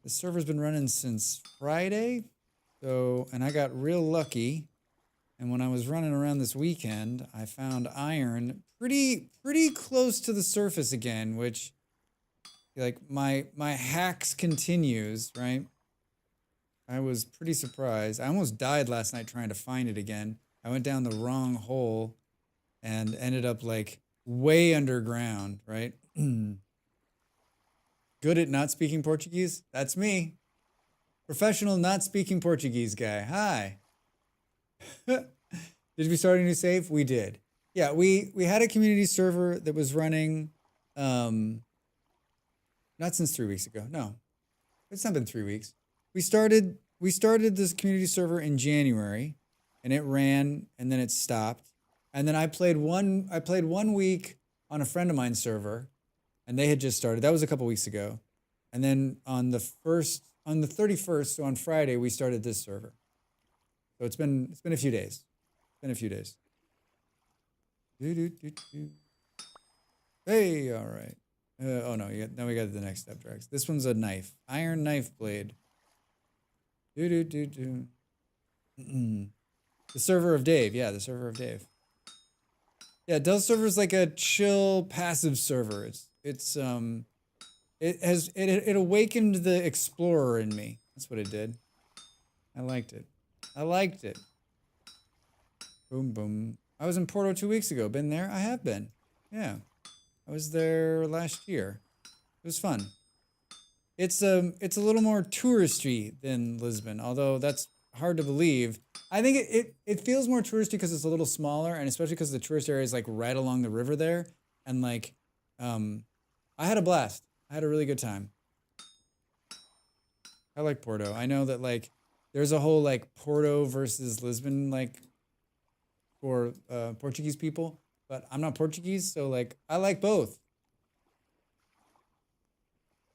Speaker 1: server's been running since Friday. So, and I got real lucky. And when I was running around this weekend, I found iron pretty close to the surface again, which, like, my hacks continues, right? I was pretty surprised. I almost died last night trying to find it again. I went down the wrong hole and ended up like way underground, right? Good at not speaking Portuguese? That's me. Professional not speaking Portuguese guy. Hi. Did we start a new save? We did. Yeah, we had a community server that was running Not since 3 weeks ago. No, it's not been 3 weeks. We started this community server in January, and it ran, and then it stopped, and then I played 1 week on a friend of mine's server, and they had just started. That was a couple weeks ago, and then on the 31st, so on Friday, we started this server. So it's been a few days. It's been a few days. Hey, all right. Oh no, now we got the next step, Drax. This one's a knife, iron knife blade. The server of Dave, yeah, the server of Dave. Yeah, Dell server is like a chill, passive server. It awakened the explorer in me. That's what it did. I liked it. Boom, boom. I was in Porto 2 weeks ago. Been there? I have been. Yeah. I was there last year. It was fun. It's a little more touristy than Lisbon, although that's hard to believe. I think it feels more touristy because it's a little smaller, and especially because the tourist area is like right along the river there. And like, I had a blast. I had a really good time. I like Porto. I know that like there's a whole like Porto versus Lisbon like for Portuguese people, but I'm not Portuguese, so like I like both.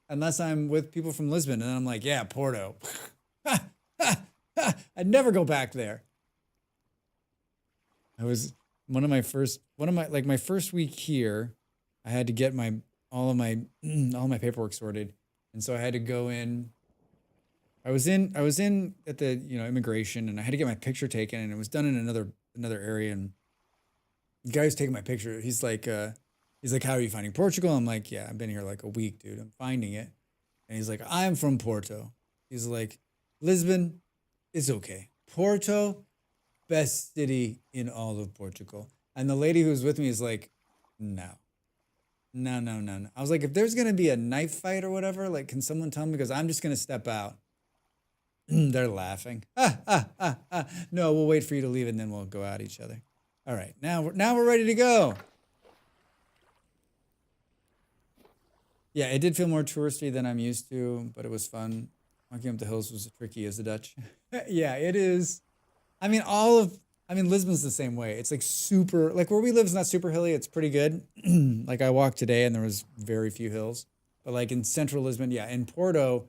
Speaker 1: Unless I'm with people from Lisbon, and I'm like, yeah, Porto. I'd never go back there. I was my first week here, I had to get all my paperwork sorted, and so I had to go in. I was in at the immigration, and I had to get my picture taken, and it was done in another area. And the guy who's taking my picture, he's like, how are you finding Portugal? I'm like, yeah, I've been here like a week, dude. I'm finding it. And he's like, I'm from Porto. He's like, Lisbon is okay. Porto, best city in all of Portugal. And the lady who was with me is like, no. I was like, if there's gonna be a knife fight or whatever, like, can someone tell me? Because I'm just gonna step out. They're laughing. No, we'll wait for you to leave and then we'll go at each other. All right, now we're ready to go. Yeah, it did feel more touristy than I'm used to, but it was fun. Walking up the hills was tricky as the Dutch. Yeah, it is. I mean, Lisbon's the same way. It's like super, like where we live is not super hilly. It's pretty good. Like I walked today and there was very few hills. But like in central Lisbon, yeah, in Porto,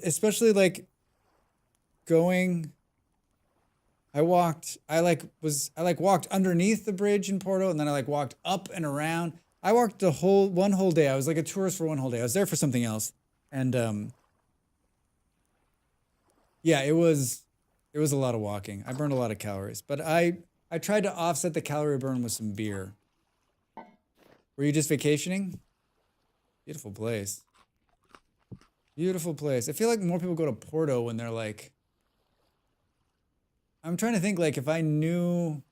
Speaker 1: especially like going, I walked underneath the bridge in Porto, and then I like walked up and around. I walked one whole day. I was like a tourist for one whole day. I was there for something else. And yeah, it was a lot of walking. I burned a lot of calories, but I tried to offset the calorie burn with some beer. Were you just vacationing? Beautiful place. Beautiful place. I feel like more people go to Porto when they're like, I'm trying to think like if I knew,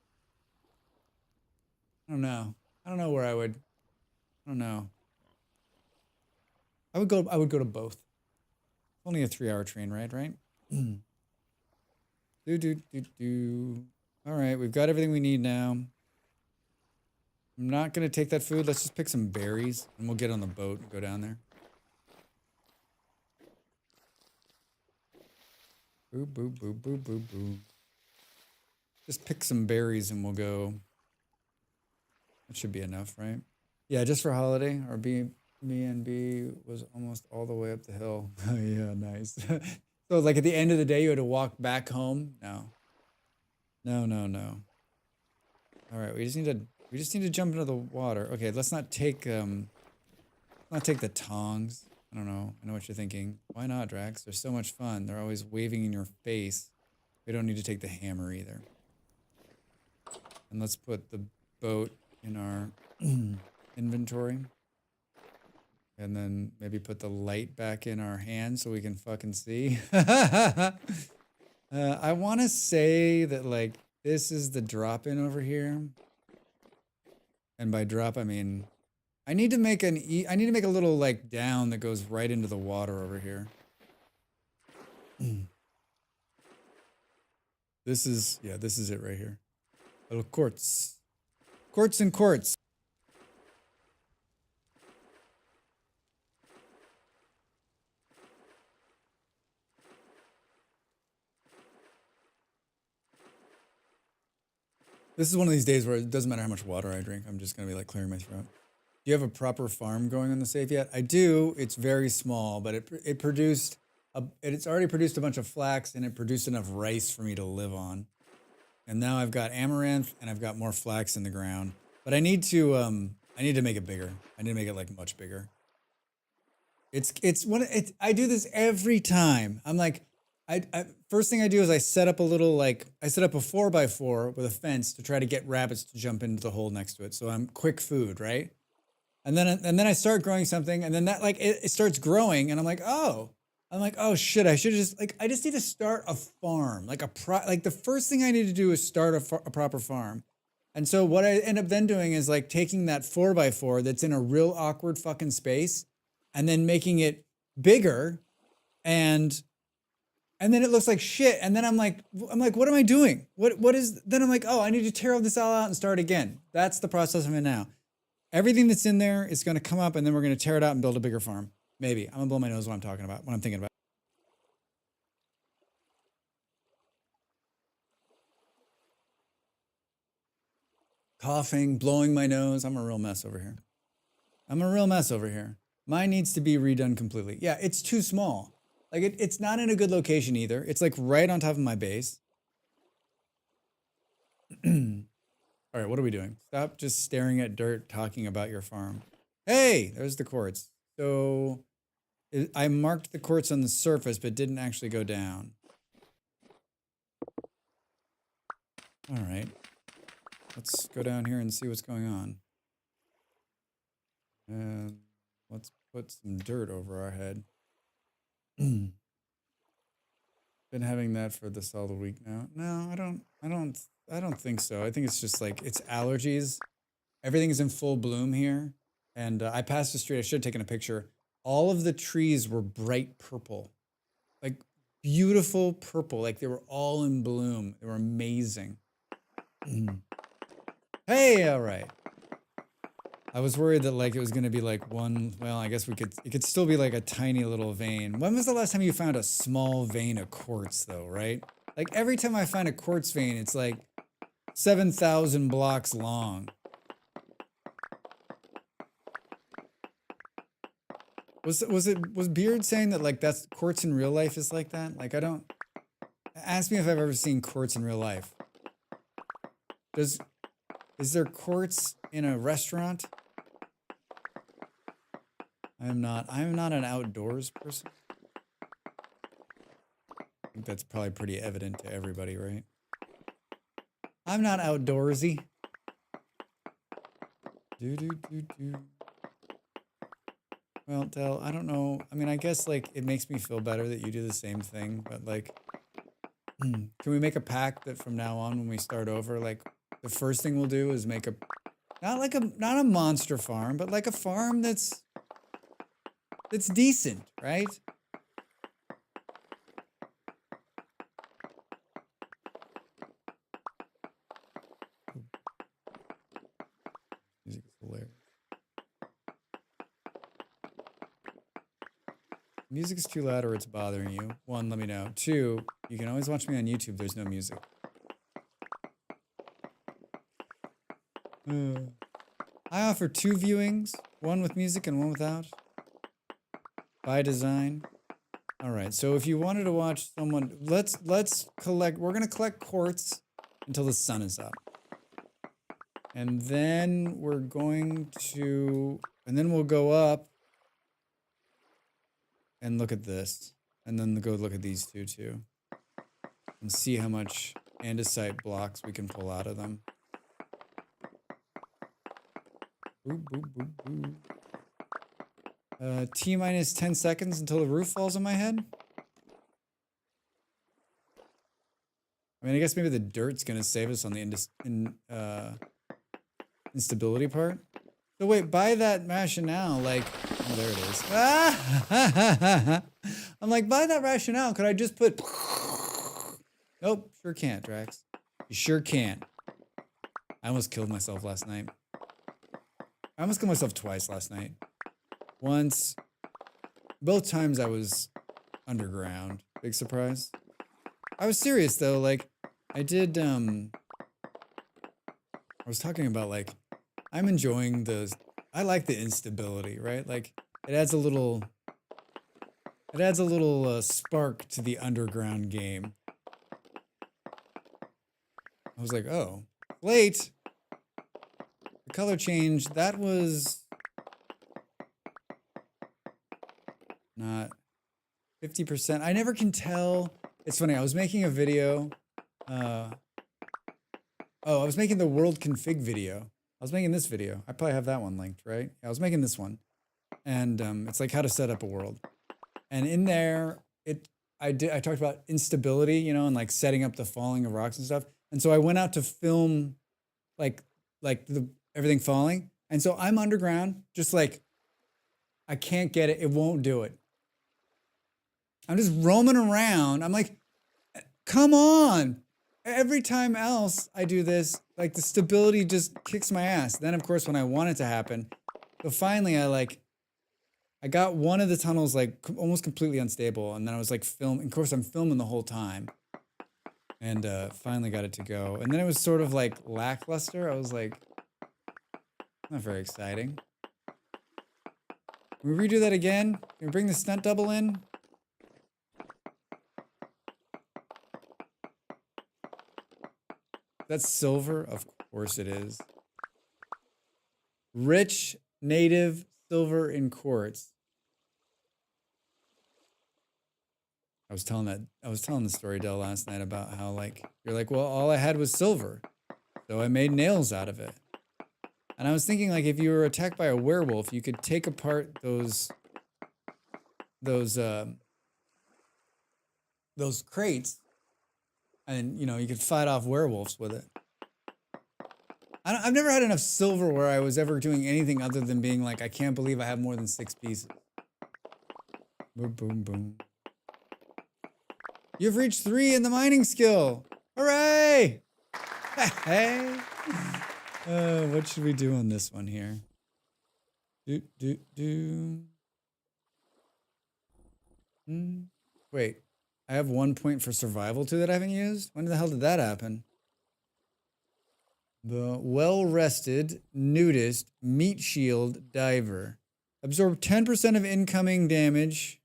Speaker 1: I don't know where I would, I don't know. I would go to both. Only a 3-hour train ride, right? All right, we've got everything we need now. I'm not gonna take that food. Let's just pick some berries and we'll get on the boat and go down there. Boo, boo, boo, boo, boo, boo. Just pick some berries and we'll go. That should be enough, right? Yeah, just for holiday. Our B&B was almost all the way up the hill. Oh yeah, nice. So like at the end of the day, you had to walk back home? No. All right, we just need to jump into the water. Okay, let's not take the tongs. I don't know. I know what you're thinking. Why not, Drax? They're so much fun. They're always waving in your face. We don't need to take the hammer either. And let's put the boat in our inventory. And then maybe put the light back in our hand so we can fucking see. I want to say that like this is the drop-in over here. And by drop, I mean I need to make a little like down that goes right into the water over here. This is it right here. Little quartz. Quartz and quartz. This is one of these days where it doesn't matter how much water I drink. I'm just gonna be like clearing my throat. Do you have a proper farm going on the safe yet? I do. It's very small, but it's already produced a bunch of flax and it produced enough rice for me to live on. And now I've got amaranth and I've got more flax in the ground. But I need to make it bigger. I need to make it like much bigger. I do this every time. I'm like, first thing I do is I set up a 4x4 with a fence to try to get rabbits to jump into the hole next to it. So I'm quick food, right? And then I start growing something, and then that like it starts growing, and I'm like, oh shit, I just need to start a farm, like the first thing I need to do is start a proper farm. And so what I end up then doing is like taking that 4x4 that's in a real awkward fucking space, and then making it bigger, and then it looks like shit. And then I'm like, what am I doing? Then I'm like, oh, I need to tear all this all out and start again. That's the process I'm in now. Everything that's in there is going to come up, and then we're going to tear it out and build a bigger farm. Maybe. I'm going to blow my nose when I'm talking about, when I'm thinking about. Coughing, blowing my nose. I'm a real mess over here. Mine needs to be redone completely. Yeah, it's too small. Like it's not in a good location either. It's like right on top of my base. All right, what are we doing? Stop just staring at dirt, talking about your farm. Hey, there's the quartz. So I marked the quartz on the surface, but didn't actually go down. All right. Let's go down here and see what's going on. Let's put some dirt over our head. Been having that for the solid week now. No, I don't think so. I think it's just like it's allergies. Everything is in full bloom here. And I passed the street. I should have taken a picture. All of the trees were bright purple, like beautiful purple. Like they were all in bloom. They were amazing. Hey, all right. I was worried that like it was going to be like one, well, I guess it could still be like a tiny little vein. When was the last time you found a small vein of quartz though, right? Like every time I find a quartz vein, it's like 7,000 blocks long. Was Beard saying that like that's quartz in real life is like that? Like ask me if I've ever seen quartz in real life. Is there quartz in a restaurant? I'm not an outdoors person. I think that's probably pretty evident to everybody, right? I'm not outdoorsy. Well, Del, I don't know. I mean, I guess like it makes me feel better that you do the same thing, but like, can we make a pact that from now on when we start over, like the first thing we'll do is make not a monster farm, but like a farm that's decent, right? Music is hilarious. Music is too loud or it's bothering you. 1, let me know. 2, you can always watch me on YouTube. There's no music. I offer 2 viewings, 1 with music and 1 without. By design. All right, so if you wanted to watch someone, let's collect. We're gonna collect quartz until the sun is up, and then we'll go up and look at this, and then go look at these 2 too, and see how much andesite blocks we can pull out of them. Boop, boop, boop, boop. T minus 10 seconds until the roof falls on my head. I mean, I guess maybe the dirt's gonna save us on the instability part. So wait, by that rationale, like, oh, there it is. Ah! I'm like, by that rationale, could I just put? Nope, sure can't, Drax. You sure can't. I almost killed myself last night. I almost killed myself twice last night. Once, both times I was underground. Big surprise. I was serious though, like, I did, I was talking about like I'm enjoying I like the instability, right? Like it adds a little spark to the underground game. I was like, oh, late. The color change, that was not 50%. I never can tell. It's funny, I was making a video. I was making the world config video. I was making this video. I probably have that one linked, right? I was making this one. And it's like how to set up a world. And in there, I talked about instability, you know, and like setting up the falling of rocks and stuff. And so I went out to film like everything falling. And so I'm underground, just like I can't get it. It won't do it. I'm just roaming around. I'm like, come on. Every time else I do this, like the stability just kicks my ass. Then of course, when I want it to happen, so finally I got one of the tunnels like almost completely unstable. And then I was like filming, of course I'm filming the whole time. And finally got it to go. And then it was sort of like lackluster. I was like, not very exciting. Can we redo that again? Can we bring the stunt double in? That's silver? Of course it is. Rich, native, silver in quartz. I was telling the story, Del, last night about how like, you're like, well, all I had was silver. So I made nails out of it. And I was thinking like, if you were attacked by a werewolf, you could take apart those crates and, you know, you could fight off werewolves with it. I've never had enough silver where I was ever doing anything other than being like, I can't believe I have more than 6 pieces. Boom, boom, boom. You've reached 3 in the mining skill. Hooray! Hey. What should we do on this one here? Wait, I have 1 point for survival too that I haven't used? When the hell did that happen? The well-rested nudist meat shield diver. Absorb 10% of incoming damage.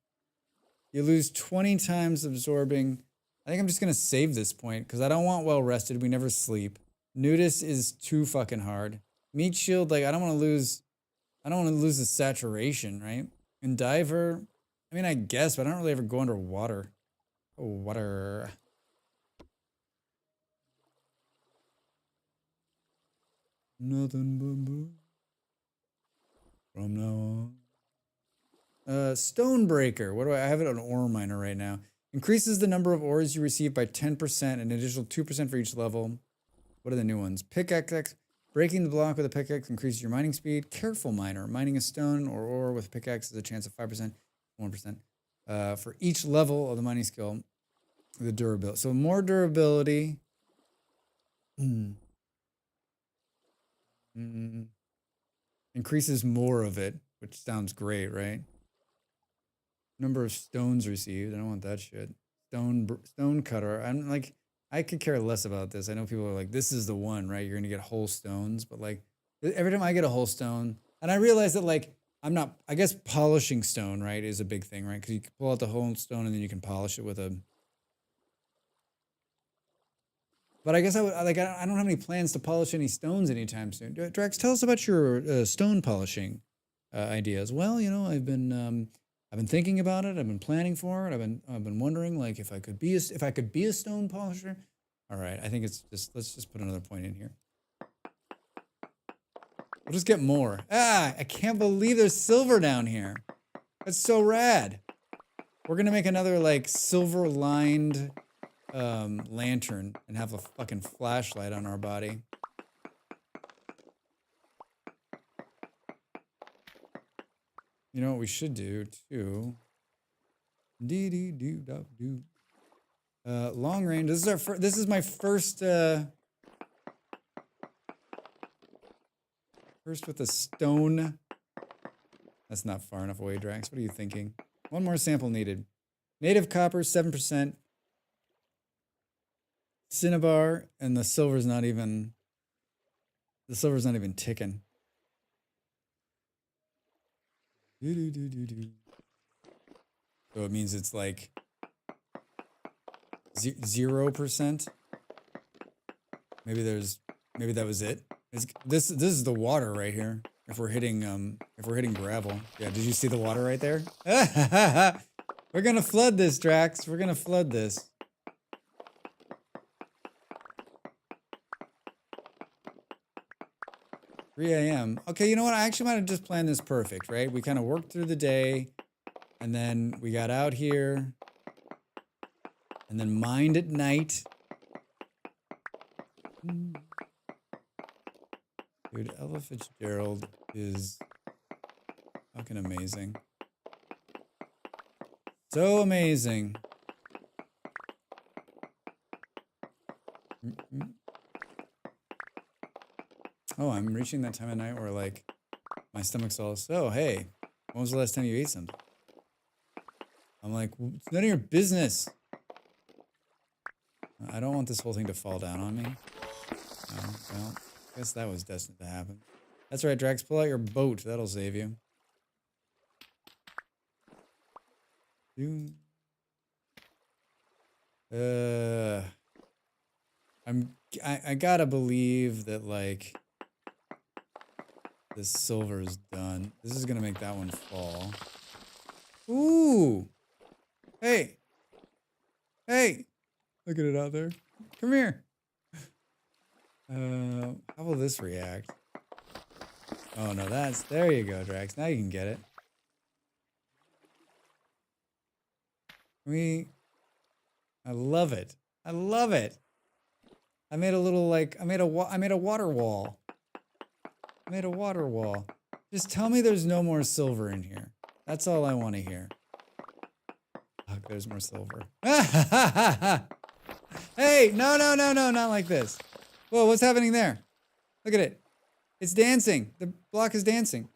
Speaker 1: You lose 20 times absorbing. I think I'm just gonna save this point because I don't want well-rested. We never sleep. Nudist is too fucking hard. Meat shield, like I don't want to lose the saturation, right? And diver, I mean I guess, but I don't really ever go underwater. Oh, water. Nothing but blue from now on. Stonebreaker. What do I have it on ore miner right now? Increases the number of ores you receive by 10%, an additional 2% for each level. What are the new ones? Pickaxe. Breaking the block with a pickaxe increases your mining speed. Careful miner. Mining a stone or ore with a pickaxe is a chance of 5%, 1%. For each level of the mining skill, the durability. So more durability. Increases more of it, which sounds great, right? Number of stones received. I don't want that shit. Stone cutter. I'm like, I could care less about this. I know people are like, this is the one, right? You're gonna get whole stones, but like every time I get a whole stone, and I realize that like I guess polishing stone, right, is a big thing, right? Because you can pull out the whole stone and then you can polish it with a. But I guess I don't have any plans to polish any stones anytime soon. Drax, tell us about your stone polishing ideas. Well, you know, I've been thinking about it. I've been planning for it. I've been wondering like if I could be a stone polisher. All right, I think let's just put another point in here. We'll just get more. I can't believe there's silver down here. That's so rad. We're gonna make another like silver lined lantern and have a fucking flashlight on our body. You know what we should do too? Long range. This is my first with a stone. That's not far enough away, Drax. What are you thinking? One more sample needed. Native copper, 7%. Cinnabar, and the silver's not even. The silver's not even ticking. Do. So it means it's like 0%. Maybe that was it. This is the water right here. If we're hitting gravel. Yeah, did you see the water right there? We're gonna flood this, Drax. We're gonna flood this. $3 a.m. Okay, you know what? I actually might have just planned this perfect, right? We kind of worked through the day, and then we got out here, and then mined at night. Dude, Ella Fitzgerald is fucking amazing. So amazing. Oh, I'm reaching that time of night where, like, my stomach's all, so, hey, when was the last time you ate something? I'm like, it's none of your business. I don't want this whole thing to fall down on me. Oh, well, I guess that was destined to happen. That's right, Drax, pull out your boat. That'll save you. I gotta believe that, like, this silver is done. This is gonna make that one fall. Ooh! Hey! Hey! Look at it out there. Come here. How will this react? Oh no, there you go, Drax. Now you can get it. I love it. I love it. I made a little, like, I made a water wall. I made a water wall. Just tell me there's no more silver in here. That's all I want to hear. Oh, there's more silver. Hey, no, not like this. Whoa, what's happening there? Look at it. It's dancing. The block is dancing.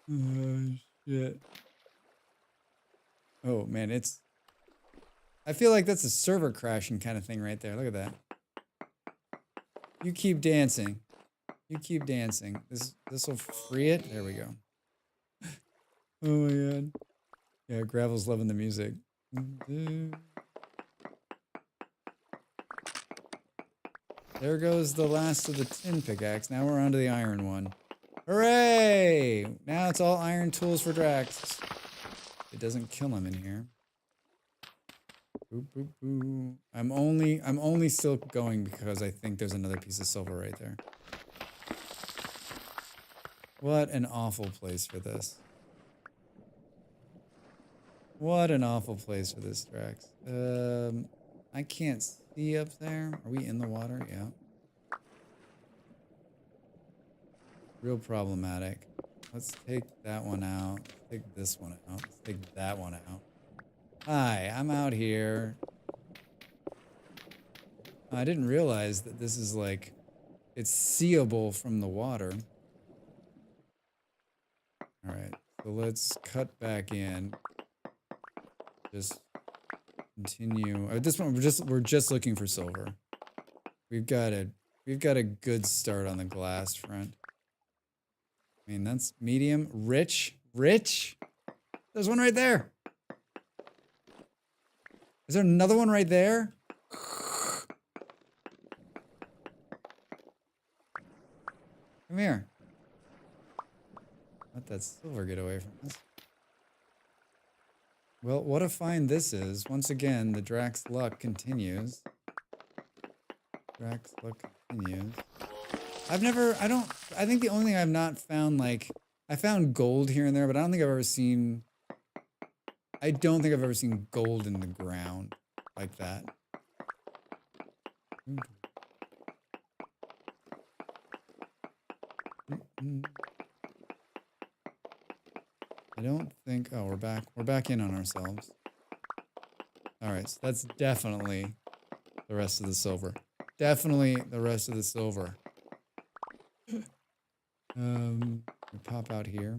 Speaker 1: Oh, shit. Oh, man, I feel like that's a server crashing kind of thing right there. Look at that. You keep dancing. You keep dancing. This will free it. There we go. Oh my god. Yeah, Gravel's loving the music. There goes the last of the tin pickaxe. Now we're on to the iron one. Hooray! Now it's all iron tools for Drax. It doesn't kill him in here. Boop, boop, boop. I'm only still going because I think there's another piece of silver right there. What an awful place for this. What an awful place for this, Drax. I can't see up there. Are we in the water? Yeah. Real problematic. Let's take that one out. Take this one out. Let's take that one out. Hi, I'm out here. I didn't realize that this is like, it's seeable from the water. All right, so let's cut back in. Just continue. At this point, we're just looking for silver. We've got a good start on the glass front. I mean, that's medium, rich. There's one right there. Is there another one right there? Come here. Let that silver get away from us. Well, what a find this is. Once again, the Drax luck continues. Drax luck continues. I think the only thing I've not found, like, I found gold here and there, but I don't think I've ever seen gold in the ground like that. I don't think, oh, we're back in on ourselves. All right, so that's definitely the rest of the silver. Definitely the rest of the silver. We pop out here.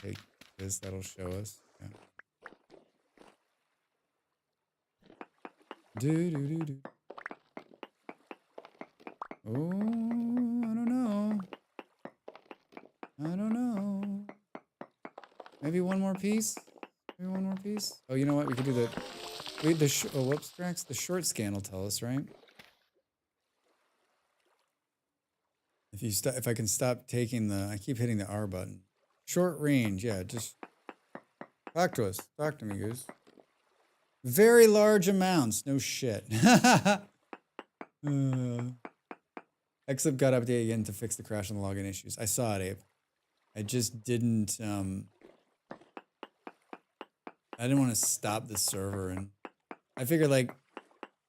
Speaker 1: take this. That'll show us. Yeah. Do do do do. Oh, I don't know. I don't know. Maybe one more piece. Maybe one more piece. Oh, you know what? We could do the. Wait, oh, whoops, Drax. The short scan will tell us, right? If I can stop taking the, I keep hitting the R button. Short range, yeah. Just talk to us. Talk to me, Goose. Very large amounts. No shit. Xlib got updated again to fix the crash and the login issues. I saw it, Abe. I just didn't. I didn't want to stop the server, and I figured like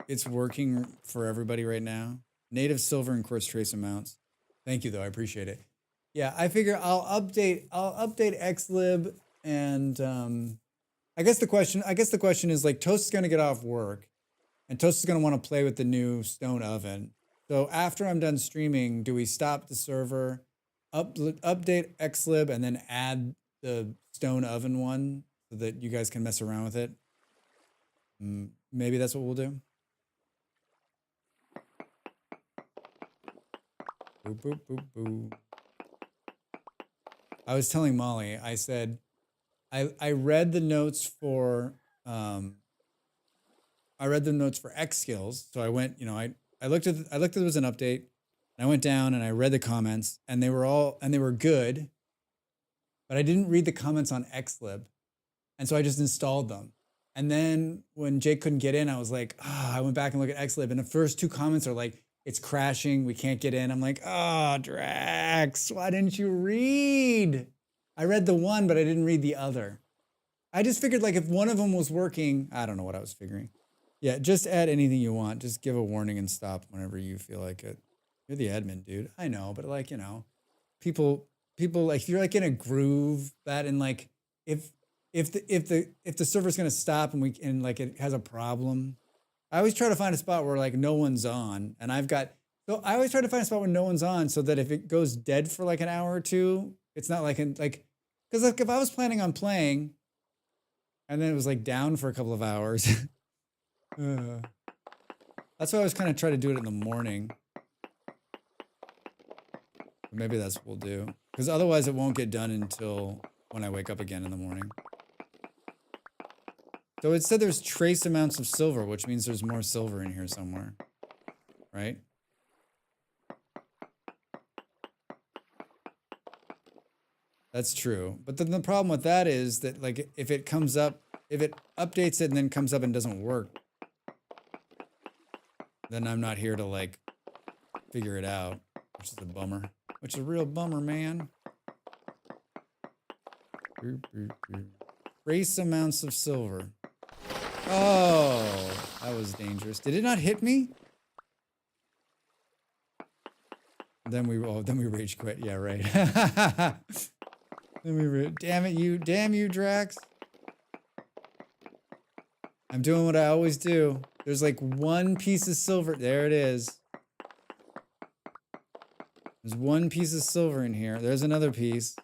Speaker 1: it's working for everybody right now. Native silver and quartz trace amounts. Thank you though, I appreciate it. Yeah, I figure I'll update Xlib, and I guess the question is like Toast is gonna get off work, and Toast is gonna want to play with the new stone oven. So after I'm done streaming, do we stop the server, update Xlib, and then add the stone oven one so that you guys can mess around with it? Maybe that's what we'll do. Boop, boop, boop, boop. I was telling Molly, I said, I read the notes for X skills. So I went, you know, I looked at there was an update, and I went down and I read the comments, and they were good, but I didn't read the comments on Xlib, and so I just installed them. And then when Jake couldn't get in, I was like, I went back and looked at Xlib, and the first two comments are like, it's crashing, we can't get in. I'm like, Drax, why didn't you read? I read the one, but I didn't read the other. I just figured like if one of them was working, I don't know what I was figuring. Yeah, just add anything you want. Just give a warning and stop whenever you feel like it. You're the admin, dude. I know, but like, you know, people like if you're like in a groove that and like if the server's gonna stop and like it has a problem, I always try to find a spot where like no one's on, and I always try to find a spot where no one's on so that if it goes dead for like an hour or two, it's not like because like if I was planning on playing and then it was like down for a couple of hours, that's why I was kind of trying to do it in the morning. Maybe that's what we'll do, because otherwise it won't get done until when I wake up again in the morning. So it said there's trace amounts of silver, which means there's more silver in here somewhere, right? That's true. But then the problem with that is that like if it updates it and then comes up and doesn't work, then I'm not here to like figure it out, which is a bummer. Which is a real bummer, man. Trace amounts of silver. Oh, that was dangerous. Did it not hit me? Then we rage quit. Yeah, right. Damn you, Drax. I'm doing what I always do. There's like one piece of silver. There it is. There's one piece of silver in here. There's another piece.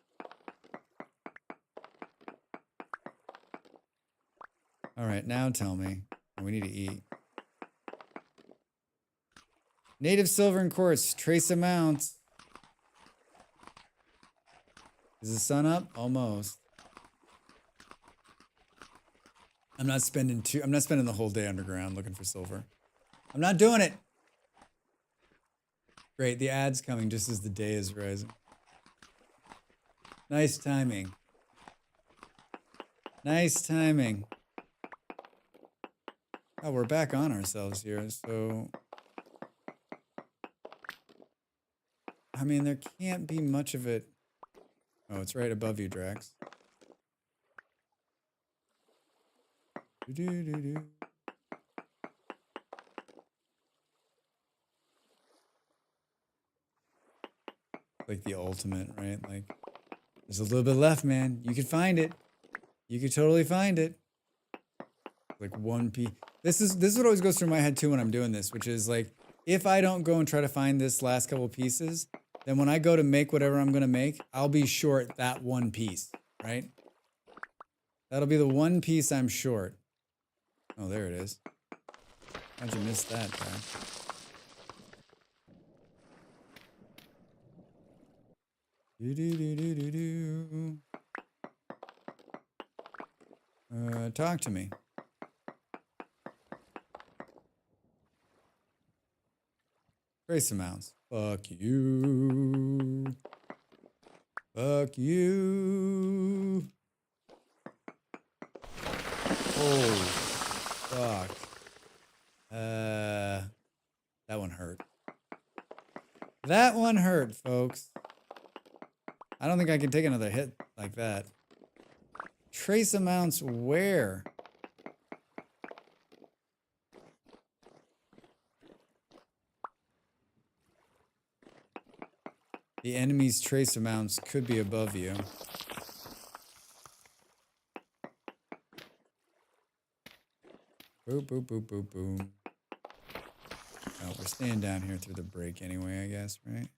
Speaker 1: All right, now tell me. We need to eat. Native silver and quartz, trace amounts. Is the sun up? Almost. I'm not spending the whole day underground looking for silver. I'm not doing it. Great, the ad's coming just as the day is rising. Nice timing. Nice timing. Oh, we're back on ourselves here, so... I mean, there can't be much of it. Oh, it's right above you, Drax. Do-do-do-do. Like the ultimate, right? Like, there's a little bit left, man. You could find it. You could totally find it. Like one piece. This is what always goes through my head too when I'm doing this, which is like, if I don't go and try to find this last couple pieces, then when I go to make whatever I'm gonna make, I'll be short that one piece. right? That'll be the one piece I'm short. Oh, there it is. How'd you miss that, guy? Do. Talk to me. Trace amounts. Fuck you. Fuck you. Oh, fuck. That one hurt. That one hurt, folks. I don't think I can take another hit like that. Trace amounts where? The enemy's trace amounts could be above you. Boop, boop, boop, boop, boom. Oh, we're staying down here through the break anyway, I guess, right?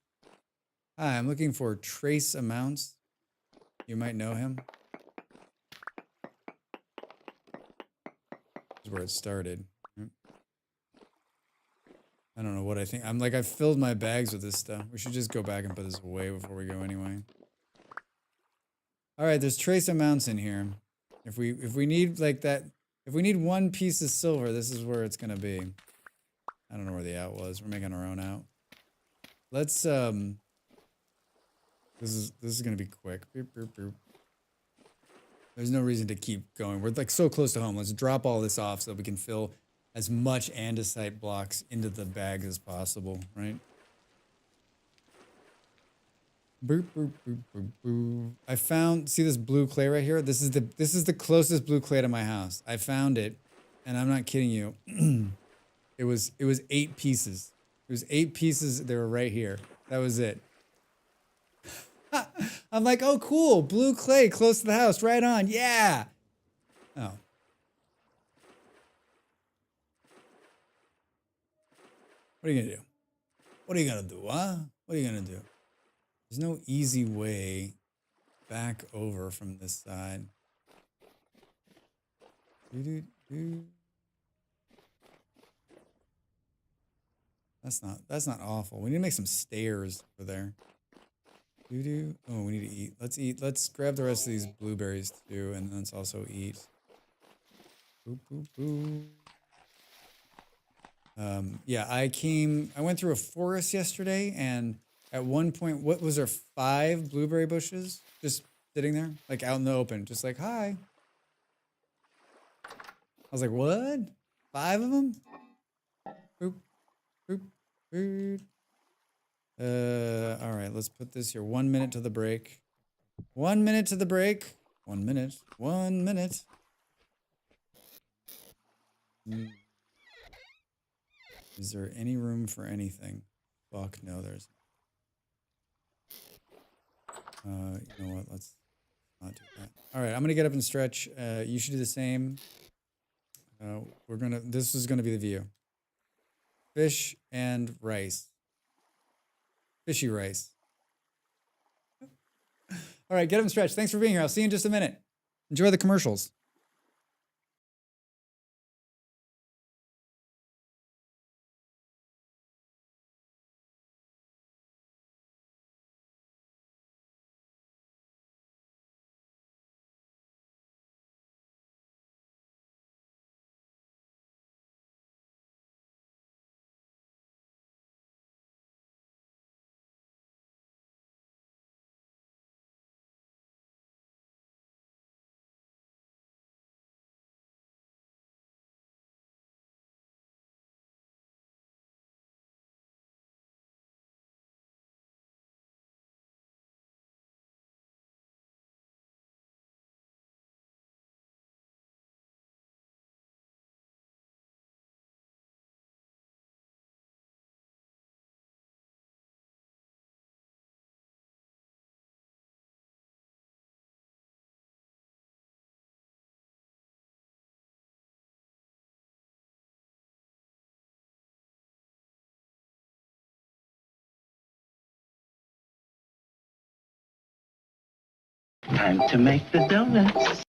Speaker 1: Hi, I'm looking for trace amounts. You might know him. This is where it started. I don't know what I think. I'm like, I've filled my bags with this stuff. We should just go back and put this away before we go anyway. All right, there's trace amounts in here. If we need like that, if we need one piece of silver, this is where it's gonna be. I don't know where the out was. We're making our own out. Let's this is gonna be quick. Boop, boop, boop. There's no reason to keep going. We're like so close to home. Let's drop all this off so we can fill as much andesite blocks into the bag as possible, right? Boop, boop, boop, boop, boop. I found, see this blue clay right here? This is the closest blue clay to my house. I found it, and I'm not kidding you. It was 8 pieces. It was 8 pieces. They were right here. That was it. I'm like, oh, cool. Blue clay close to the house. Right on. Yeah. Oh. What are you gonna do? What are you gonna do, huh? What are you gonna do? There's no easy way back over from this side. That's not awful. We need to make some stairs over there. Oh, we need to eat. Let's eat. Let's grab the rest of these blueberries too, and let's also eat. Boop, boop, boop. Yeah, I went through a forest yesterday, and at one point, what was there, 5 blueberry bushes just sitting there, like out in the open, just like, hi. I was like, what? 5 of them? Boop, boop, boop. All right, let's put this here. 1 minute to the break. 1 minute to the break. 1 minute. 1 minute. Is there any room for anything? Fuck no, there's. You know what? Let's not do that. All right, I'm gonna get up and stretch. You should do the same. This is gonna be the view. Fish and rice. Fishy rice. All right, get up and stretch. Thanks for being here. I'll see you in just a minute. Enjoy the commercials.
Speaker 4: Time to make the donuts.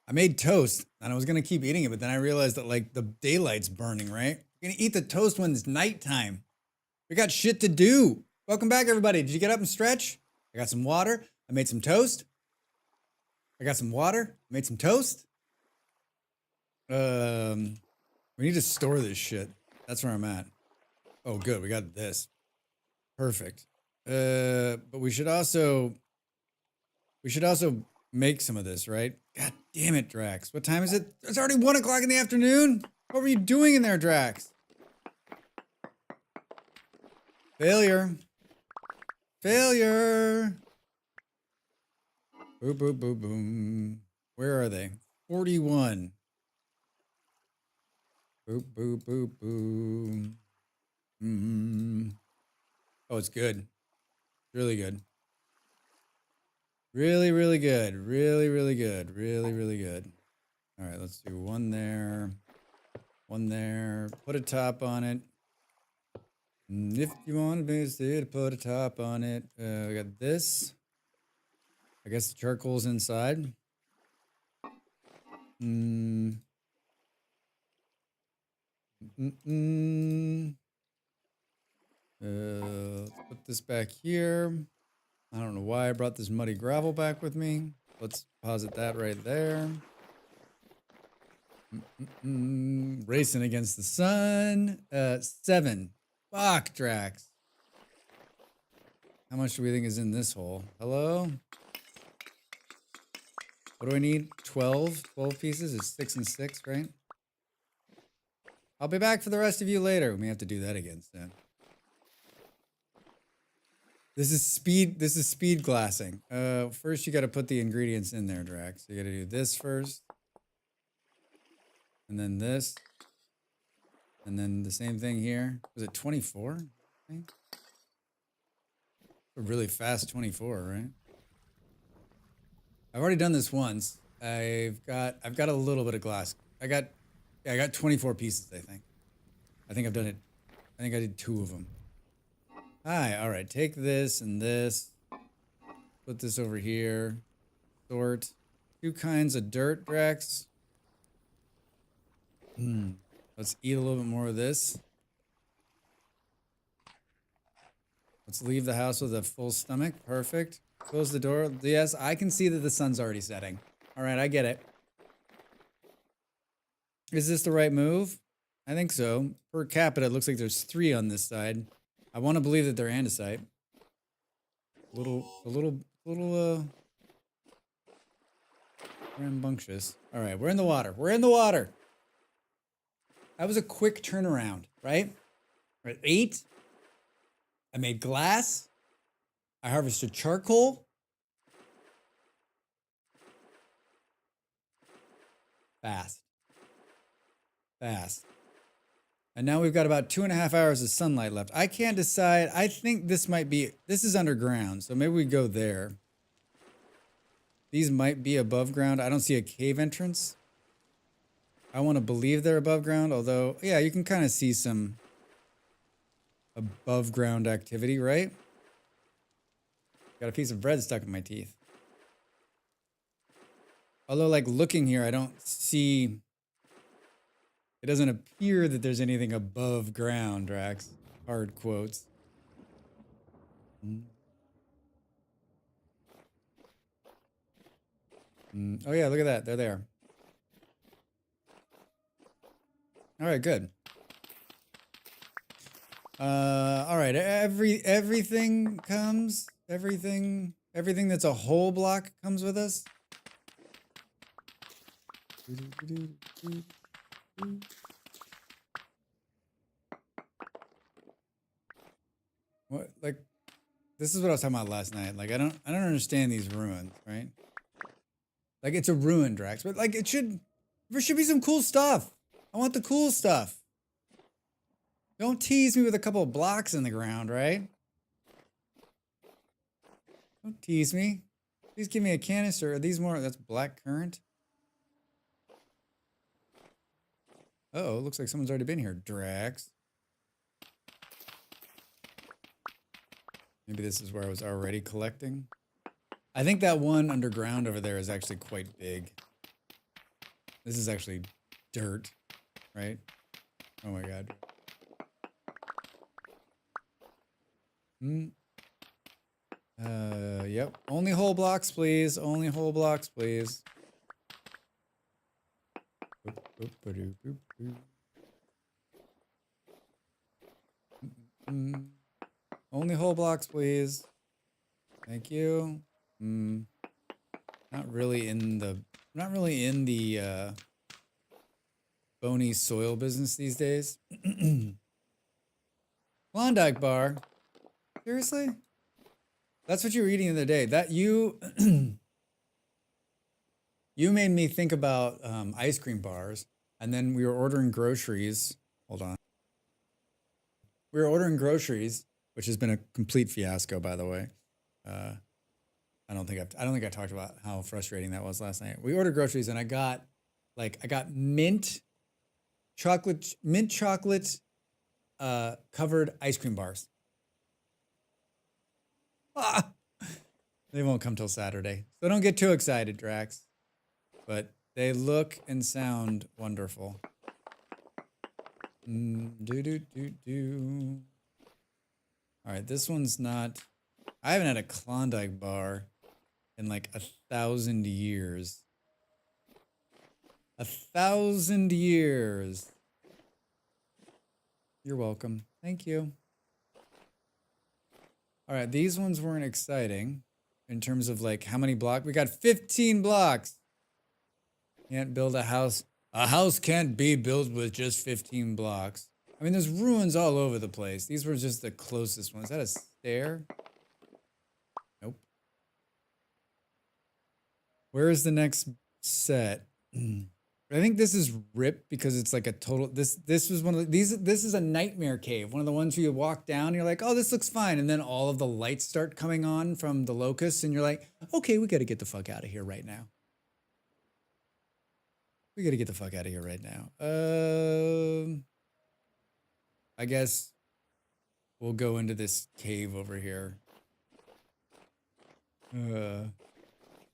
Speaker 1: I made toast and I was gonna keep eating it, but then I realized that like the daylight's burning, right? We're gonna eat the toast when it's nighttime. We got shit to do. Welcome back, everybody. Did you get up and stretch? I got some water. I made some toast. I got some water. I made some toast. We need to store this shit. That's where I'm at. Oh, good. We got this. Perfect. But we should also make some of this, right? God damn it, Drax. What time is it? It's already 1 o'clock in the afternoon. What were you doing in there, Drax? Failure. Failure. Boom, boom, boom, boom. Where are they? 41. Boop, boop, boop, boom. Oh, it's good. Really good. Really, really good. Really, really good. Really, really good. All right, let's do one there. One there. Put a top on it. If you want to put a top on it. We got this. I guess the charcoal's inside. Let's put this back here. I don't know why I brought this muddy gravel back with me. Let's deposit that right there. Racing against the sun. 7. Fuck, Drax. How much do we think is in this hole? Hello? What do I need? 12? 12 pieces is 6 and 6, right? I'll be back for the rest of you later. We may have to do that again soon. This is speed glassing. First you gotta put the ingredients in there, Drax. You gotta do this first. And then this. And then the same thing here. Was it 24? I think? A really fast 24, right? I've already done this once. I've got a little bit of glass. I got 24 pieces, I think. I think I've done it. I think I did 2 of them. Hi, all right, take this and this. Put this over here. Sort. 2 kinds of dirt, Drax. Let's eat a little bit more of this. Let's leave the house with a full stomach. Perfect. Close the door. Yes, I can see that the sun's already setting. All right, I get it. Is this the right move? I think so. Per capita, it looks like there's 3 on this side. I want to believe that they're andesite. A little rambunctious. All right, we're in the water. We're in the water. That was a quick turnaround, right? We're at 8. I made glass. I harvested charcoal. Fast. Fast. And now we've got about 2.5 hours of sunlight left. I can't decide. I think this is underground, so maybe we go there. These might be above ground. I don't see a cave entrance. I want to believe they're above ground, although, yeah, you can kind of see some above ground activity, right? Got a piece of bread stuck in my teeth. Although, like, looking here, I don't see... It doesn't appear that there's anything above ground, Drax. Hard quotes. Oh yeah, look at that. They're there. All right, good. All right. Everything comes. Everything that's a whole block comes with us. What, like, this is what I was talking about last night. Like, I don't understand these ruins, right? Like, it's a ruin, Drax, but like, there should be some cool stuff. I want the cool stuff. Don't tease me with a couple of blocks in the ground, right? Don't tease me. Please give me a canister. Are these more? That's black currant. Uh-oh, looks like someone's already been here. Drax. Maybe this is where I was already collecting. I think that one underground over there is actually quite big. This is actually dirt, right? Oh my god. Yep. Only whole blocks, please. Only whole blocks, please. Only whole blocks, please. Thank you. Not really in the bony soil business these days. Klondike bar. Seriously? That's what you were eating the other day. That you you made me think about ice cream bars, and then we were ordering groceries. Hold on. We were ordering groceries, which has been a complete fiasco, by the way. I don't think I talked about how frustrating that was last night. We ordered groceries, and I got mint chocolate covered ice cream bars. Ah! They won't come till Saturday, so don't get too excited, Drax. But they look and sound wonderful. All right, this one's not. I haven't had a Klondike bar in like 1,000 years. 1,000 years. You're welcome. Thank you. All right, these ones weren't exciting in terms of like how many blocks. We got 15 blocks. Can't build a house. A house can't be built with just 15 blocks. I mean, there's ruins all over the place. These were just the closest ones. Is that a stair? Nope. Where is the next set? I think this is ripped because it's like a total. This was one of the, these. This is a nightmare cave. One of the ones where you walk down, and you're like, oh, this looks fine, and then all of the lights start coming on from the locusts, and you're like, okay, we got to get the fuck out of here right now. We got to get the fuck out of here right now. I guess we'll go into this cave over here.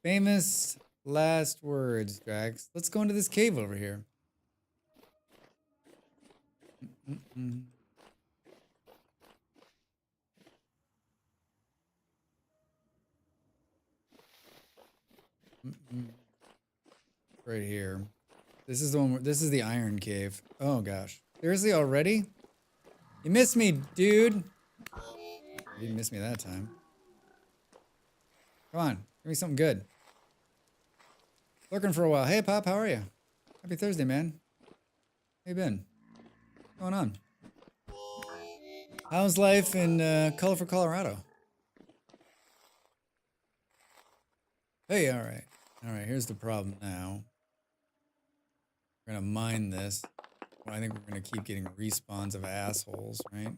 Speaker 1: Famous last words, Drax. Let's go into this cave over here. Right here. This is the one. This is the iron cave. Oh gosh. Seriously already? You missed me, dude. You didn't miss me that time. Come on, give me something good. Looking for a while. Hey, Pop, how are you? Happy Thursday, man. How you been? What's going on? How's life in colorful Colorado? Hey, all right. All right, here's the problem now. We're gonna mine this. Well, I think we're gonna keep getting respawns of assholes, right?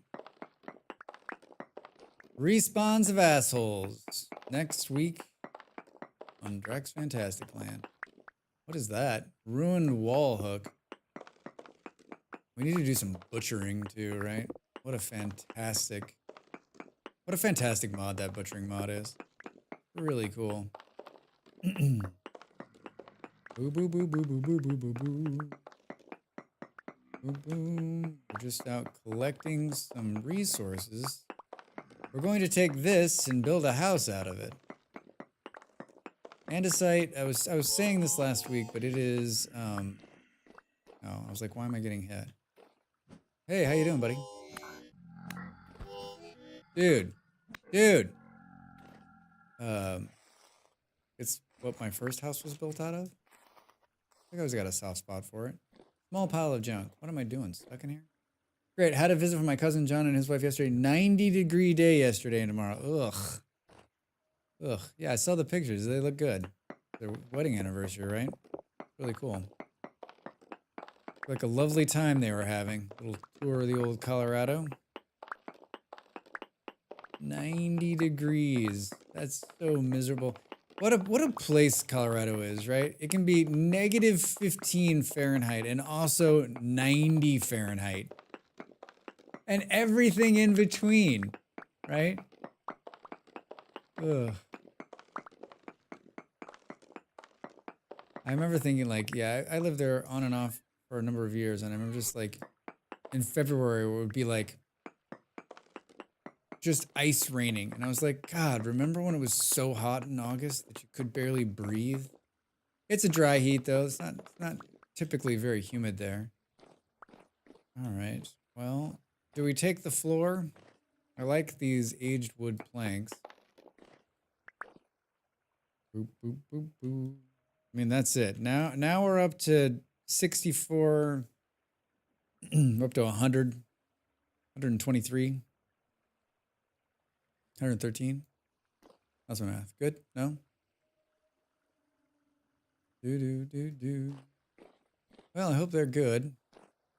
Speaker 1: Respawns of assholes. Next week on Drax Fantastic Land. What is that? Ruined wall hook. We need to do some butchering too, right? What a fantastic mod that butchering mod is. Really cool. Boo boo boo boo boo boo boo boo boo. Boo boo. We're just out collecting some resources. We're going to take this and build a house out of it. Andesite, I was saying this last week, but it is oh, I was like, why am I getting hit? Hey, how you doing, buddy? Dude. It's what my first house was built out of. I think I always got a soft spot for it. Small pile of junk. What am I doing? Stuck in here? Great. Had a visit from my cousin John and his wife yesterday. 90-degree day yesterday and tomorrow. Ugh. Yeah, I saw the pictures. They look good. Their wedding anniversary, right? Really cool. Like a lovely time they were having. A little tour of the old Colorado. 90 degrees. That's so miserable. What a place Colorado is, right? It can be -15 Fahrenheit and also 90 Fahrenheit. And everything in between, right? Ugh. I remember thinking like, yeah, I lived there on and off for a number of years, and I remember just like in February it would be like just ice raining, and I was like, God, remember when it was so hot in August that you could barely breathe? It's a dry heat though. It's not typically very humid there. All right. Well, do we take the floor? I like these aged wood planks. Boop, boop, boop, boop. I mean, that's it. Now we're up to 64, we're up to 100, 123, 113. That's my math. Good? No? Do. Well, I hope they're good.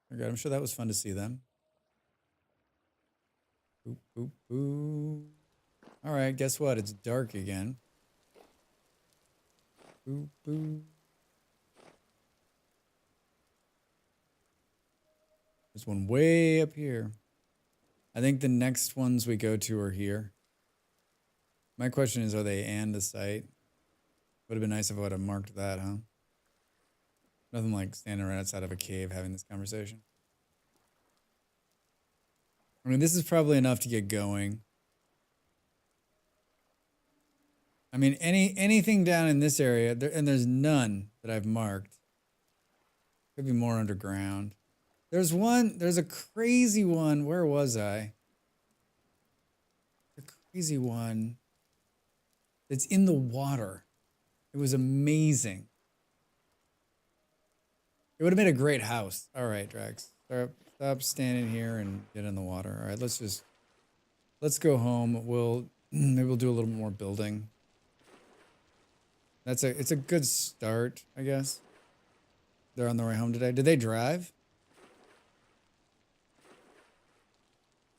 Speaker 1: They're good. I'm sure that was fun to see them. Boop, boop, boop. All right, guess what? It's dark again. Boop, boop. There's one way up here. I think the next ones we go to are here. My question is, are they and the site? Would have been nice if I would have marked that, huh? Nothing like standing right outside of a cave having this conversation. I mean, this is probably enough to get going. I mean, anything down in this area, and there's none that I've marked. Could be more underground. There's a crazy one. Where was I? A crazy one that's in the water. It was amazing. It would have made a great house. All right, Drax. Stop standing here and get in the water. All right, let's go home. Maybe we'll do a little more building. It's a good start, I guess. They're on their way home today. Did they drive?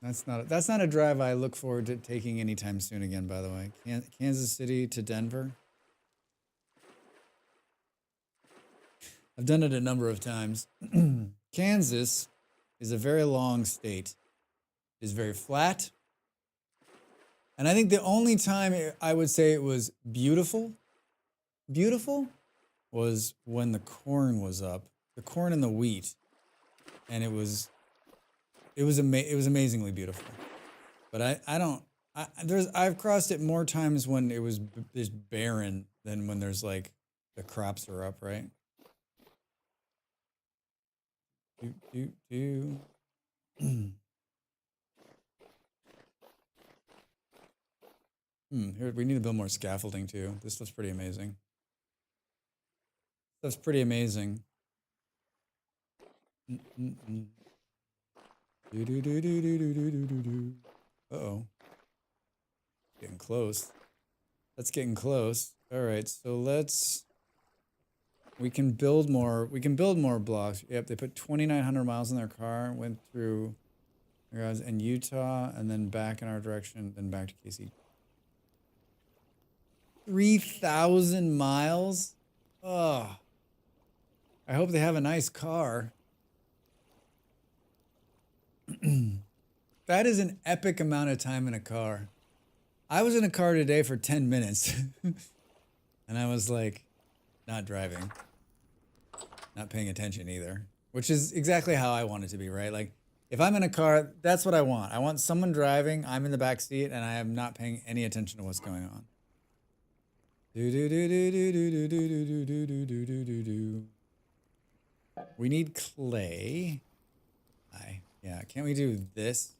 Speaker 1: That's not a drive I look forward to taking anytime soon again, by the way. Kansas City to Denver. I've done it a number of times. Kansas is a very long state. It is very flat. And I think the only time I would say it was beautiful was when the corn was up, the corn and the wheat. And it was amazingly beautiful. But I've crossed it more times when it was just barren than when there's like the crops are up, right? Here, we need to build more scaffolding too. This stuff's pretty amazing. That's pretty amazing. Uh-oh. Getting close. That's getting close. All right, so we can build more blocks. Yep, they put 2,900 miles in their car, went through in Utah, and then back in our direction, then back to KC. 3,000 miles? Oh. I hope they have a nice car. That is an epic amount of time in a car. I was in a car today for 10 minutes. And I was like, not driving. Not paying attention either. Which is exactly how I want it to be, right? Like, if I'm in a car, that's what I want. I want someone driving, I'm in the back seat, and I am not paying any attention to what's going on. We need clay. Yeah, can't we do this?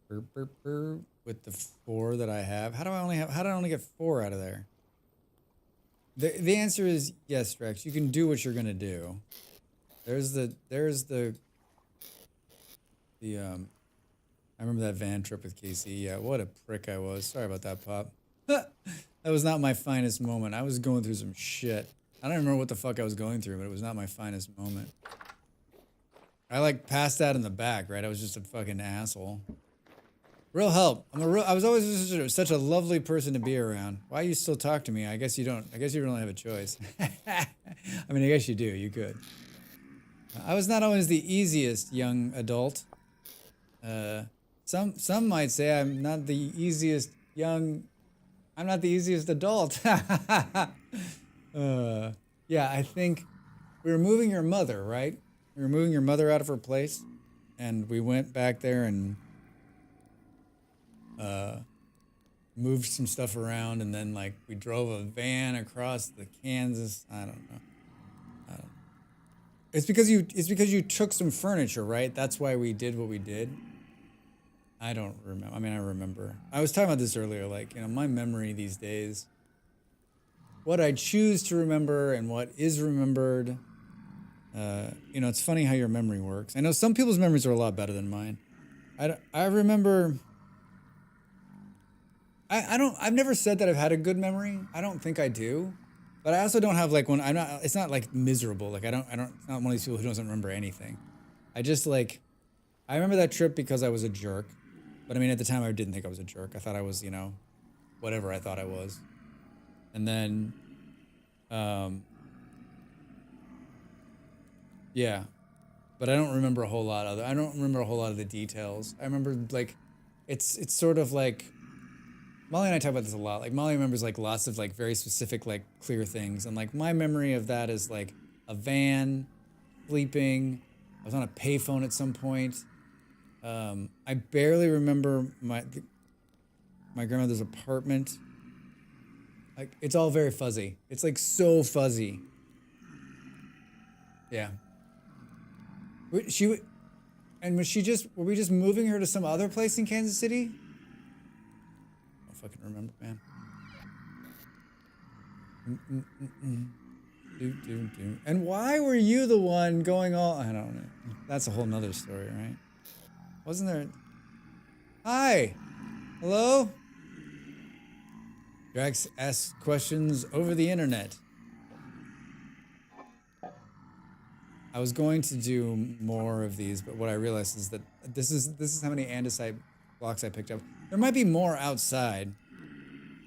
Speaker 1: With the 4 that I have. How do I only get 4 out of there? The answer is yes, Drex. You can do what you're gonna do. There's the I remember that van trip with Casey. Yeah, what a prick I was. Sorry about that, Pop. That was not my finest moment. I was going through some shit. I don't remember what the fuck I was going through, but it was not my finest moment. I like passed out in the back, right? I was just a fucking asshole. Real help. I was always such a lovely person to be around. Why you still talk to me? I guess you don't. I guess you really have a choice. I mean, I guess you do. You could. I was not always the easiest young adult. Some might say I'm not the easiest young. I'm not the easiest adult. Yeah, I think we were moving your mother, right? We were moving your mother out of her place, and we went back there and moved some stuff around, and then like we drove a van across the Kansas. I don't know. It's because you took some furniture, right? That's why we did what we did. I don't remember. I mean, I remember. I was talking about this earlier. Like, you know, my memory these days, what I choose to remember and what is remembered. You know, it's funny how your memory works. I know some people's memories are a lot better than mine. I remember. I've never said that I've had a good memory. I don't think I do. But I also don't have like one. It's not like miserable. Like it's not one of these people who doesn't remember anything. I just like, I remember that trip because I was a jerk. But I mean, at the time I didn't think I was a jerk. I thought I was, you know, whatever I thought I was. And then, yeah. But I don't remember a whole lot I don't remember a whole lot of the details. I remember like, it's sort of like, Molly and I talk about this a lot. Like Molly remembers like lots of like very specific, like clear things. And like my memory of that is like a van, sleeping. I was on a payphone at some point. I barely remember my grandmother's apartment. Like it's all very fuzzy. It's like so fuzzy. Yeah. And were we just moving her to some other place in Kansas City? I fucking remember, man. And why were you the one going all? I don't know. That's a whole nother story, right? Wasn't there? Hi, hello. Drax asks questions over the internet. I was going to do more of these, but what I realized is that this is how many andesite blocks I picked up. There might be more outside,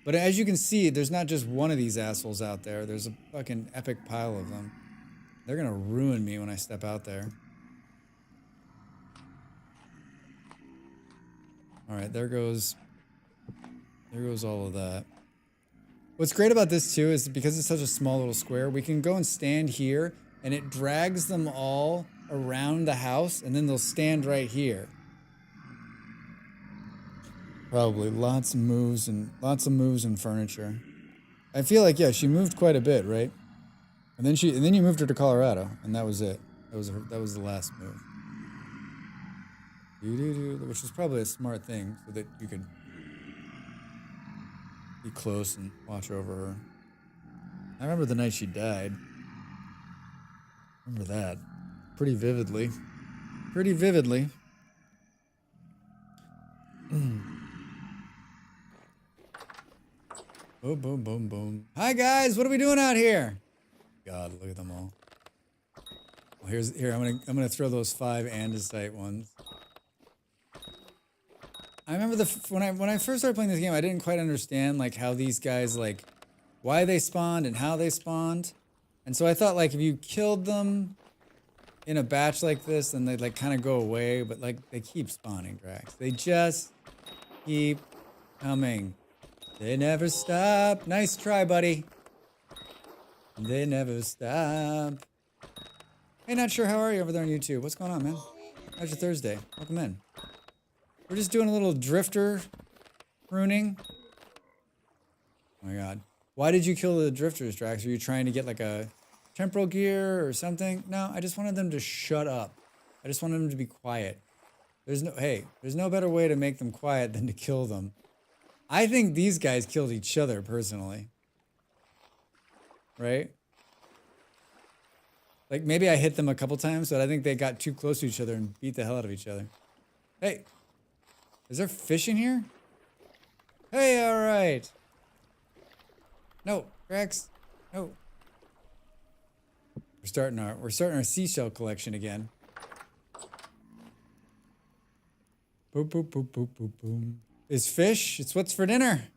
Speaker 1: but as you can see, there's not just one of these assholes out there. There's a fucking epic pile of them. They're gonna ruin me when I step out there. All right, there goes all of that. What's great about this too is because it's such a small little square, we can go and stand here and it drags them all around the house and then they'll stand right here. Probably lots of moves and furniture. I feel like, yeah, she moved quite a bit, right? And then you moved her to Colorado, and that was it. That was the last move. Which was probably a smart thing so that you could be close and watch over her. I remember the night she died. I remember that pretty vividly. Pretty vividly. Boom, boom, boom, boom. Hi guys, what are we doing out here? God, look at them all. Well, here. I'm gonna throw those 5 andesite ones. I remember when I first started playing this game, I didn't quite understand like how these guys like why they spawned and how they spawned, and so I thought like if you killed them in a batch like this, then they'd like kind of go away, but like they keep spawning, Drax. They just keep coming. They never stop. Nice try, buddy. They never stop. Hey, not sure, how are you over there on YouTube? What's going on, man? How's your Thursday? Welcome in. We're just doing a little drifter pruning. Oh my god. Why did you kill the drifters, Drax? Are you trying to get like a temporal gear or something? No, I just wanted them to shut up. I just wanted them to be quiet. There's no better way to make them quiet than to kill them. I think these guys killed each other personally. Right? Like maybe I hit them a couple times, but I think they got too close to each other and beat the hell out of each other. Hey, is there fish in here? Hey, all right. No, Rex, no. We're starting our seashell collection again. Boop, boop, boop, boop, boop, boom. Is fish? It's what's for dinner.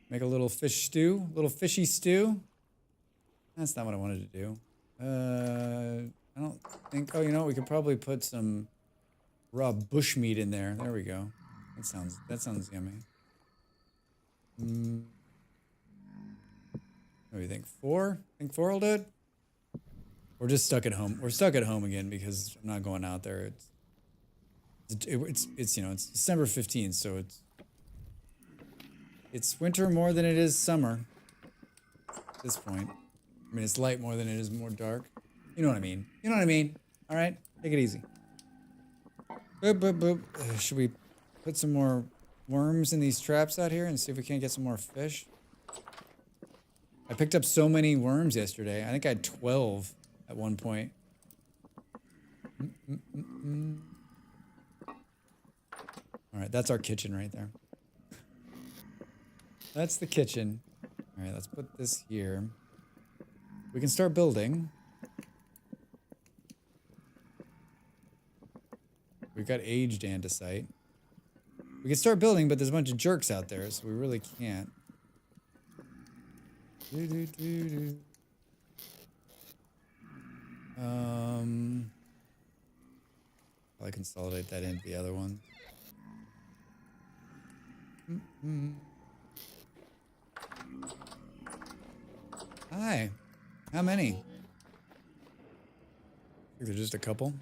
Speaker 1: Make a little fish stew, little fishy stew. That's not what I wanted to do. I don't think. Oh, you know what? We could probably put some raw bush meat in there. There we go. That sounds yummy. What do you think? 4? Think 4 will do it? We're just stuck at home. We're stuck at home again because I'm not going out there. It's you know, it's December 15th, so it's winter more than it is summer at this point. I mean, it's light more than it is more dark. You know what I mean? You know what I mean? All right, take it easy. Boop, boop, boop. Should we put some more worms in these traps out here and see if we can't get some more fish? I picked up so many worms yesterday. I think I had 12 at one point. All right, that's our kitchen right there. That's the kitchen. All right, let's put this here. We can start building. We've got aged andesite. We can start building, but there's a bunch of jerks out there, so we really can't. I'll consolidate that into the other one. Hi. How many? I think there's just a couple.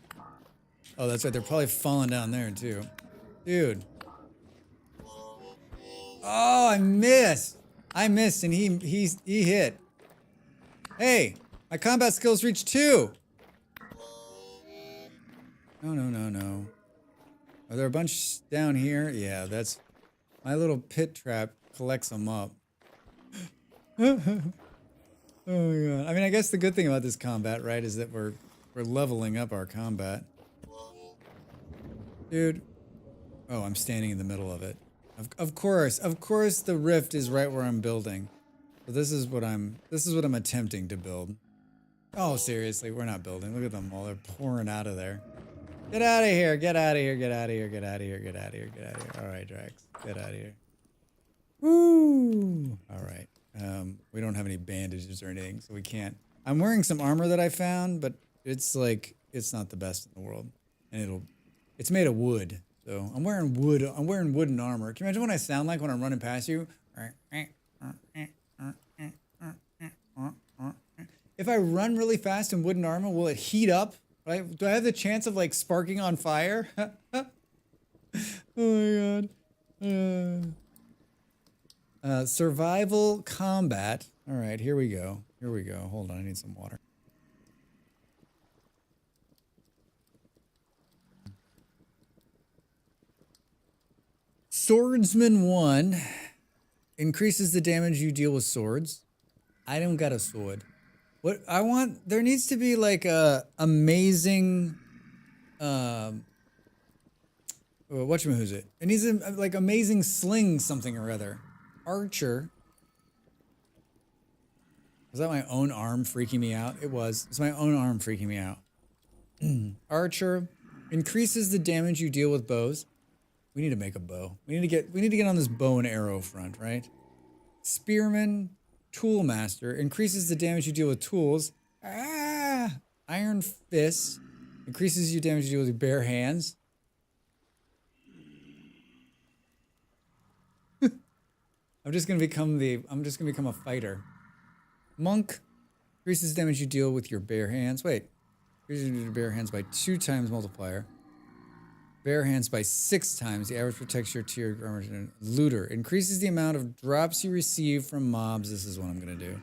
Speaker 1: Oh, that's right. They're probably falling down there, too. Dude. Oh, I missed. I missed, and he hit. Hey, my combat skills reach 2. No. Are there a bunch down here? Yeah, that's... My little pit trap collects them up. Oh my god. I mean, I guess the good thing about this combat, right, is that we're leveling up our combat. Dude. Oh, I'm standing in the middle of it. Of course the rift is right where I'm building. So this is what I'm attempting to build. Oh, seriously, we're not building. Look at them all. They're pouring out of there. Get out of here. Get out of here. Get out of here. Get out of here. Get out of here. Get out of here. All right, Drax. Get out of here. Woo! All right. We don't have any bandages or anything, so we can't. I'm wearing some armor that I found, but it's like, it's not the best in the world. And it's made of wood. So I'm wearing wood. I'm wearing wooden armor. Can you imagine what I sound like when I'm running past you? If I run really fast in wooden armor, will it heat up? Right? Do I have the chance of like sparking on fire? Oh my god. Survival combat. All right, here we go. Here we go. Hold on, I need some water. Swordsman 1 increases the damage you deal with swords. I don't got a sword. What I want, there needs to be like a amazing, whatchamahoosit? It needs a like amazing sling something or other. Archer. Was that my own arm freaking me out? It was. It's my own arm freaking me out. Archer increases the damage you deal with bows. We need to make a bow. We need to get on this bow and arrow front, right? Spearman, Toolmaster, increases the damage you deal with tools. Ah! Iron Fist, increases your damage you deal with your bare hands. I'm just gonna become a fighter. Monk, increases damage you deal with your bare hands. Wait, increases your bare hands by 2 times multiplier. Bare hands by 6 times. The average protects your tier armor. Looter. Increases the amount of drops you receive from mobs. This is what I'm going to do.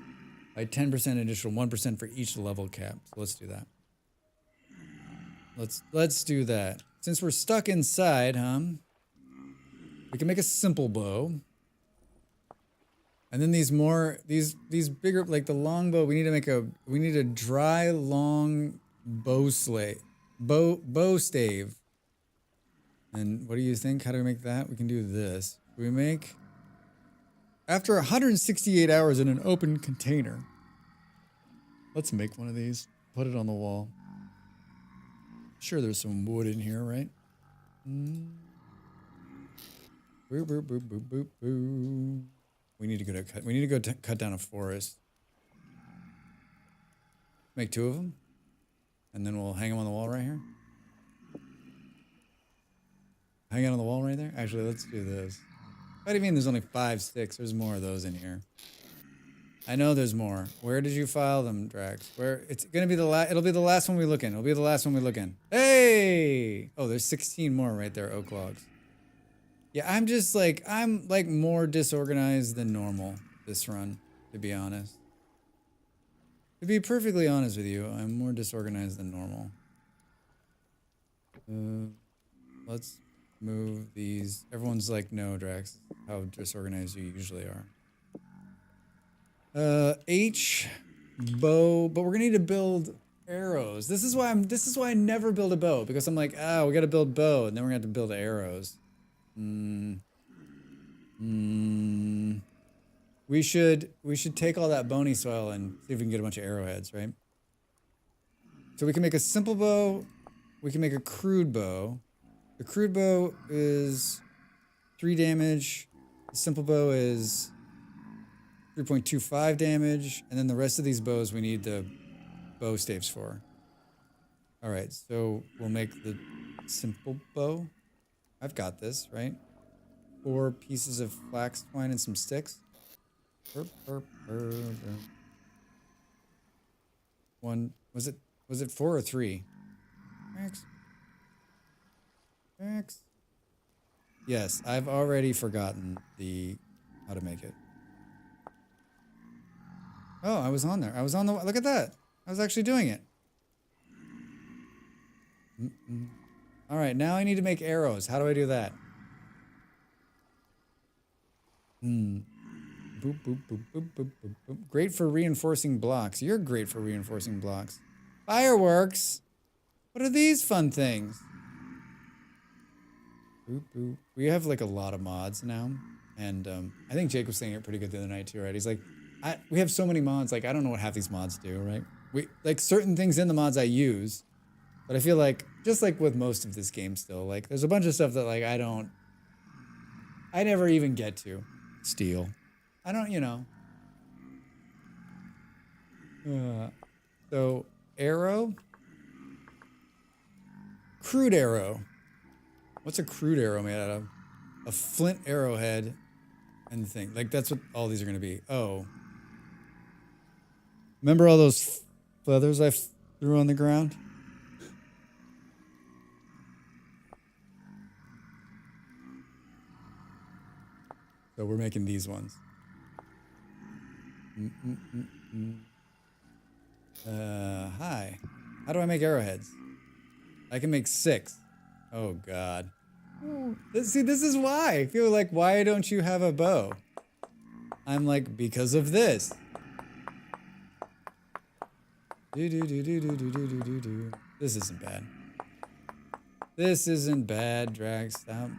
Speaker 1: By 10% additional 1% for each level cap. So let's do that. Let's do that. Since we're stuck inside, we can make a simple bow. And then these bigger, like the long bow, we need a dry, long bow stave. And what do you think? How do we make that? We can do this. We make, after 168 hours in an open container. Let's make one of these. Put it on the wall. Sure, there's some wood in here, right? Boop, boop, boop, boop, boop, boop. We need to go cut down a forest. Make 2 of them. And then we'll hang them on the wall right here. Hang out on the wall right there? Actually, let's do this. What do you mean there's only 5 sticks? There's more of those in here. I know there's more. Where did you file them, Drax? Where it's gonna be the last. It'll be the last one we look in. It'll be the last one we look in. Hey! Oh, there's 16 more right there. Oak logs. Yeah, I'm like more disorganized than normal this run, to be honest. To be perfectly honest with you, I'm more disorganized than normal. Let's move these. Everyone's like, no, Drax, how disorganized you usually are. H, bow, but we're gonna need to build arrows. This is why I never build a bow, because I'm like, oh, we gotta build bow, and then we're gonna have to build arrows. We should take all that bony soil and see if we can get a bunch of arrowheads, right? So we can make a simple bow, we can make a crude bow. The crude bow is 3 damage, the simple bow is 3.25 damage, and then the rest of these bows we need the bow staves for. All right, so we'll make the simple bow. I've got this, right? 4 pieces of flax twine and some sticks. One, was it 4 or 3? Max. Yes, I've already forgotten how to make it. Oh, I was on there. I was on the, look at that. I was actually doing it. All right, now I need to make arrows. How do I do that? Boop, boop, boop, boop, boop, boop, boop. Great for reinforcing blocks. You're great for reinforcing blocks. Fireworks. What are these fun things? Boop, boop. We have like a lot of mods now. And I think Jake was saying it pretty good the other night too, right? He's like, we have so many mods, like I don't know what half these mods do, right? We like certain things in the mods I use, but I feel like just like with most of this game still, like there's a bunch of stuff that like I never even get to. Steel. I don't, you know. So arrow. Crude arrow. What's a crude arrow made out of? A flint arrowhead and the thing. Like that's what all these are gonna be. Oh. Remember all those feathers I threw on the ground? So we're making these ones. Hi. How do I make arrowheads? I can make 6. Oh God. See, this is why. I feel like, why don't you have a bow? I'm like, because of this. This isn't bad. This isn't bad, Drag. Stop.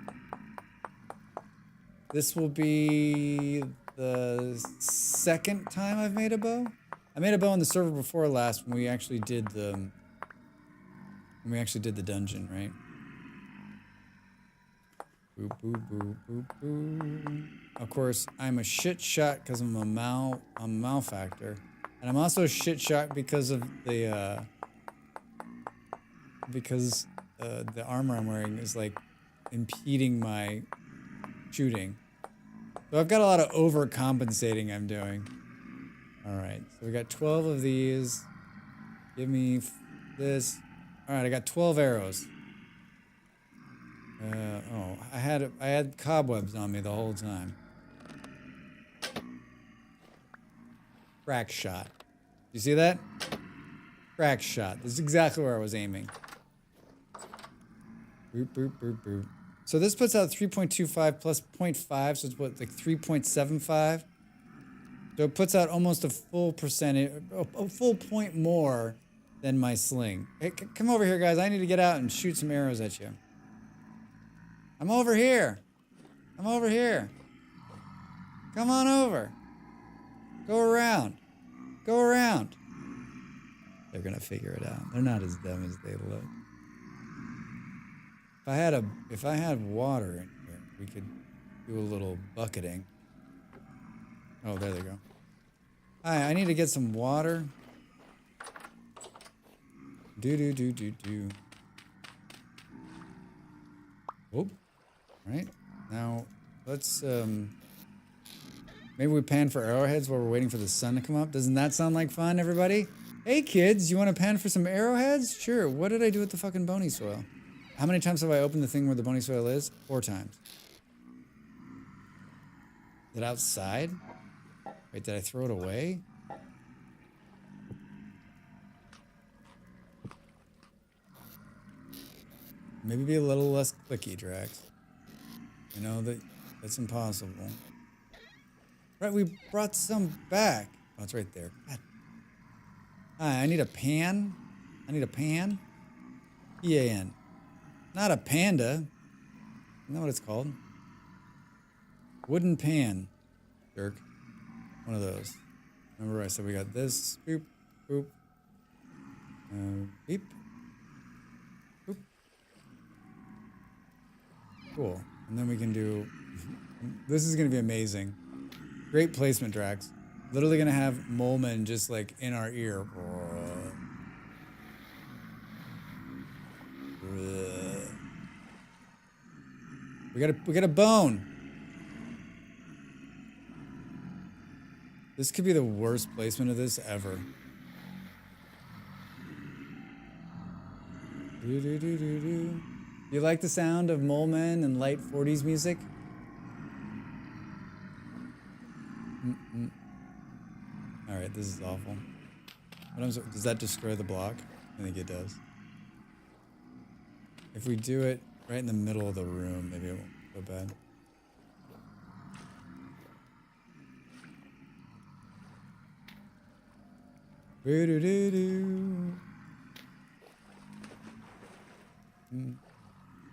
Speaker 1: This will be the 2nd time I've made a bow. I made a bow on the server before last when we actually did the dungeon, right? Boop, boop, boop, boop, boop. Of course, I'm a shit shot because I'm a malfactor. And I'm also a shit shot because of the armor I'm wearing is like impeding my shooting. So I've got a lot of overcompensating I'm doing. All right, so we got 12 of these. Give me this. All right, I got 12 arrows. Oh, I had cobwebs on me the whole time. Crack shot. You see that? Crack shot. This is exactly where I was aiming. Boop, boop, boop, boop. So this puts out 3.25 plus 0.5, so it's what, like 3.75? So it puts out almost a full percentage, a full point more than my sling. Hey, come over here, guys. I need to get out and shoot some arrows at you. I'm over here. I'm over here. Come on over. Go around. Go around. They're gonna figure it out. They're not as dumb as they look. If I had water in here, we could do a little bucketing. Oh, there they go. Hi, I need to get some water. Do. Oh, right. Now let's Maybe we pan for arrowheads while we're waiting for the sun to come up. Doesn't that sound like fun, everybody? Hey, kids, you want to pan for some arrowheads? Sure. What did I do with the fucking bony soil? How many times have I opened the thing where the bony soil is? 4 times. Is it outside? Wait, did I throw it away? Maybe be a little less clicky, Drax. You know, that's impossible. Right, we brought some back. Oh, it's right there. God. I need a pan. I need a pan. P-A-N. Not a panda. Isn't that what it's called? Wooden pan. Jerk. One of those. Remember I said we got this. Boop. Boop. Beep. Boop. Cool. And then we can do... This is going to be amazing. Great placement, Drax. Literally going to have Molman just like in our ear. We got a bone. This could be the worst placement of this ever. Do you like the sound of Molman and light 40s music? All right, this is awful. Does that destroy the block? I think it does. If we do it right in the middle of the room, maybe it won't go bad.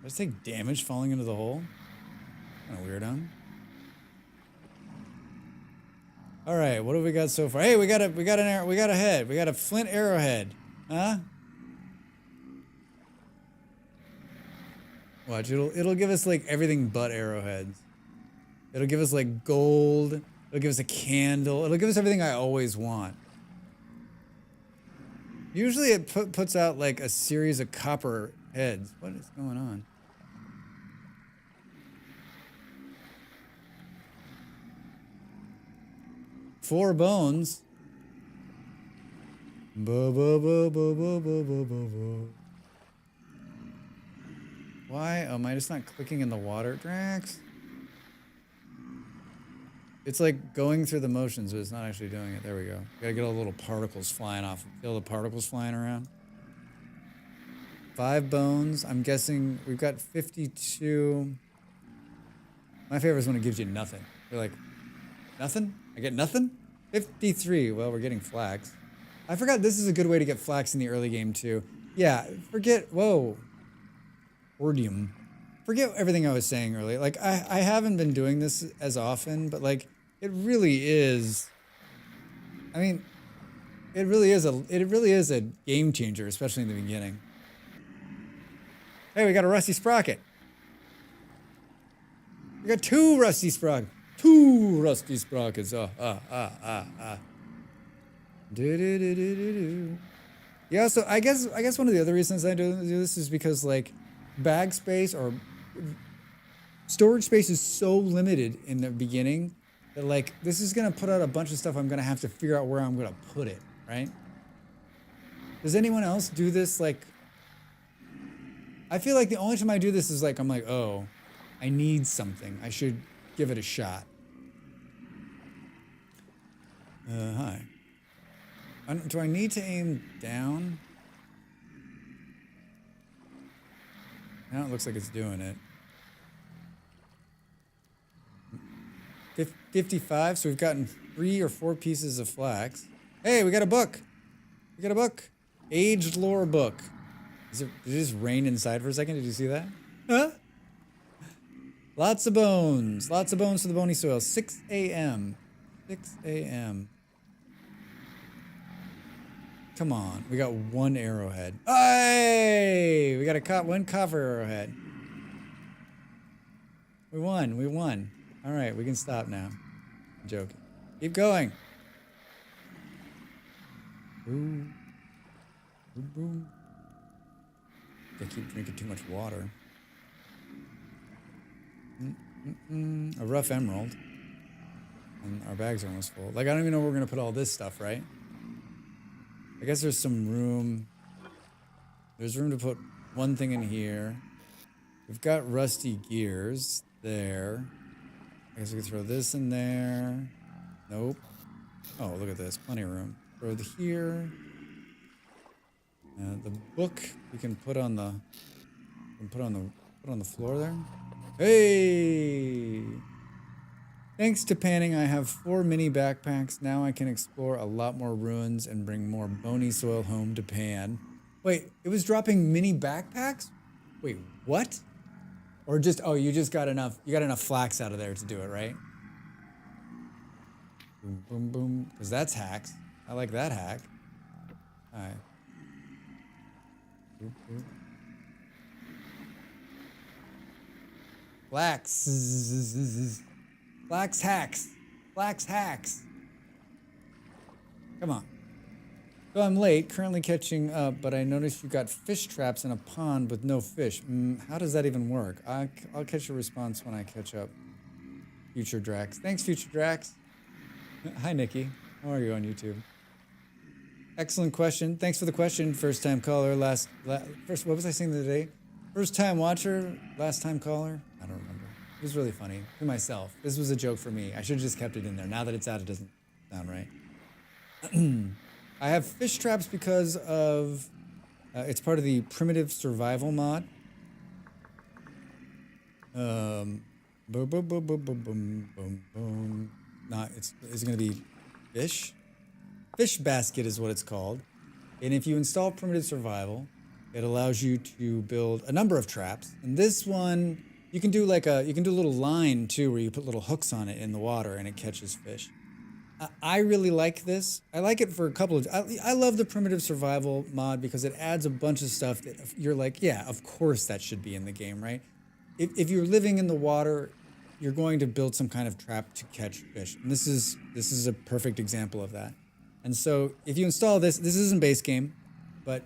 Speaker 1: Let's take damage falling into the hole. Kind of weird, huh? All right, what have we got so far? Hey, we got a head. We got a flint arrowhead, huh? Watch, it'll give us like everything but arrowheads. It'll give us like gold. It'll give us a candle. It'll give us everything I always want. Usually it puts out like a series of copper heads. What is going on? Four bones. Why? Oh, am I just not clicking in the water, Drax? It's like going through the motions, but it's not actually doing it. There we go. Gotta get all the little particles flying off. Feel the particles flying around. 5 bones. I'm guessing we've got 52. My favorite is when it gives you nothing. You're like, nothing? I get nothing? 53. Well, we're getting flax. I forgot this is a good way to get flax in the early game, too. Yeah, forget... Whoa. Ordium. Forget everything I was saying earlier. Like, I haven't been doing this as often, but, like, it really is... I mean, it really is a game changer, especially in the beginning. Hey, we got a rusty sprocket. We got 2 rusty sprockets. 2 rusty sprockets. Yeah, so I guess one of the other reasons I do this is because like bag space or storage space is so limited in the beginning that like this is gonna put out a bunch of stuff I'm gonna have to figure out where I'm gonna put it, right? Does anyone else do this? Like, I feel like the only time I do this is like I'm like, oh, I need something. I should give it a shot. Hi. Do I need to aim down? Now it looks like it's doing it. 55, so we've gotten 3 or 4 pieces of flax. Hey, we got a book. We got a book. Aged lore book. Did it just rain inside for a second? Did you see that? Huh? Lots of bones. Lots of bones to the bony soil. 6 a.m. 6 a.m. Come on. We got 1 arrowhead. Hey! We got one copper arrowhead. We won. We won. All right, we can stop now. I'm joking. Keep going. Ooh. Ooh, ooh. I keep drinking too much water. A rough emerald. And our bags are almost full. Like, I don't even know where we're going to put all this stuff, right? I guess there's some room. There's room to put one thing in here. We've got rusty gears there. I guess we can throw this in there. Nope. Oh, look at this. Plenty of room. Throw it here. The book we can put on the put on the floor there. Hey! Thanks to panning, I have 4 mini backpacks. Now I can explore a lot more ruins and bring more bony soil home to pan. Wait, it was dropping mini backpacks? Wait, what? Or just, oh, you just got enough, you got enough flax out of there to do it, right? Boom, boom, boom. Because that's hacks. I like that hack. All right. Boop, boop. Flax. Flax hacks. Flax hacks. Come on. So I'm late, currently catching up, but I noticed you got fish traps in a pond with no fish. How does that even work? I'll catch a response when I catch up. Future Drax. Thanks, Future Drax. Hi, Nikki. How are you on YouTube? Excellent question. Thanks for the question, first time caller. First, what was I saying the other day? First time watcher, last time caller. I don't remember. It was really funny to myself. This was a joke for me. I should have just kept it in there. Now that it's out, it doesn't sound right. I have fish traps because of it's part of the primitive survival mod. Boom, boom, boom, boom, boom, boom, boom, boom, boom. Is it gonna be fish? Fish basket is what it's called. And if you install primitive survival, it allows you to build a number of traps. And this one, you can do a little line too, where you put little hooks on it in the water and it catches fish. I really like this. I like it for a couple of... I love the primitive survival mod because it adds a bunch of stuff that you're like, yeah, of course that should be in the game, right? If you're living in the water, you're going to build some kind of trap to catch fish. And this is a perfect example of that. And so if you install this isn't base game, but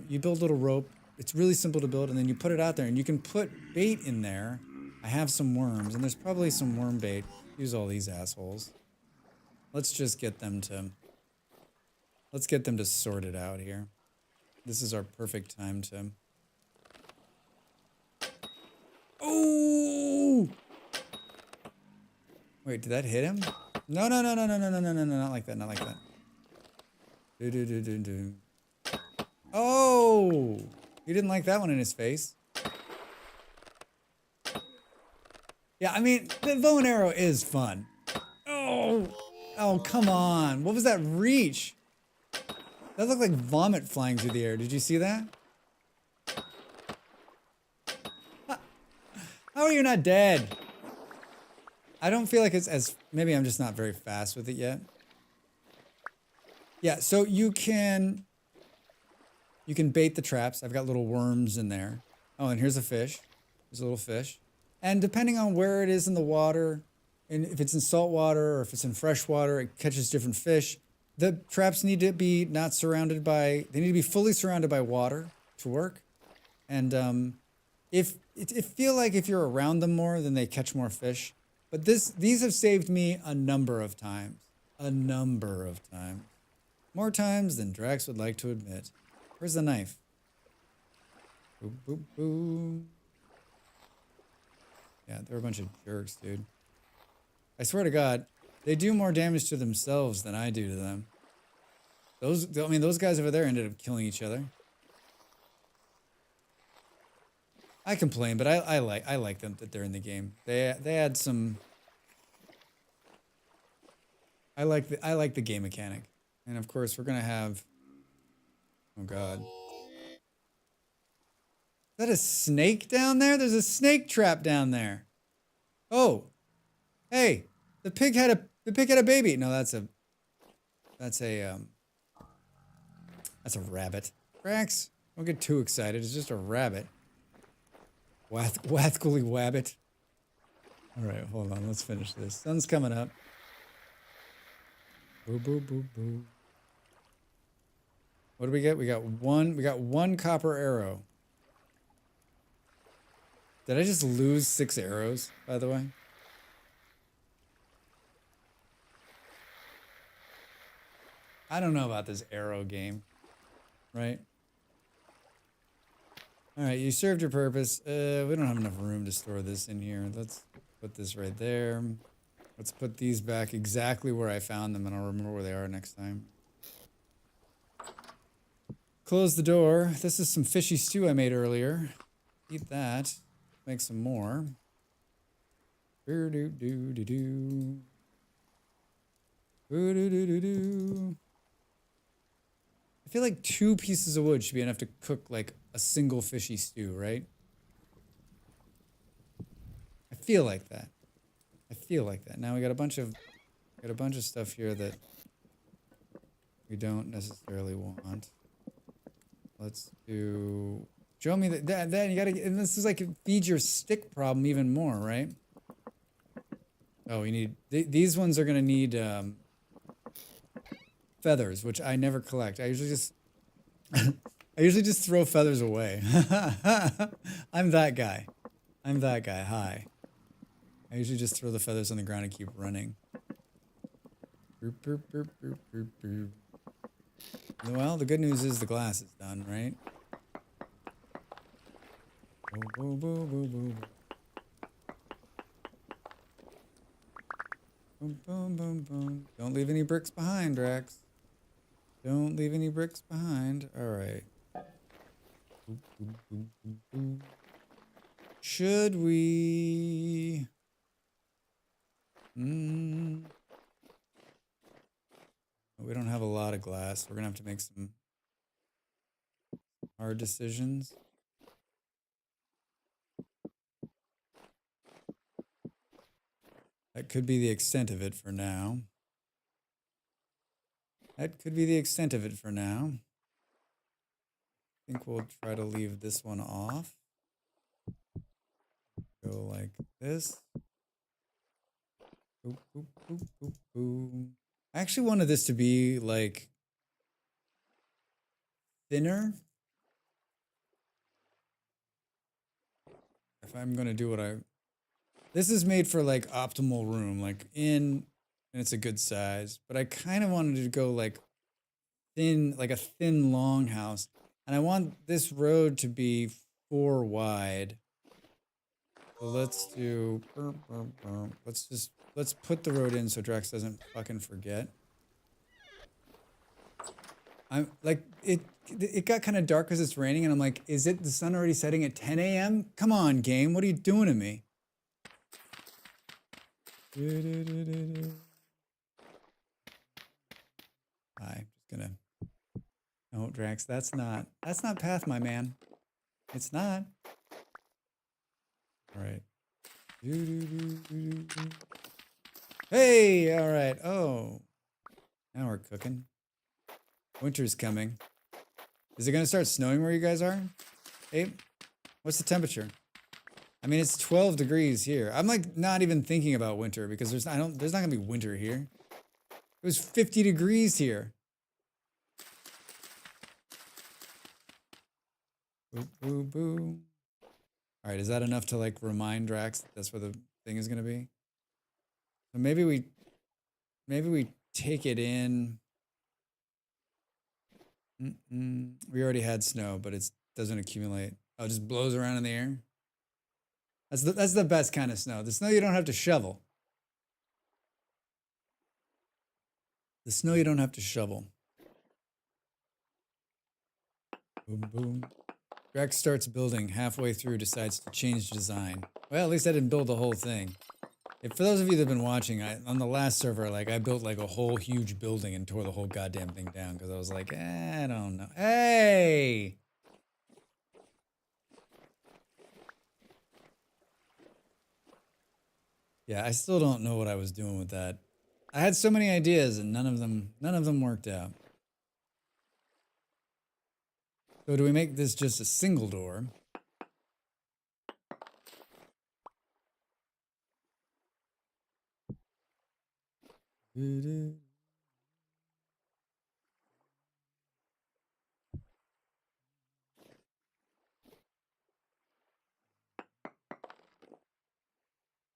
Speaker 1: you build a little rope. It's really simple to build, and then you put it out there, and you can put bait in there. I have some worms, and there's probably some worm bait. Use all these assholes. Let's just get them to sort it out here. This is our perfect time to... Oh! Wait, did that hit him? No, not like that, not like that. Do. Oh! He didn't like that one in his face. Yeah, I mean, the bow and arrow is fun. Oh! Oh, come on. What was that reach? That looked like vomit flying through the air. Did you see that? How are you not dead? I don't feel like it's as... Maybe I'm just not very fast with it yet. Yeah, so you can bait the traps. I've got little worms in there. Oh, and here's a fish. There's a little fish. And depending on where it is in the water, and if it's in salt water or if it's in fresh water, it catches different fish. The traps need to be not surrounded by... They need to be fully surrounded by water to work. And if feel like if you're around them more, then they catch more fish. But these have saved me a number of times. A number of times. More times than Drax would like to admit. Where's the knife? Boop, boop, boop. Yeah, they're a bunch of jerks, dude. I swear to God, they do more damage to themselves than I do to them. Those guys over there ended up killing each other. I complain, but I like them that they're in the game. They add some... I like the game mechanic. And of course, we're gonna have... Oh God. Is that a snake down there? There's a snake trap down there. Oh. Hey, the pig had a baby. No, that's a rabbit. Drax, don't get too excited. It's just a rabbit. Wathkily wabbit. All right, hold on. Let's finish this. Sun's coming up. Boo, boo, boo, boo. What do we get? We got one copper arrow. Did I just lose 6 arrows, by the way? I don't know about this arrow game, right? All right, you served your purpose. We don't have enough room to store this in here. Let's put this right there. Let's put these back exactly where I found them, and I'll remember where they are next time. Close the door. This is some fishy stew I made earlier. Eat that. Make some more. Do-do-do-do-do. Do-do-do-do-do. I feel like 2 pieces of wood should be enough to cook like a single fishy stew, right? I feel like that. I feel like that. Now we got a bunch of stuff here that we don't necessarily want. Let's do. Show me that you gotta. And this is like feed your stick problem even more, right? Oh, we need these ones are gonna need feathers, which I never collect. I usually just throw feathers away. I'm that guy. Hi. I usually just throw the feathers on the ground and keep running. Boop, boop, boop, boop, boop, boop. Well, the good news is the glass is done, right? Boo, boo, boo, boo, boo. Boom, boom, boom, boom. Don't leave any bricks behind, Drax. Don't leave any bricks behind. All right. Boop, boop, boop, boop, boop. Should we... We don't have a lot of glass. We're going to have to make some hard decisions. That could be the extent of it for now. I think we'll try to leave this one off. Go like this. Boop, boop, boop, boop, boop. I actually wanted this to be like thinner. If I'm gonna do what this is made for like optimal room, like and it's a good size, but I kind of wanted to go like thin, like a thin long house. And I want this road to be 4 wide. So let's do, let's put the road in so Drax doesn't fucking forget. I'm like, it got kind of dark because it's raining, and I'm like, is it the sun already setting at 10 a.m.? Come on, game, what are you doing to me? I'm just gonna. No, Drax, that's not path, my man. It's not. All right. Hey, all right. Oh, now we're cooking. Winter's coming. Is it gonna start snowing where you guys are? Abe, what's the temperature? I mean, it's 12 degrees here. I'm like not even thinking about winter because there's not gonna be winter here. It was 50 degrees here. Boo, boo, boo. All right, is that enough to like remind Drax that that's where the thing is gonna be? So maybe we take it in. We already had snow, but it doesn't accumulate. Oh, it just blows around in the air. That's the best kind of snow. The snow you don't have to shovel. The snow you don't have to shovel. Boom, boom. Drax starts building, halfway through decides to change design. Well, at least I didn't build the whole thing. For those of you that have been watching, on the last server, like I built like a whole huge building and tore the whole goddamn thing down because I was like, I don't know. Hey! Yeah, I still don't know what I was doing with that. I had so many ideas and none of them worked out. So do we make this just a single door?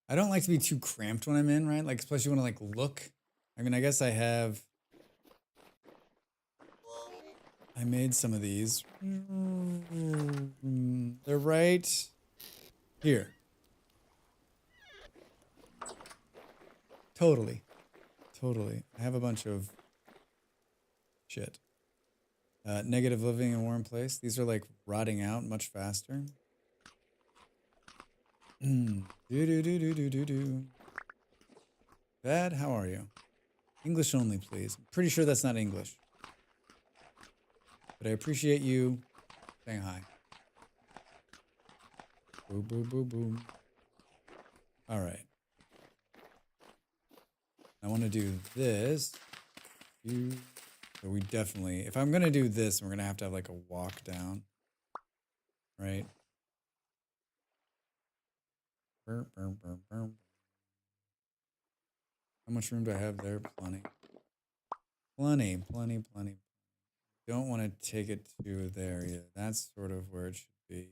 Speaker 1: I don't like to be too cramped when I'm in, right? Like, especially when I like look. I mean, I guess I have I made some of these. They're right here. Totally. Totally. I have a bunch of shit. Negative living in a warm place. These are like rotting out much faster. Do do do do do do do. Bad, how are you? English only, please. I'm pretty sure that's not English. But I appreciate you saying hi. Boo boo boo boo. All right. I want to do this. So we definitely, if I'm gonna do this, we're gonna have to have like a walk down, right? Burr, burr, burr, burr. How much room do I have there? Plenty. Plenty, plenty, plenty. Don't want to take it to there yet. That's sort of where it should be.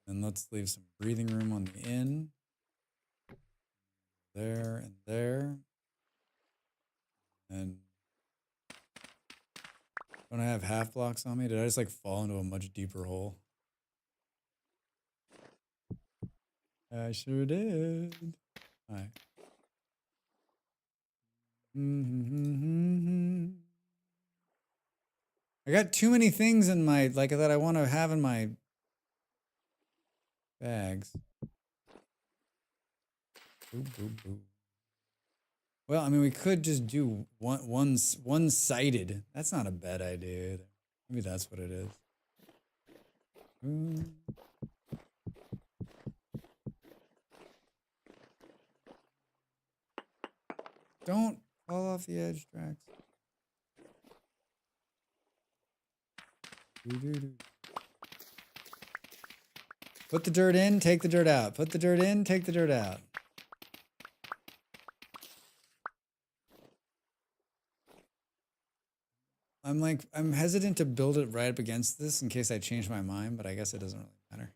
Speaker 1: And let's leave some breathing room on the in. There and there. And don't I have half blocks on me? Did I just like fall into a much deeper hole? I sure did. Hi. I got too many things in my, like, that I want to have in my bags. Boo, boo, boo. Well, I mean, we could just do one-sided. That's not a bad idea either. Maybe that's what it is. Don't fall off the edge, Drax. Put the dirt in, take the dirt out. Put the dirt in, take the dirt out. I'm hesitant to build it right up against this in case I change my mind, but I guess it doesn't really matter.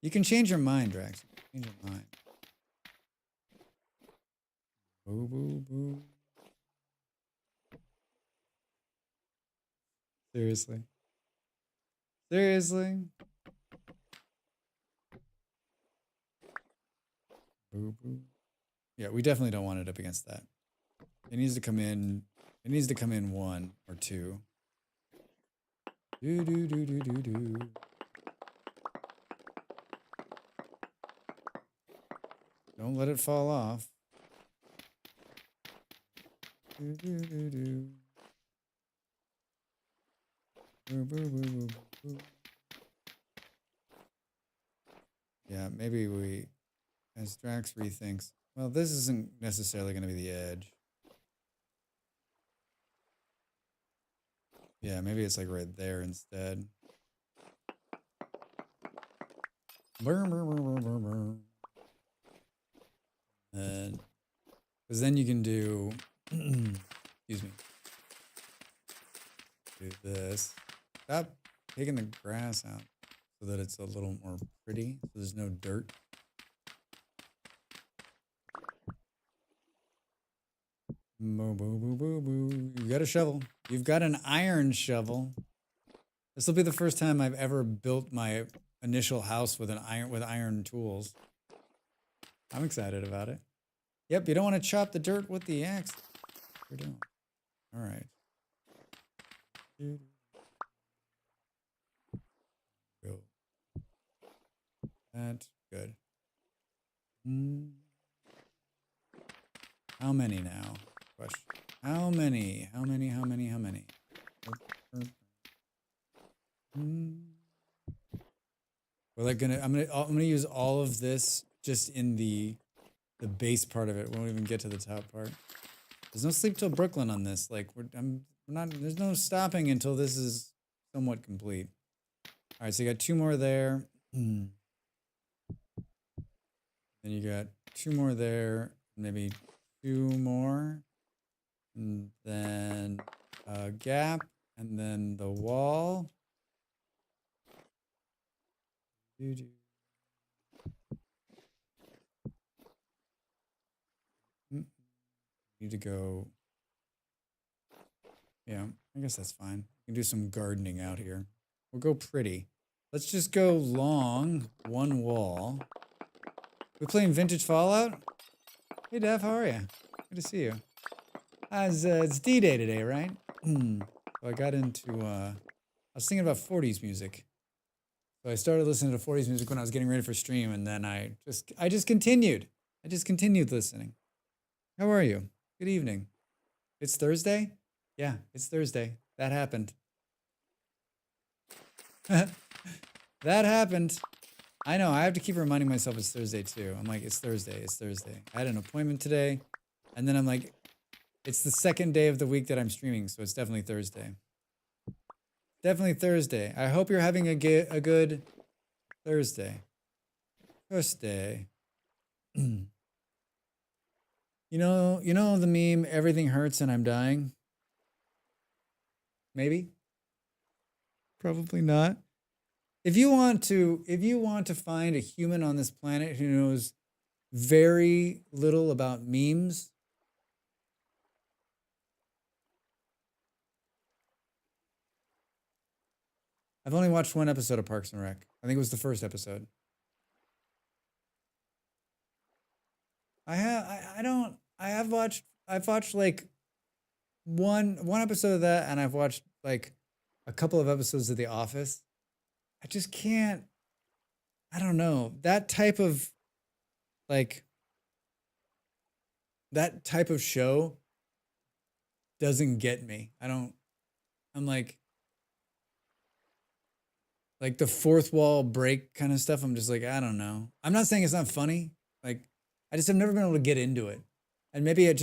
Speaker 1: You can change your mind, Drax. Change your mind. Boo, boo, boo. Seriously. Seriously. Boo, boo. Yeah, we definitely don't want it up against that. It needs to come in. It needs to come in one or two. Do do do do do do. Don't let it fall off. Do do do do. Boo, boo, boo, boo, boo. Yeah, maybe we, as Drax rethinks, well, this isn't necessarily going to be the edge. Yeah, maybe it's like right there instead. Burr, burr, burr, burr, burr, burr. And because then you can do, excuse me, do this. Stop taking the grass out so that it's a little more pretty, so there's no dirt. Boo, boo, boo, boo, boo. You got a shovel. You've got an iron shovel. This will be the first time I've ever built my initial house with iron tools. I'm excited about it. Yep, you don't want to chop the dirt with the axe. You're doing. All right. Go. That's good. How many now? Question. How many? How many? How many? How many? We're like I'm gonna use all of this just in the base part of it. We won't even get to the top part. There's no sleep till Brooklyn on this. Like we're not. There's no stopping until this is somewhat complete. All right, so you got two more there. Then you got two more there. Maybe two more, and then a gap, and then the wall. Need to go. Yeah. I guess that's fine. We can do some gardening out here. We'll go pretty. Let's just go long, one wall. We playing vintage Fallout? Hey, Dev, how are you? Good to see you. It's D-Day today, right? So I got into, I was thinking about 40s music. So I started listening to 40s music when I was getting ready for stream, and then I just continued. I just continued listening. How are you? Good evening. It's Thursday? Yeah, it's Thursday. That happened. That happened. I know, I have to keep reminding myself it's Thursday too. I'm like, it's Thursday, it's Thursday. I had an appointment today, and then I'm like, it's the second day of the week that I'm streaming, so it's definitely Thursday. Definitely Thursday. I hope you're having a good Thursday. Thursday. You know the meme, everything hurts and I'm dying? Maybe? Probably not. If you want to find a human on this planet who knows very little about memes, I've only watched one episode of Parks and Rec. I think it was the first episode. I've watched like one episode of that, and I've watched like a couple of episodes of The Office. I just can't, I don't know. That type of show doesn't get me. I'm like the fourth wall break kind of stuff. I'm just like, I don't know. I'm not saying it's not funny. Like, I just have never been able to get into it. And maybe I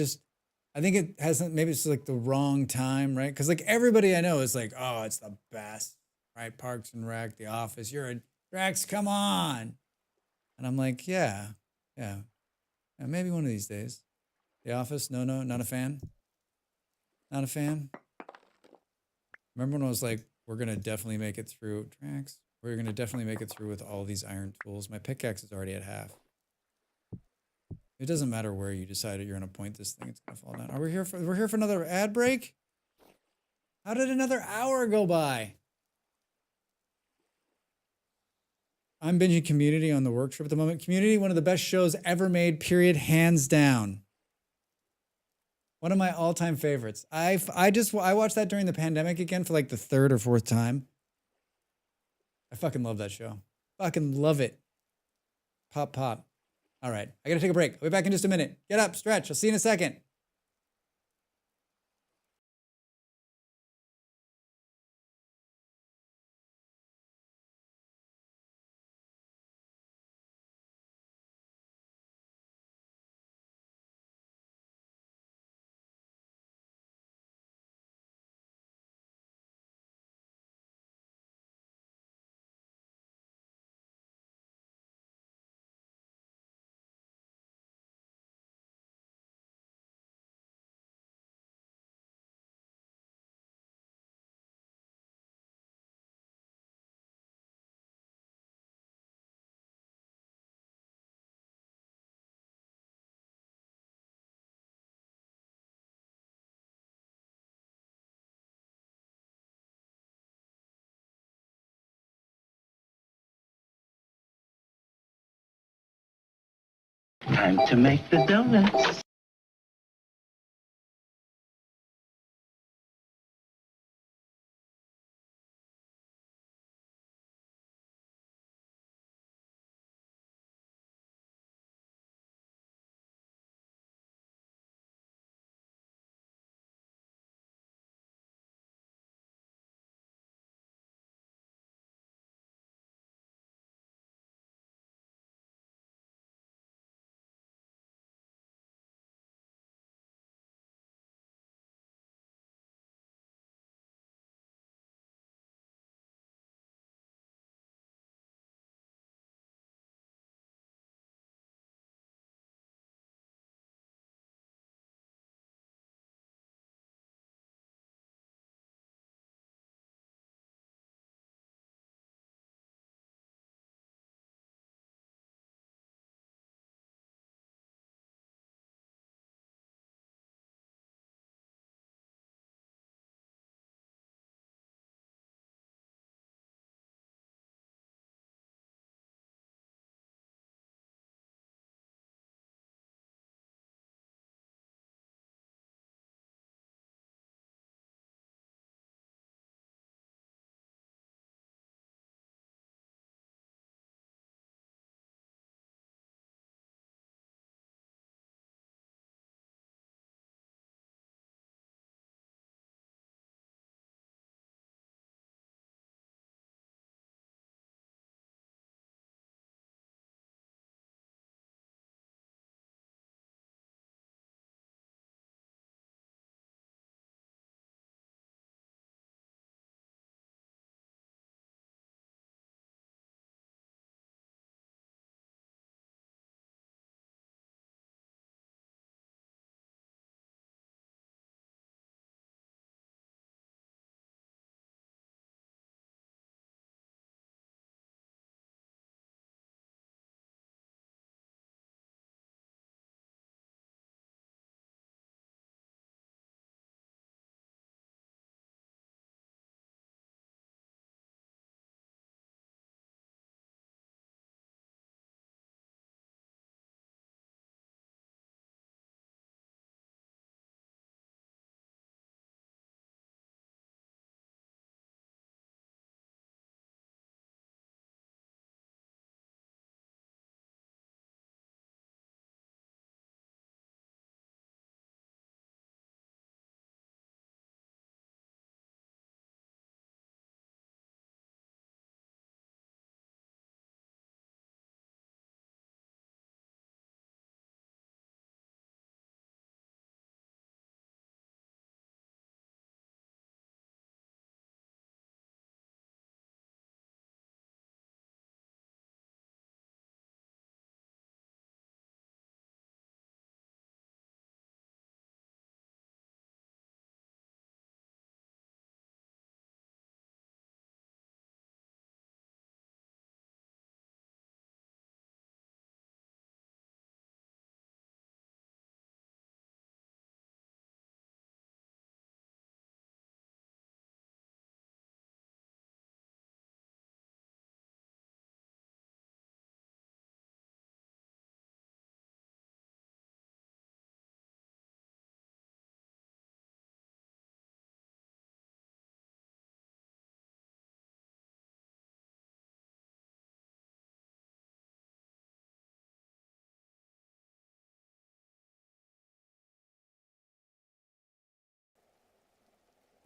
Speaker 1: think it hasn't, maybe it's like the wrong time, right? Because like everybody I know is like, oh, it's the best, right? Parks and Rec, The Office, you're a Rex, come on. And I'm like, yeah, maybe one of these days. The Office, no, not a fan. Not a fan. Remember when I was like, we're going to definitely make it through Drax? We're going to definitely make it through with all these iron tools. My pickaxe is already at half. It doesn't matter where you decided you're going to point this thing. It's going to fall down. We're here for another ad break? How did another hour go by? I'm binging Community on the work trip at the moment. Community, one of the best shows ever made, period, hands down. One of my all-time favorites. I watched that during the pandemic again for like the third or fourth time. I fucking love that show. Fucking love it. Pop. All right, I gotta take a break. I'll be back in just a minute. Get up, stretch. I'll see you in a second.
Speaker 4: Time to make the donuts.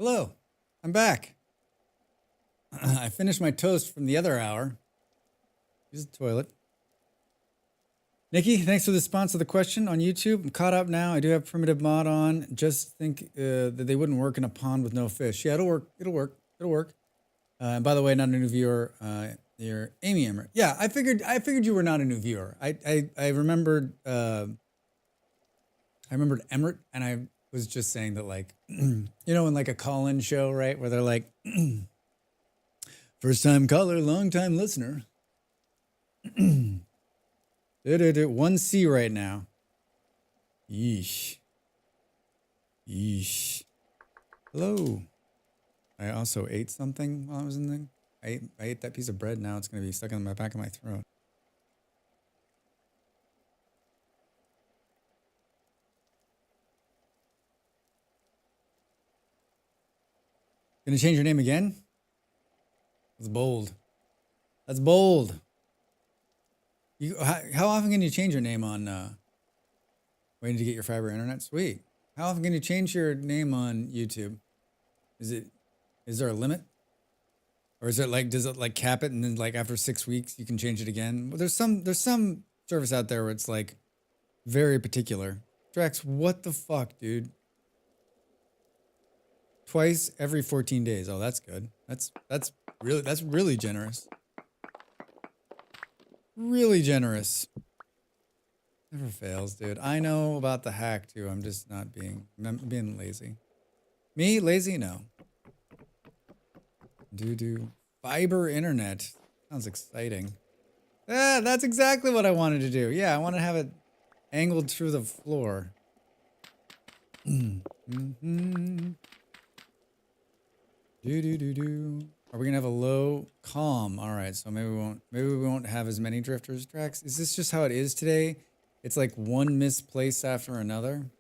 Speaker 1: Hello, I'm back. I finished my toast from the other hour. Use the toilet. Nikki, thanks for the response to the question on YouTube. I'm caught up now. I do have primitive mod on. Just think that they wouldn't work in a pond with no fish. Yeah, it'll work. It'll work. It'll work. And by the way, not a new viewer. You're Amy Emmer. Yeah, I figured you were not a new viewer. I remembered Emmert, and I was just saying that, like, you know, in like a call-in show, right, where they're like, first time caller, long time listener. 1C right now. Yeesh. Yeesh. Hello. I also ate something while I was in the... I ate that piece of bread. Now it's going to be stuck in the back of my throat. Gonna change your name again? That's bold. That's bold. How often can you change your name on waiting to get your fiber internet? Sweet. How often can you change your name on YouTube? Is there a limit? Or is it like, does it like cap it and then like after 6 weeks you can change it again? Well, there's some service out there where it's like very particular. Drax, what the fuck, dude? Twice every 14 days. Oh, that's good. That's really generous. Really generous. Never fails, dude. I know about the hack too. I'm just I'm being lazy. Me? Lazy? No. Fiber internet. Sounds exciting. Ah, that's exactly what I wanted to do. Yeah, I want to have it angled through the floor. Are we gonna have a low calm? All right, so maybe we won't have as many drifters. Drax, is this just how it is today? It's like one misplace after another.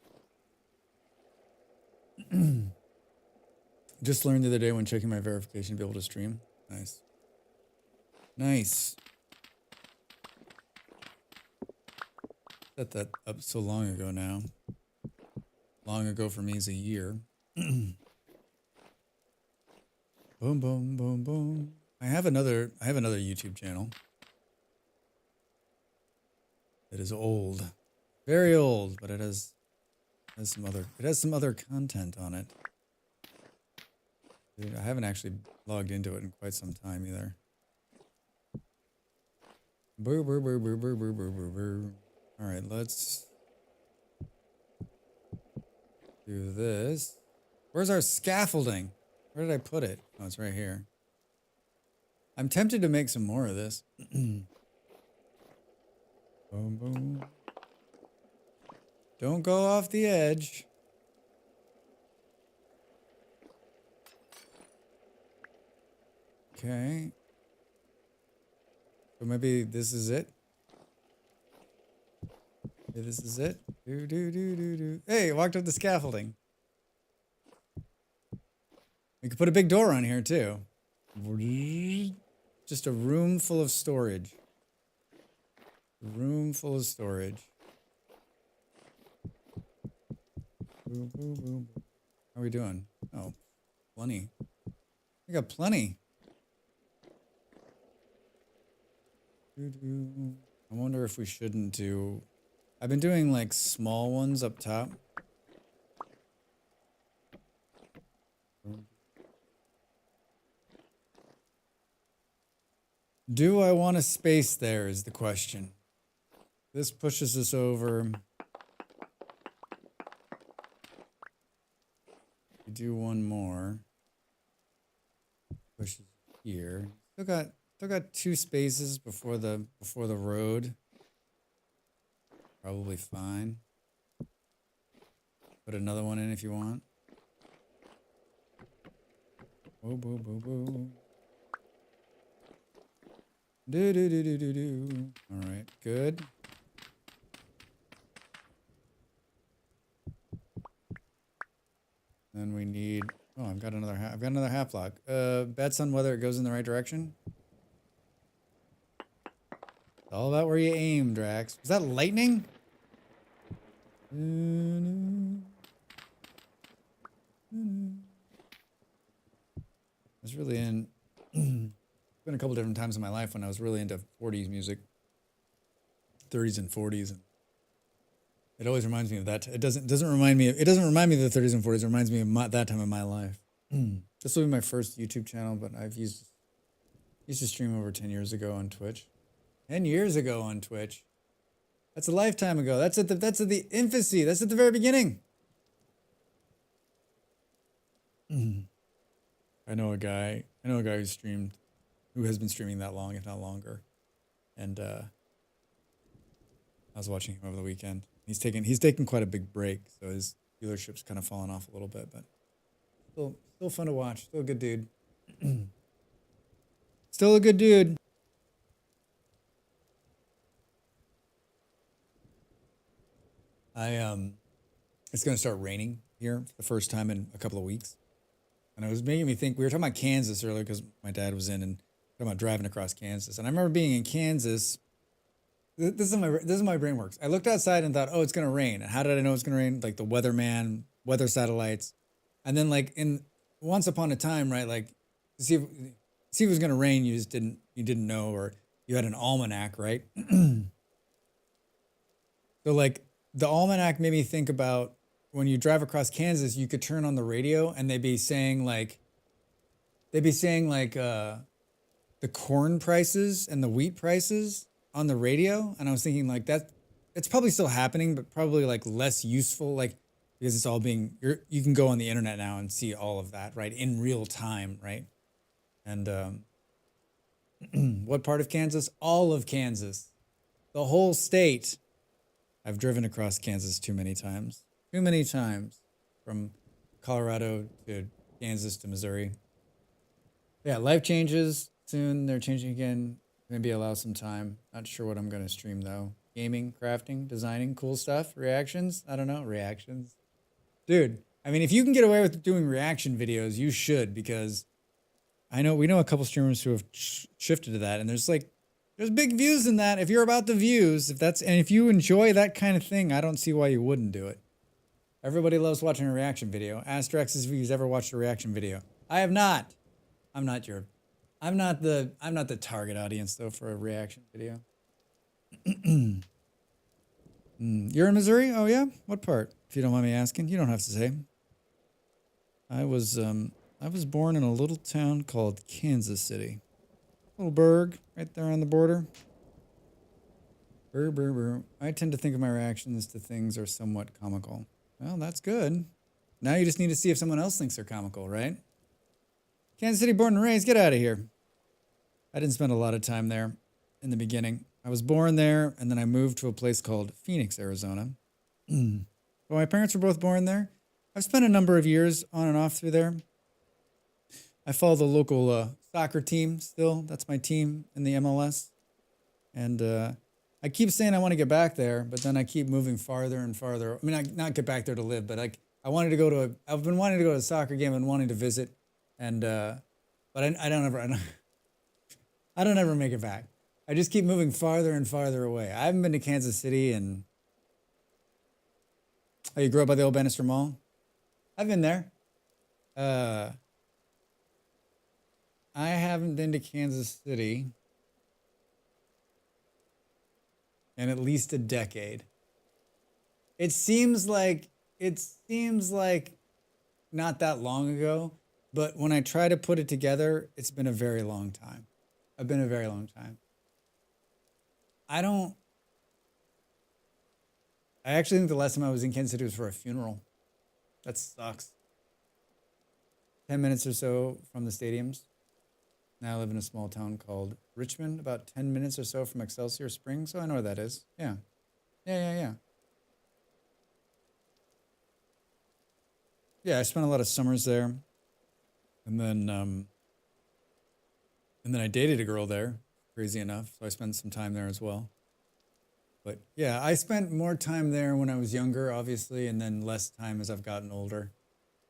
Speaker 1: Just learned the other day when checking my verification to be able to stream. Nice. Nice. Set that up so long ago now. Long ago for me is a year. Boom, boom, boom, boom. I have another YouTube channel. It is old. Very old, but it has some other content on it. Dude, I haven't actually logged into it in quite some time either. Boo, boo, boo, boo, boo, boo, boo, boo, boo. All right, let's do this. Where's our scaffolding? Where did I put it? Oh, it's right here. I'm tempted to make some more of this. Boom, boom. Don't go off the edge. Okay. So maybe this is it. Maybe this is it. Hey, I walked up the scaffolding. We could put a big door on here too. Just a room full of storage. A room full of storage. How are we doing? Oh, plenty. We got plenty. I wonder if we shouldn't do... I've been doing like small ones up top. Do I want a space there is the question. This pushes us over. We do one more. Pushes here. Still got 2 spaces before the road. Probably fine. Put another one in if you want. Boo, boo, boo, boo. Do. All right, good. Then we need... Oh, I've got another half block. Bets on whether it goes in the right direction. It's all about where you aim, Drax. Was that lightning? was really in. Been a couple different times in my life when I was really into 40s music, 30s and 40s, and it always reminds me of that. It doesn't remind me of the 30s and 40s. It reminds me of that time in my life. This will be my first YouTube channel, but I've used to stream over 10 years ago on Twitch. 10 years ago on Twitch. That's a lifetime ago. That's at the infancy. That's at the very beginning. I know a guy who has been streaming that long, if not longer. And I was watching him over the weekend. He's taken quite a big break, so his viewership's kind of fallen off a little bit, but still fun to watch. Still a good dude. Still a good dude. It's gonna start raining here for the first time in a couple of weeks. And it was making me think, we were talking about Kansas earlier because my dad was in and talking about driving across Kansas. And I remember being in Kansas. This is how my brain works. I looked outside and thought, oh, it's going to rain. And how did I know it's going to rain? Like the weatherman, weather satellites. And then like once upon a time, right? Like to see if it was going to rain, you didn't know, or you had an almanac, right? So like the almanac made me think about when you drive across Kansas, you could turn on the radio and they'd be saying like the corn prices and the wheat prices on the radio. And I was thinking like it's probably still happening, but probably like less useful, like because it's all you can go on the internet now and see all of that, right? In real time, right? And what part of Kansas? All of Kansas. The whole state. I've driven across Kansas too many times. Too many times, from Colorado to Kansas to Missouri. Yeah, life changes soon. They're changing again. Maybe allow some time. Not sure what I'm going to stream though. Gaming, crafting, designing, cool stuff, reactions. I don't know, reactions. Dude, I mean, if you can get away with doing reaction videos, you should, because we know a couple streamers who have shifted to that, and there's big views in that. If you're about the views, if you enjoy that kind of thing, I don't see why you wouldn't do it. Everybody loves watching a reaction video. Asterix's views ever watched a reaction video? I have not. I'm not the target audience though for a reaction video. You're in Missouri? Oh yeah? What part? If you don't mind me asking. You don't have to say. I was born in a little town called Kansas City. Little burg right there on the border. Brr. I tend to think of my reactions to things are somewhat comical. Well, that's good. Now you just need to see if someone else thinks they're comical, right? Kansas City, born and raised, get out of here. I didn't spend a lot of time there in the beginning. I was born there, and then I moved to a place called Phoenix, Arizona. Well, my parents were both born there. I've spent a number of years on and off through there. I follow the local soccer team still. That's my team in the MLS. And I keep saying I want to get back there, but then I keep moving farther and farther. I mean, not get back there to live, but I've been wanting to go to a soccer game and wanting to visit. And, but I don't ever make it back. I just keep moving farther and farther away. I haven't been to Kansas City and, oh, you grew up by the old Bannister Mall? I've been there. I haven't been to Kansas City in at least a decade. It seems like not that long ago, but when I try to put it together, it's been a very long time. I've been a very long time. I actually think the last time I was in Kansas City was for a funeral. That sucks. 10 minutes or so from the stadiums. Now I live in a small town called Richmond, about 10 minutes or so from Excelsior Springs. So I know where that is. Yeah. Yeah, I spent a lot of summers there. And then I dated a girl there, crazy enough. So I spent some time there as well. But yeah, I spent more time there when I was younger, obviously, and then less time as I've gotten older.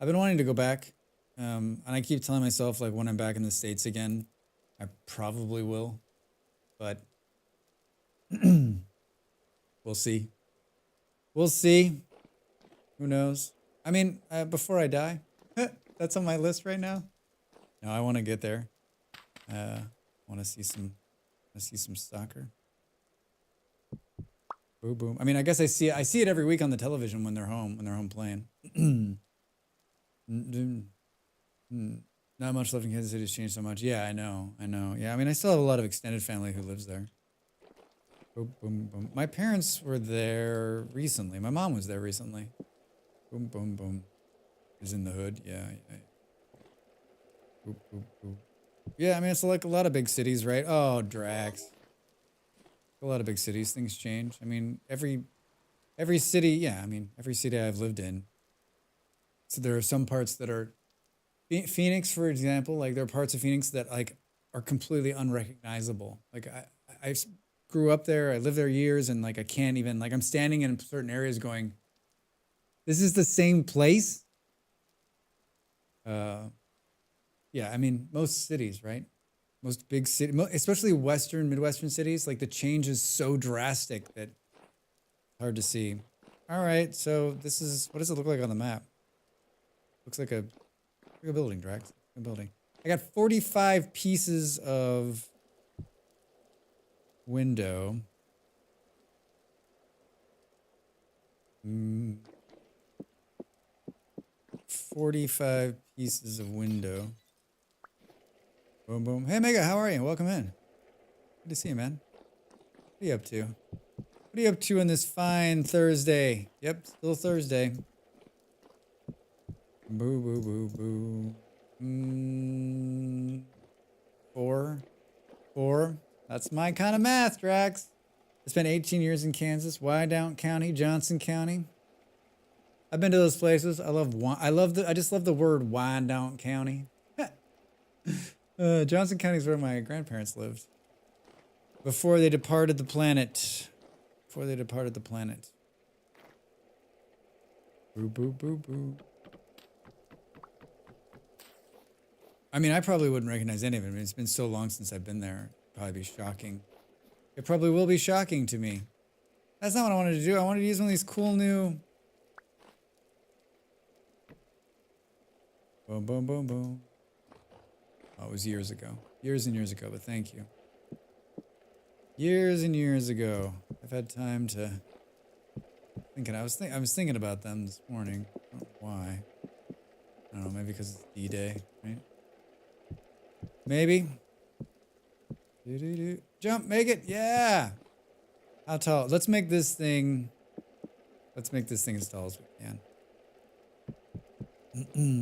Speaker 1: I've been wanting to go back. And I keep telling myself, like, when I'm back in the States again, I probably will. But we'll see. We'll see. Who knows? I mean, before I die, that's on my list right now. No, I want to get there. Want to see some soccer. Boom, boom. I mean, I guess I see it every week on the television when they're home playing. Not much left in Kansas City has changed so much. Yeah, I know. Yeah, I mean, I still have a lot of extended family who lives there. Boom, boom, boom. My parents were there recently. My mom was there recently. Boom, boom, boom. Is in the hood. Yeah. Boop, boop, boop. Yeah, I mean, it's like a lot of big cities, right? Oh, Drax. A lot of big cities, things change. I mean, every city, yeah, I mean, every city I've lived in. So there are some parts that are Phoenix, for example, like there are parts of Phoenix that like are completely unrecognizable. Like I grew up there, I lived there years, and like I can't even like I'm standing in certain areas going, this is the same place. Yeah, I mean, most cities, right? Most big cities, especially Western, Midwestern cities, like the change is so drastic that it's hard to see. All right, so this is, what does it look like on the map? Looks like a building, Drax. A building. I got 45 pieces of window. 45 pieces of window. Boom, boom. Hey, Mega, how are you? Welcome in. Good to see you, man. What are you up to? What are you up to on this fine Thursday? Yep, still Thursday. Boo, boo, boo, boo. 4. That's my kind of math, Drax. I spent 18 years in Kansas, Wyandotte County, Johnson County. I've been to those places. I just love the word Wyandotte County. Johnson County is where my grandparents lived before they departed the planet. Boo, boo, boo, boo. I mean, I probably wouldn't recognize any of it. I mean, it's been so long since I've been there. It'd probably be shocking. It probably will be shocking to me. That's not what I wanted to do. I wanted to use one of these cool new... Boom, boom, boom, boom. Oh, it was years ago. Years and years ago, but thank you. Years and years ago. I've had time to... I was thinking about them this morning. I don't know why. I don't know, maybe because it's D-Day, right? Maybe. Jump, make it, yeah. How tall? Let's make this thing as tall as we can.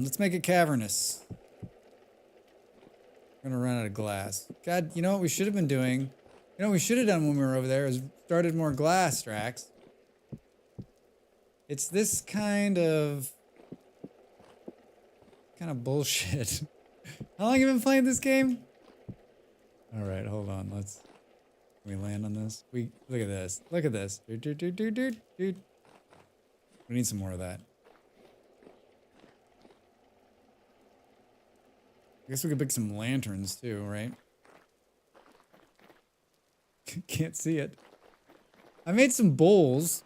Speaker 1: Let's make it cavernous. We're gonna run out of glass. God, you know what we should have been doing? You know what we should have done when we were over there is started more glass, Drax. It's this kind of bullshit. How long have you been playing this game? All right, hold on. Can we land on this? Look at this. Look at this. Dude. We need some more of that. I guess we could pick some lanterns too, right? Can't see it. I made some bowls.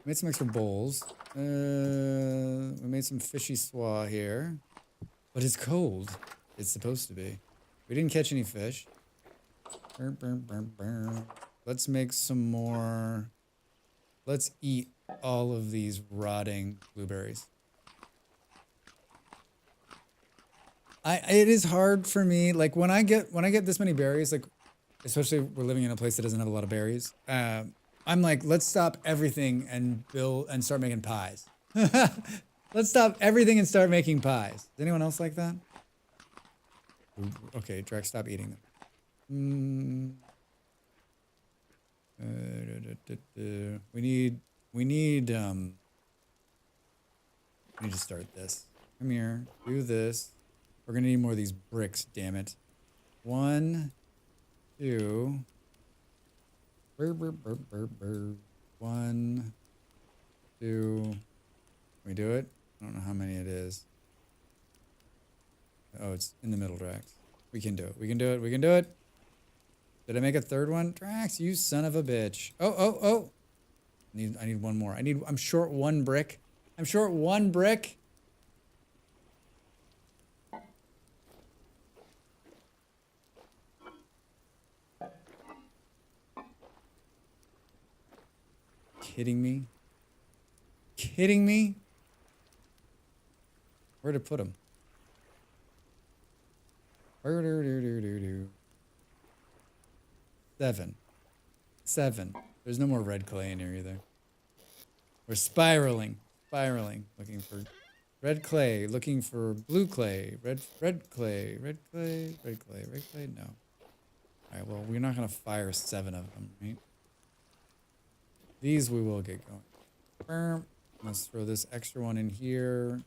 Speaker 1: Made some extra bowls. We made some fishy slaw here. But it's cold. It's supposed to be. We didn't catch any fish. Let's make some more. Let's eat all of these rotting blueberries. It is hard for me. Like when I get this many berries, like especially we're living in a place that doesn't have a lot of berries. I'm like, let's stop everything and start making pies. Let's stop everything and start making pies. Is anyone else like that? Okay, Drax, stop eating them. We need to start this. Come here, do this. We're gonna need more of these bricks, damn it. 1, 2. 1, 2. Can we do it? I don't know how many it is. Oh, it's in the middle, Drax. We can do it. We can do it. We can do it. Did I make a third one? Drax, you son of a bitch. Oh. I need one more. I'm short 1 brick. I'm short 1 brick. kidding me? Kidding me? Where to put them? Seven. There's no more red clay in here either. We're spiraling. Looking for red clay. Looking for blue clay. Red clay. Red clay. No. All right. Well, we're not gonna fire 7 of them, right? These we will get going. Let's throw this extra one in here.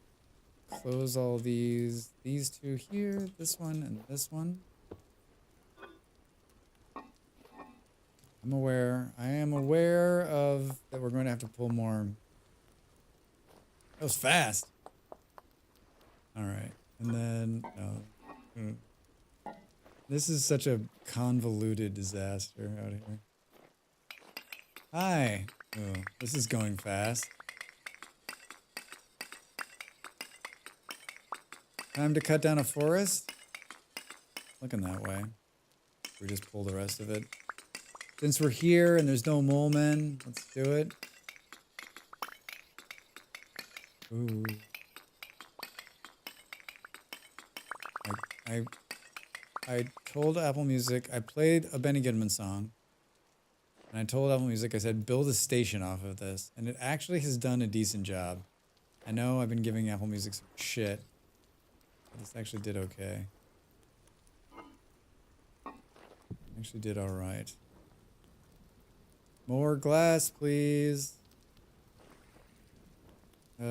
Speaker 1: Close all these. These 2 here. This one and this one. I am aware of that we're going to have to pull more. That was fast. All right. And then, no. This is such a convoluted disaster out here. Hi. Oh, this is going fast. Time to cut down a forest? Looking that way. We just pull the rest of it. Since we're here and there's no mole men, let's do it. Ooh. I told Apple Music, I played a Benny Goodman song. And I told Apple Music, I said, build a station off of this. And it actually has done a decent job. I know I've been giving Apple Music some shit. But this actually did okay. Actually did all right. More glass, please. We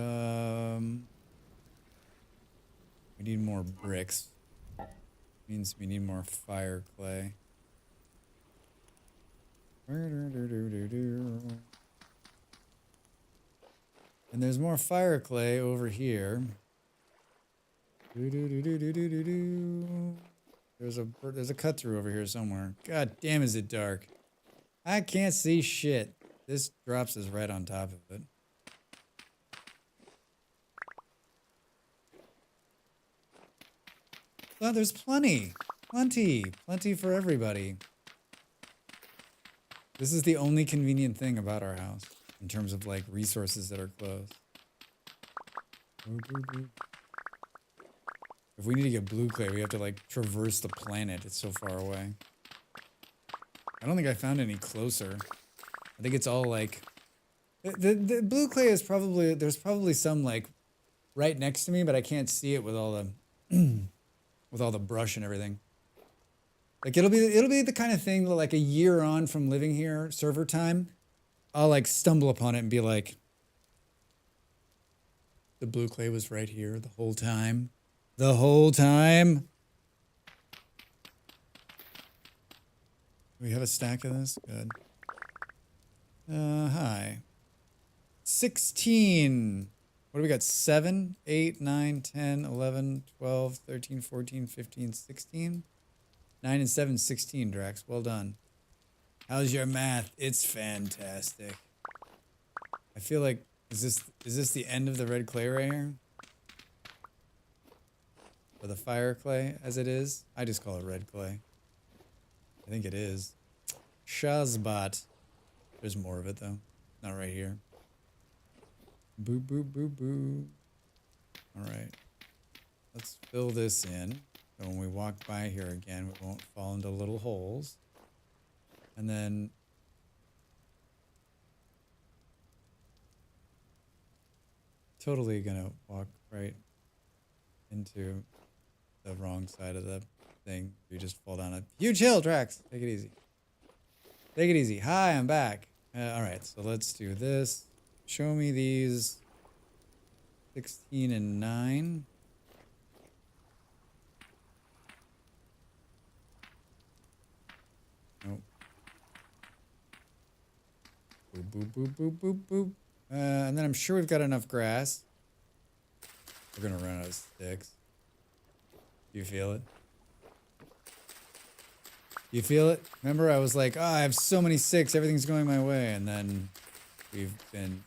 Speaker 1: need more bricks. Means we need more fire clay. And there's more fire clay over here. There's a cut through over here somewhere. God damn, is it dark? I can't see shit. This drops us right on top of it. Well, there's plenty for everybody. This is the only convenient thing about our house in terms of like resources that are close. If we need to get blue clay, we have to like traverse the planet. It's so far away. I don't think I found any closer. I think it's all like the blue clay is probably, there's probably some like right next to me, but I can't see it with all the with all the brush and everything. Like it'll be the kind of thing that like a year on from living here, server time, I'll like stumble upon it and be like, the blue clay was right here the whole time. The whole time. Do we have a stack of this? Good. Hi. 16. What do we got? 7, 8, 9, 10, 11, 12, 13, 14, 15, 16? 9 and 7, 16, Drax. Well done. How's your math? It's fantastic. I feel like, is this the end of the red clay right here? Or the fire clay, as it is? I just call it red clay. I think it is. Shazbot. There's more of it, though. Not right here. Boo, boo, boo, boo. All right. Let's fill this in. So when we walk by here again, we won't fall into little holes. And then... totally gonna walk right into the wrong side of the thing. You just fall down a huge hill, Drax. Take it easy. Take it easy. Hi, I'm back. All right, so let's do this. Show me these 16 and 9. Nope. Boop, boop, boop, boop, boop, boop. And then I'm sure we've got enough grass. We're gonna run out of sticks. Do you feel it? You feel it? Remember I was like, oh, I have so many sticks, everything's going my way. And then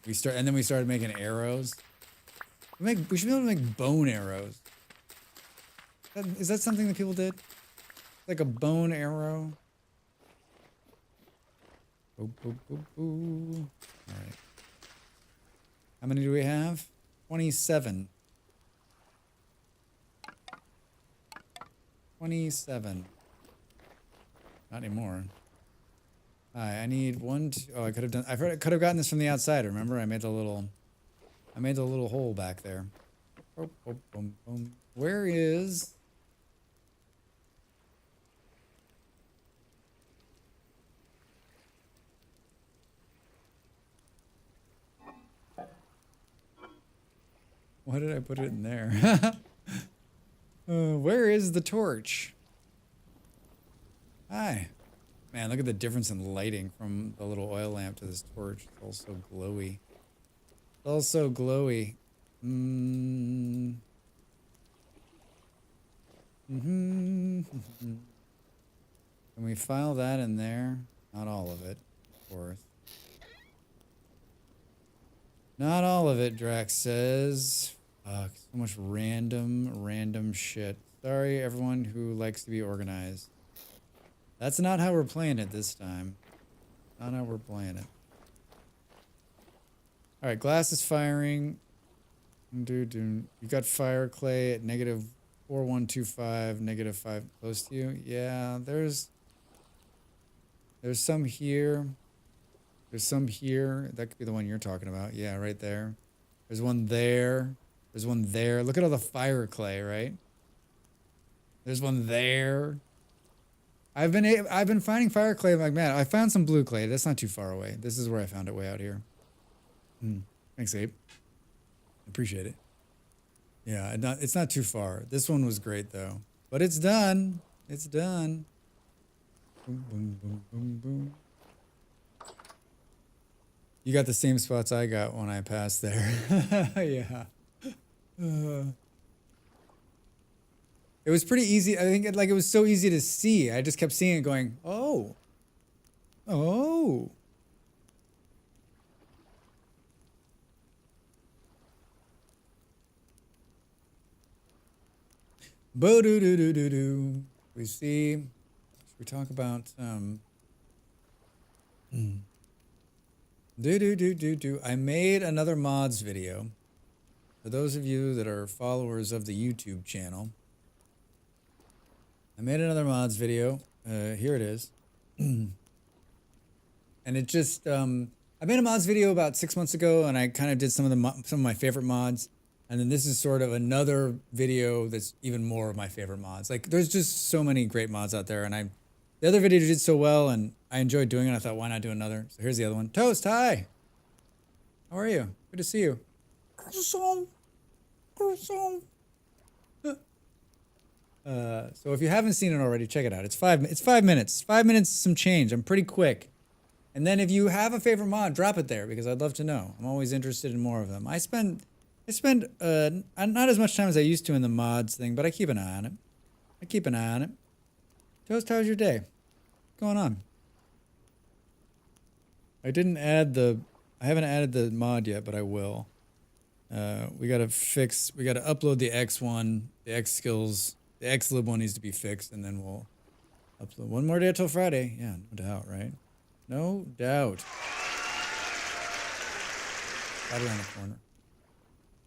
Speaker 1: we started making arrows. We should be able to make bone arrows. Is that something that people did? Like a bone arrow? Boop, boop, boop, boop. All right. How many do we have? 27. 27. Not anymore. I need one. Oh, I could have done. I could have gotten this from the outside. Remember, I made the little hole back there. Boom, boom, boom, boom. Where is? Why did I put it in there? Where is the torch? Hi. Man, look at the difference in lighting from the little oil lamp to this torch. It's all so glowy. It's all so glowy. Can we file that in there? Not all of it, of course. Not all of it, Drax says. Fuck, so much random shit. Sorry, everyone who likes to be organized. That's not how we're playing it this time. Not how we're playing it. All right, glass is firing. You got fire clay at -4125, -5 close to you. Yeah, there's some here. There's some here. That could be the one you're talking about. Yeah, right there. There's one there. There's one there. Look at all the fire clay, right? There's one there. I've been finding fire clay. I'm like, man, I found some blue clay. That's not too far away. This is where I found it, way out here. Thanks, Abe. Appreciate it. Yeah, it's not too far. This one was great though, but it's done. It's done. Boom, boom, boom, boom, boom. You got the same spots I got when I passed there. Yeah. It was pretty easy. I think it was so easy to see. I just kept seeing it going, oh. Oh. Bo-do-do-do-do-do. We see. Should we talk about do. I made another mods video. For those of you that are followers of the YouTube channel, I made another mods video. Here it is. And it just, I made a mods video about 6 months ago, and I kind of did some of my favorite mods. And then this is sort of another video that's even more of my favorite mods. Like, there's just so many great mods out there, and the other video did so well, and I enjoyed doing it. I thought, why not do another? So here's the other one. Toast, hi. How are you? Good to see you. So if you haven't seen it already, check it out. It's 5 minutes. 5 minutes, some change. I'm pretty quick. And then if you have a favorite mod, drop it there because I'd love to know. I'm always interested in more of them. I spend not as much time as I used to in the mods thing, but I keep an eye on it. Toast, how's your day? What's going on? I haven't added the mod yet, but I will. We gotta upload the X one, the X skills, the Xlib one needs to be fixed, and then we'll upload one more day till Friday. Yeah, no doubt, right? No doubt. Right around the corner.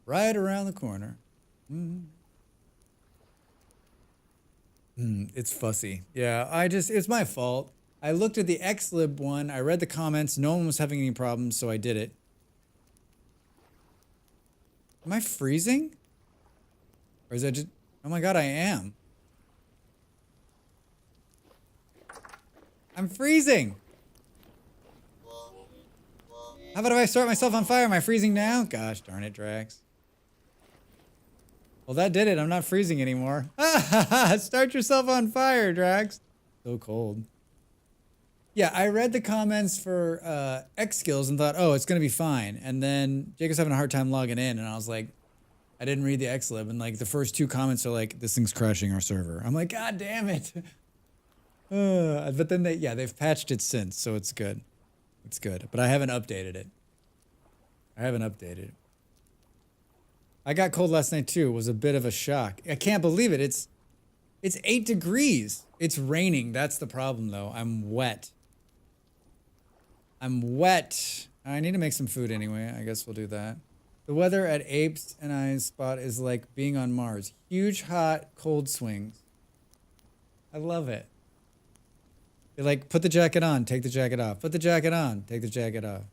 Speaker 1: Right around the corner. It's fussy. Yeah, it's my fault. I looked at the Xlib one, I read the comments, no one was having any problems, so I did it. Am I freezing? Or is that just, oh my god, I am. I'm freezing. How about if I start myself on fire? Am I freezing now? Gosh darn it, Drax. Well, that did it. I'm not freezing anymore. Start yourself on fire, Drax. So cold. Yeah, I read the comments for X skills and thought, oh, it's going to be fine. And then Jacob's having a hard time logging in. And I was like, I didn't read the Xlib. And like the first 2 comments are like, this thing's crashing our server. I'm like, God damn it. But then they've patched it since. So it's good. It's good. But I haven't updated it. I got cold last night too. It was a bit of a shock. I can't believe it. It's 8 degrees. It's raining. That's the problem though. I'm wet. I'm wet. I need to make some food anyway. I guess we'll do that. The weather at Apes and I's spot is like being on Mars. Huge, hot, cold swings. I love it. You're like, put the jacket on, take the jacket off. Put the jacket on, take the jacket off.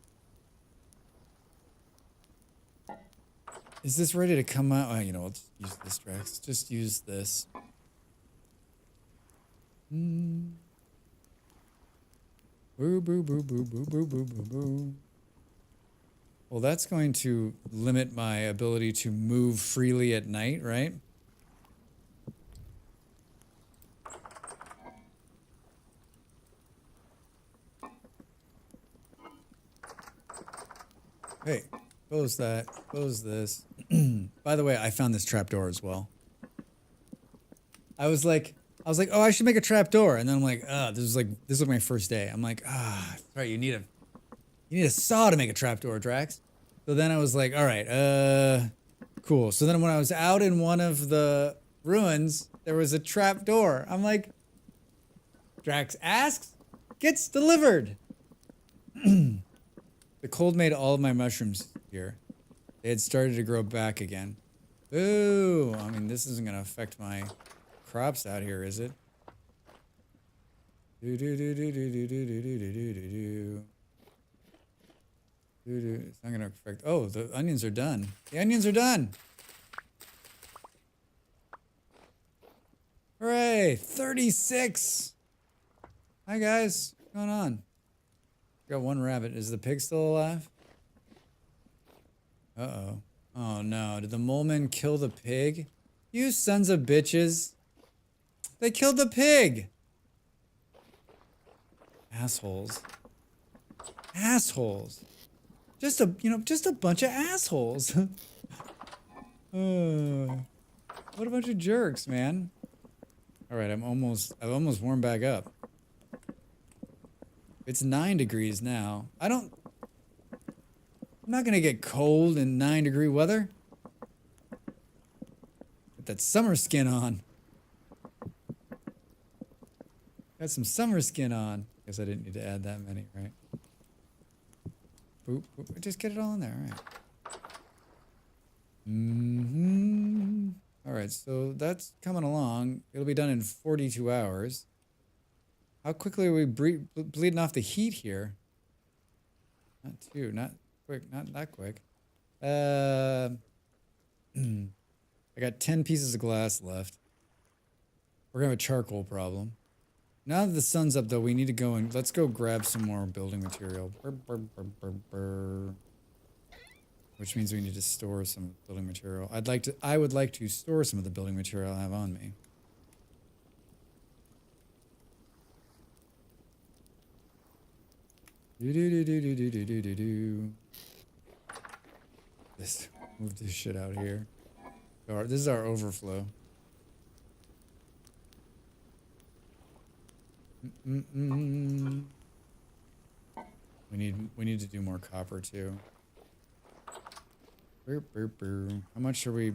Speaker 1: Is this ready to come out? Oh, you know, let's use this, Drax. Just use this. Boo, boo, boo, boo, boo, boo, boo, boo, boo. Well, that's going to limit my ability to move freely at night, right? Hey, close that. Close this. By the way, I found this trapdoor as well. I was like, oh, I should make a trapdoor, and then I'm like, this was my first day. I'm like, right, you need a saw to make a trapdoor, Drax. So then I was like, all right, cool. So then when I was out in one of the ruins, there was a trapdoor. I'm like, Drax asks, gets delivered. The cold made all of my mushrooms here. They had started to grow back again. Ooh, I mean, this isn't going to affect my crops out here, is it? It's not going to affect... Oh, the onions are done. The onions are done! Hooray! 36! Hi, guys. What's going on? Got one rabbit. Is the pig still alive? Uh-oh. Oh, no. Did the mole men kill the pig? You sons of bitches. They killed the pig! Assholes. Assholes. Just a bunch of assholes. What a bunch of jerks, man. All right, I've almost warmed back up. It's 9 degrees now. I'm not gonna get cold in 9-degree weather. Put that summer skin on. Got some summer skin on. Guess I didn't need to add that many, right? Boop, boop. Just get it all in there, all right. All right, so that's coming along. It'll be done in 42 hours. How quickly are we bleeding off the heat here? Not quick, not that quick. I got 10 pieces of glass left. We're gonna have a charcoal problem. Now that the sun's up, though, we need to go and let's go grab some more building material. Which means we need to store some building material. I would like to store some of the building material I have on me. Move this shit out here. This is our overflow. We need to do more copper too. How much are we?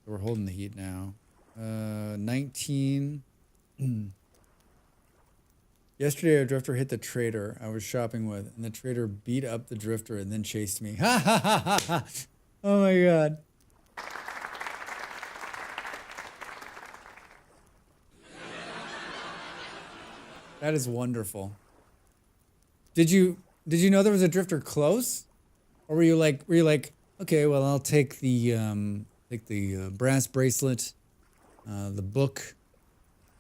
Speaker 1: We're holding the heat now. 19. Yesterday, a drifter hit the trader I was shopping with, and the trader beat up the drifter and then chased me. Ha ha ha ha ha! Oh my god. That is wonderful. Did you know there was a drifter close? Or were you like, okay, well, I'll take the brass bracelet, the book,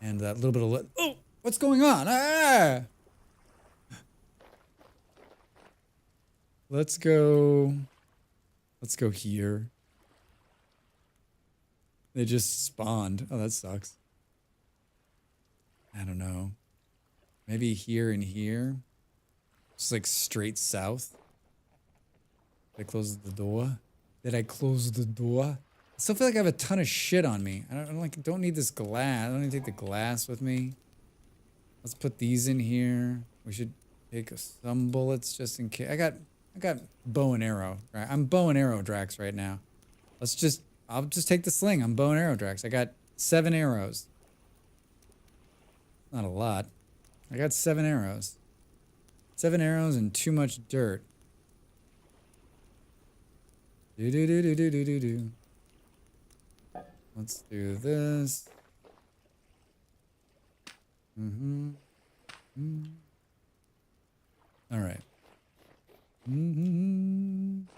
Speaker 1: and that little bit of oh, what's going on? Ah! Let's go here. They just spawned. Oh, that sucks. I don't know. Maybe here and here. Just like straight south. Did I close the door? Did I close the door? I still feel like I have a ton of shit on me. I don't need this glass. I don't need to take the glass with me. Let's put these in here. We should take some bullets just in case. I got bow and arrow. Right? I'm bow and arrow Drax right now. I'll just take the sling. I'm bow and arrow Drax. I got 7 arrows. Not a lot. I got 7 arrows. 7 arrows and too much dirt. Do. Let's do this. All right.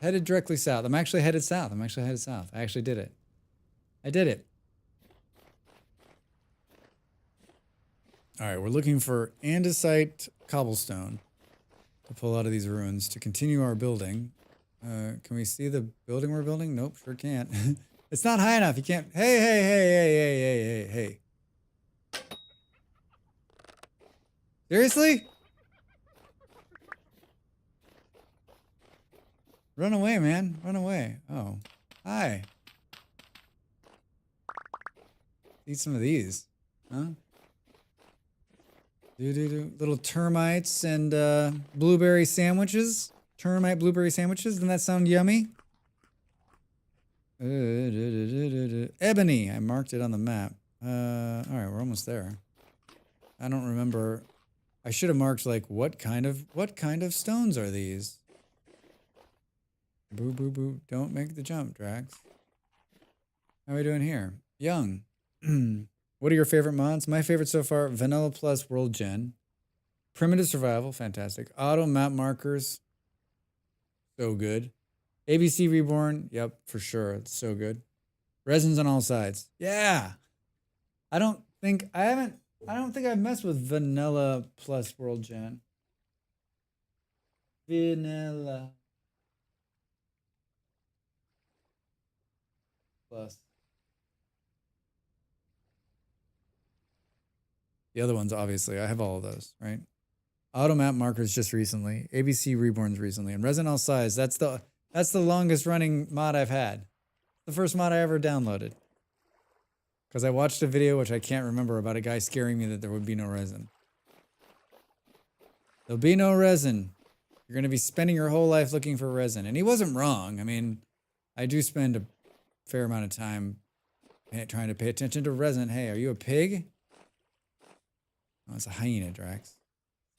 Speaker 1: Headed directly south. I'm actually headed south. I actually did it. I did it. All right, we're looking for andesite cobblestone to pull out of these ruins to continue our building. Can we see the building we're building? Nope, sure can't. It's not high enough. You can't. Hey. Seriously? Run away, man. Run away. Oh. Hi. Eat some of these. Huh? Little termites and blueberry sandwiches. Termite blueberry sandwiches. Doesn't that sound yummy? Ebony. I marked it on the map. All right, we're almost there. I don't remember. I should have marked like what kind of stones are these? Boo boo boo. Don't make the jump, Drax. How are we doing here? Young. What are your favorite mods? My favorite so far, Vanilla Plus World Gen. Primitive Survival, fantastic. Auto map markers, so good. ABC Reborn, yep, for sure. It's so good. Resins on all sides. Yeah. I don't think I've messed with Vanilla Plus World Gen. Vanilla Plus. The other ones, obviously, I have all of those, right? Auto map markers just recently, ABC Reborns recently, and Resin All Size. That's the longest running mod I've had. The first mod I ever downloaded. Because I watched a video, which I can't remember, about a guy scaring me that there would be no resin. There'll be no resin. You're going to be spending your whole life looking for resin. And he wasn't wrong. I mean, I do spend a fair amount of time trying to pay attention to resin. Hey, are you a pig? Oh, it's a hyena, Drax.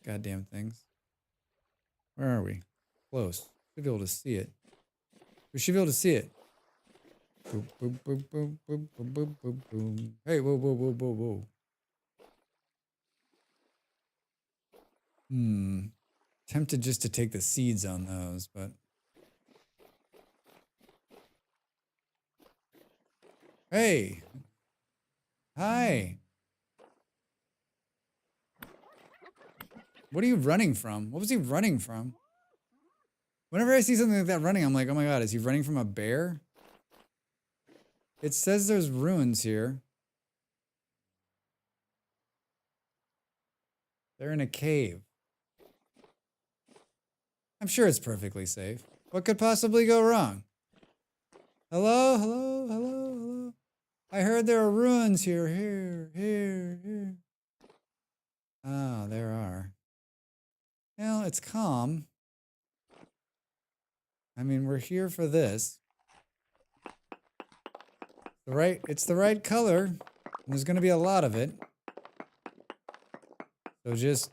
Speaker 1: Goddamn things. Where are we? Close. Should be able to see it. We should be able to see it. Boop, boop, boop, boop, boop, boop, boop, boop, boop. Hey, whoa, whoa, whoa, whoa, whoa. Tempted just to take the seeds on those, but... Hey! Hi! What are you running from? What was he running from? Whenever I see something like that running, I'm like, oh my god, is he running from a bear? It says there's ruins here. They're in a cave. I'm sure it's perfectly safe. What could possibly go wrong? Hello, hello, hello, hello. I heard there are ruins here, here. Ah, there are. Well, it's calm. I mean, we're here for this. It's the right color. There's going to be a lot of it. So just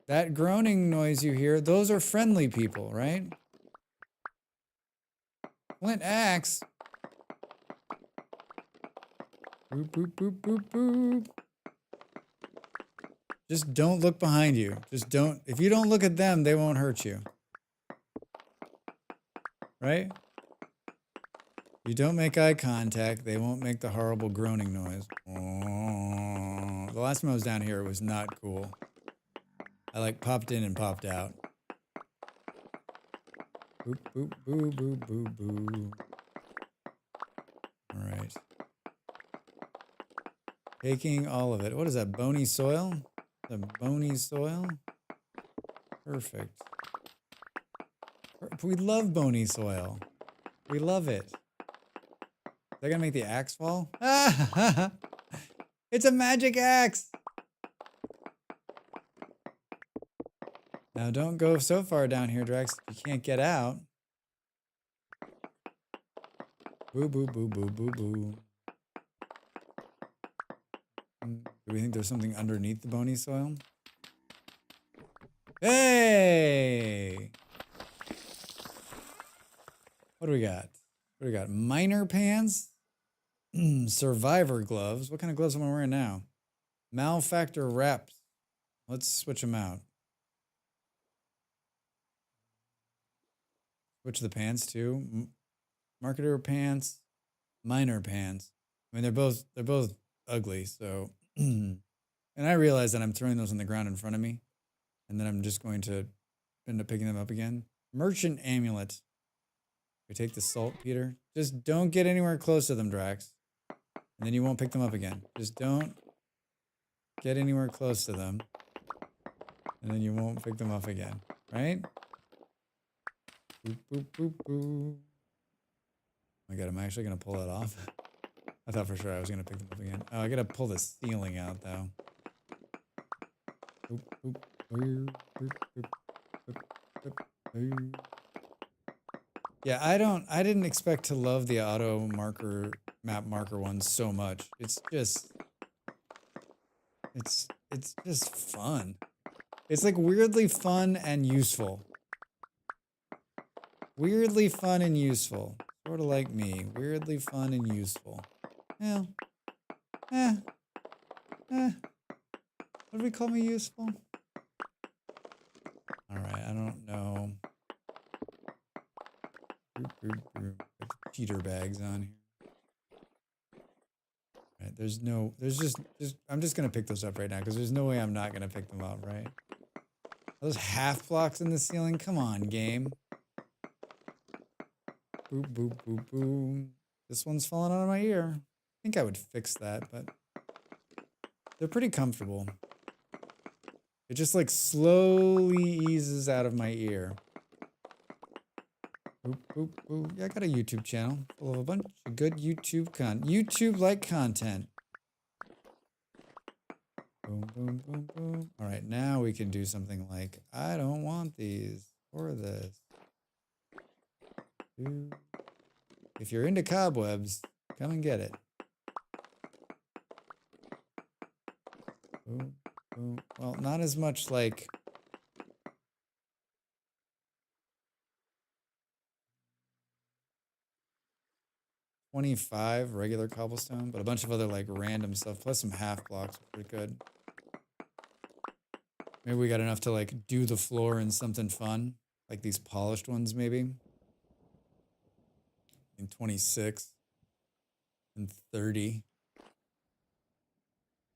Speaker 1: that groaning noise you hear, those are friendly people, right? Flint axe. Boop, boop, boop, boop, boop. Just don't look behind you. Just don't. If you don't look at them, they won't hurt you. Right? You don't make eye contact, they won't make the horrible groaning noise. Oh. The last time I was down here, it was not cool. I like popped in and popped out. Boop, boop, boo, boo, boo, boo. All right. Taking all of it. What is that, bony soil? The bony soil? Perfect. We love bony soil. We love it. They're gonna make the axe fall? Ah, it's a magic axe! Now don't go so far down here, Drax. You can't get out. Boo, boo, boo, boo, boo, boo. Do we think there's something underneath the bony soil? Hey! What do we got? What do we got? Miner pants? Survivor gloves. What kind of gloves am I wearing now? Malfactor wraps. Let's switch them out. Switch the pants too. Marketer pants, miner pants. I mean, they're both ugly. So, and I realize that I'm throwing those on the ground in front of me, and then I'm just going to end up picking them up again. Merchant amulet. We take the salt, Peter. Just don't get anywhere close to them, Drax, and then you won't pick them up again. Just don't get anywhere close to them, and then you won't pick them up again. Right? Boop, boop, boop, boop. Oh my god, am I actually going to pull that off? I thought for sure I was going to pick them up again. Oh, I got to pull the ceiling out, though. Boop, boop, boop, boop, boop, boop, boop, boop. Yeah, I didn't expect to love the auto marker, map marker ones so much. It's just fun. It's like weirdly fun and useful. Weirdly fun and useful. Sort of like me. Weirdly fun and useful. Well, would we call me useful? Alright, I don't know. Got the cheater bags on here. Alright, there's just, I'm just gonna pick those up right now because there's no way I'm not gonna pick them up, right? Are those half blocks in the ceiling? Come on, game. Boop, boop, boop, boop. This one's falling out of my ear. I think I would fix that, but they're pretty comfortable. It just like slowly eases out of my ear. Boop, boop, boop. Yeah, I got a YouTube channel full of a bunch of good YouTube-like content. Boom, boom, boom, boom. All right, now we can do something like, I don't want these or this. If you're into cobwebs, come and get it. Boom, boom. Well, not as much like 25 regular cobblestone, but a bunch of other like random stuff, plus some half blocks were pretty good. Maybe we got enough to like do the floor in something fun, like these polished ones maybe. In 26 and 30.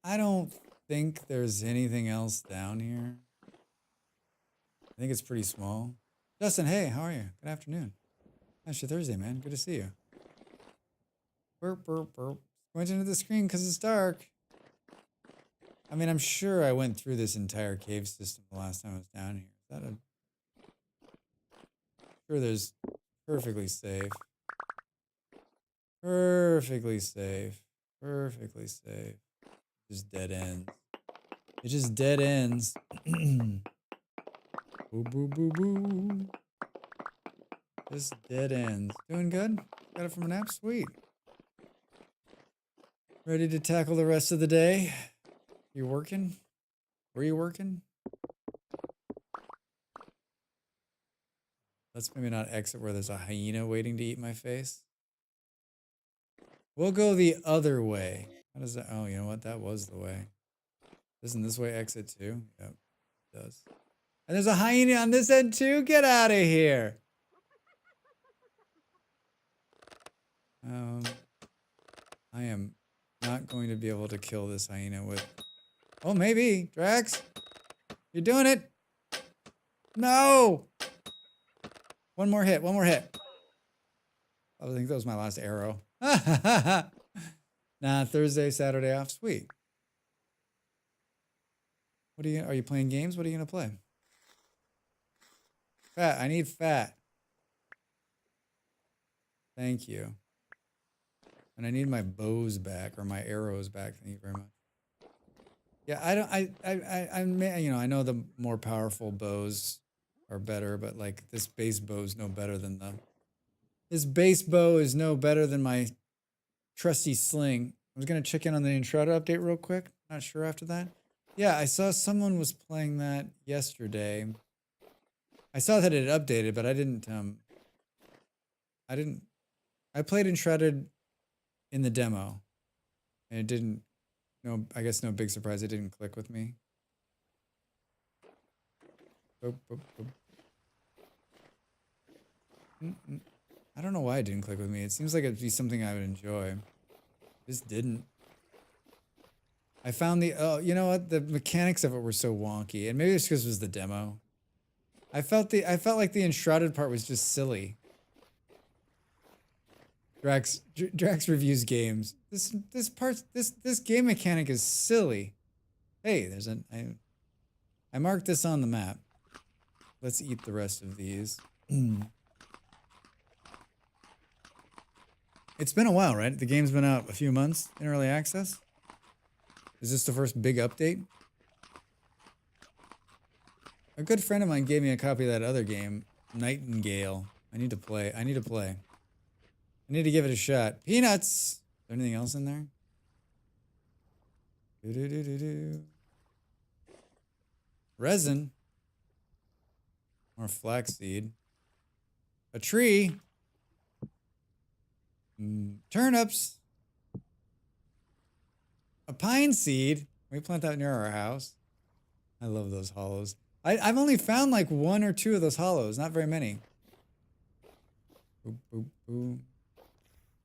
Speaker 1: I don't think there's anything else down here. I think it's pretty small. Justin, hey, how are you? Good afternoon. It's your Thursday, man. Good to see you. Burp, burp, burp. Went into the screen because it's dark. I mean, I'm sure I went through this entire cave system the last time I was down here. Is that a... Sure, there's perfectly safe. Perfectly safe. Perfectly safe. Just dead ends. It just dead ends. Boo, boo, boo, boo. Just dead ends. Doing good? Got it from a nap? Sweet. Ready to tackle the rest of the day? You working? Were you working? Let's maybe not exit where there's a hyena waiting to eat my face. We'll go the other way. How does that? Oh, you know what? That was the way. Isn't this way exit too? Yep, it does. And there's a hyena on this end too? Get out of here. I am not going to be able to kill this hyena with... Oh, maybe. Drax? You're doing it. No! One more hit. One more hit. I think that was my last arrow. Nah, Thursday, Saturday off. Sweet. What are you playing games? What are you gonna play? Fat. I need fat. Thank you. And I need my bows back, or my arrows back. Thank you very much. Yeah, I know the more powerful bows are better, but like this base bow is no better than this base bow is no better than my trusty sling. I was gonna check in on the Enshrouded update real quick. Not sure after that. Yeah, I saw someone was playing that yesterday. I saw that it had updated, but I didn't. I played Enshrouded in the demo, and it didn't. No, I guess no big surprise. It didn't click with me. Boop, boop, boop. I don't know why it didn't click with me. It seems like it'd be something I would enjoy. Just didn't. I found the you know what? The mechanics of it were so wonky, and maybe it's because it was the demo. I felt like the enshrouded part was just silly. Drax reviews games. This game mechanic is silly. Hey, there's I marked this on the map. Let's eat the rest of these. It's been a while, right? The game's been out a few months in early access. Is this the first big update? A good friend of mine gave me a copy of that other game, Nightingale. I need to play. I need to give it a shot. Peanuts! Is there anything else in there? Resin. More flaxseed. A tree. Turnips. A pine seed. We plant that near our house. I love those hollows. I've only found like 1 or 2 of those hollows, not very many. Boop, boop, boop.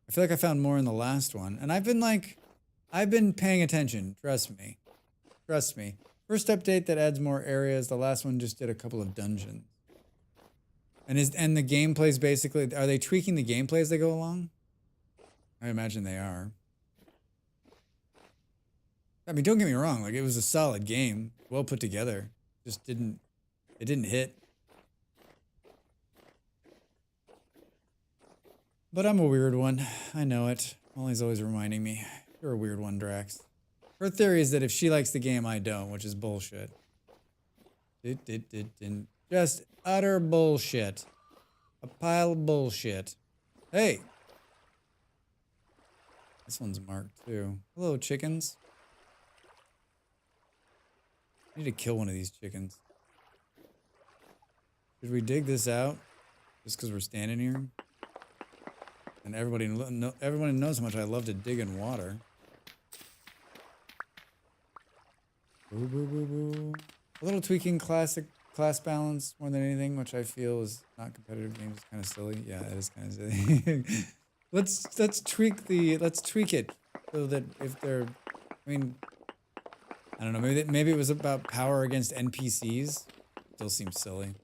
Speaker 1: I feel like I found more in the last one. And I've been paying attention. Trust me. Trust me. First update that adds more areas. The last one just did a couple of dungeons. And the gameplay's basically, are they tweaking the gameplay as they go along? I imagine they are. I mean, don't get me wrong. Like, it was a solid game. Well put together. Just it didn't hit. But I'm a weird one. I know it. Molly's always reminding me. You're a weird one, Drax. Her theory is that if she likes the game, I don't, which is bullshit. Just utter bullshit. A pile of bullshit. Hey! This one's marked too. Hello, chickens. I need to kill one of these chickens. Should we dig this out? Just because we're standing here? And everybody knows how much I love to dig in water. Boo, boo, boo, boo. A little tweaking class balance more than anything, which I feel is not competitive games. It's kind of silly. Yeah, it is kind of silly. let's tweak it so that if they're, I mean, I don't know. Maybe it was about power against NPCs. Still seems silly.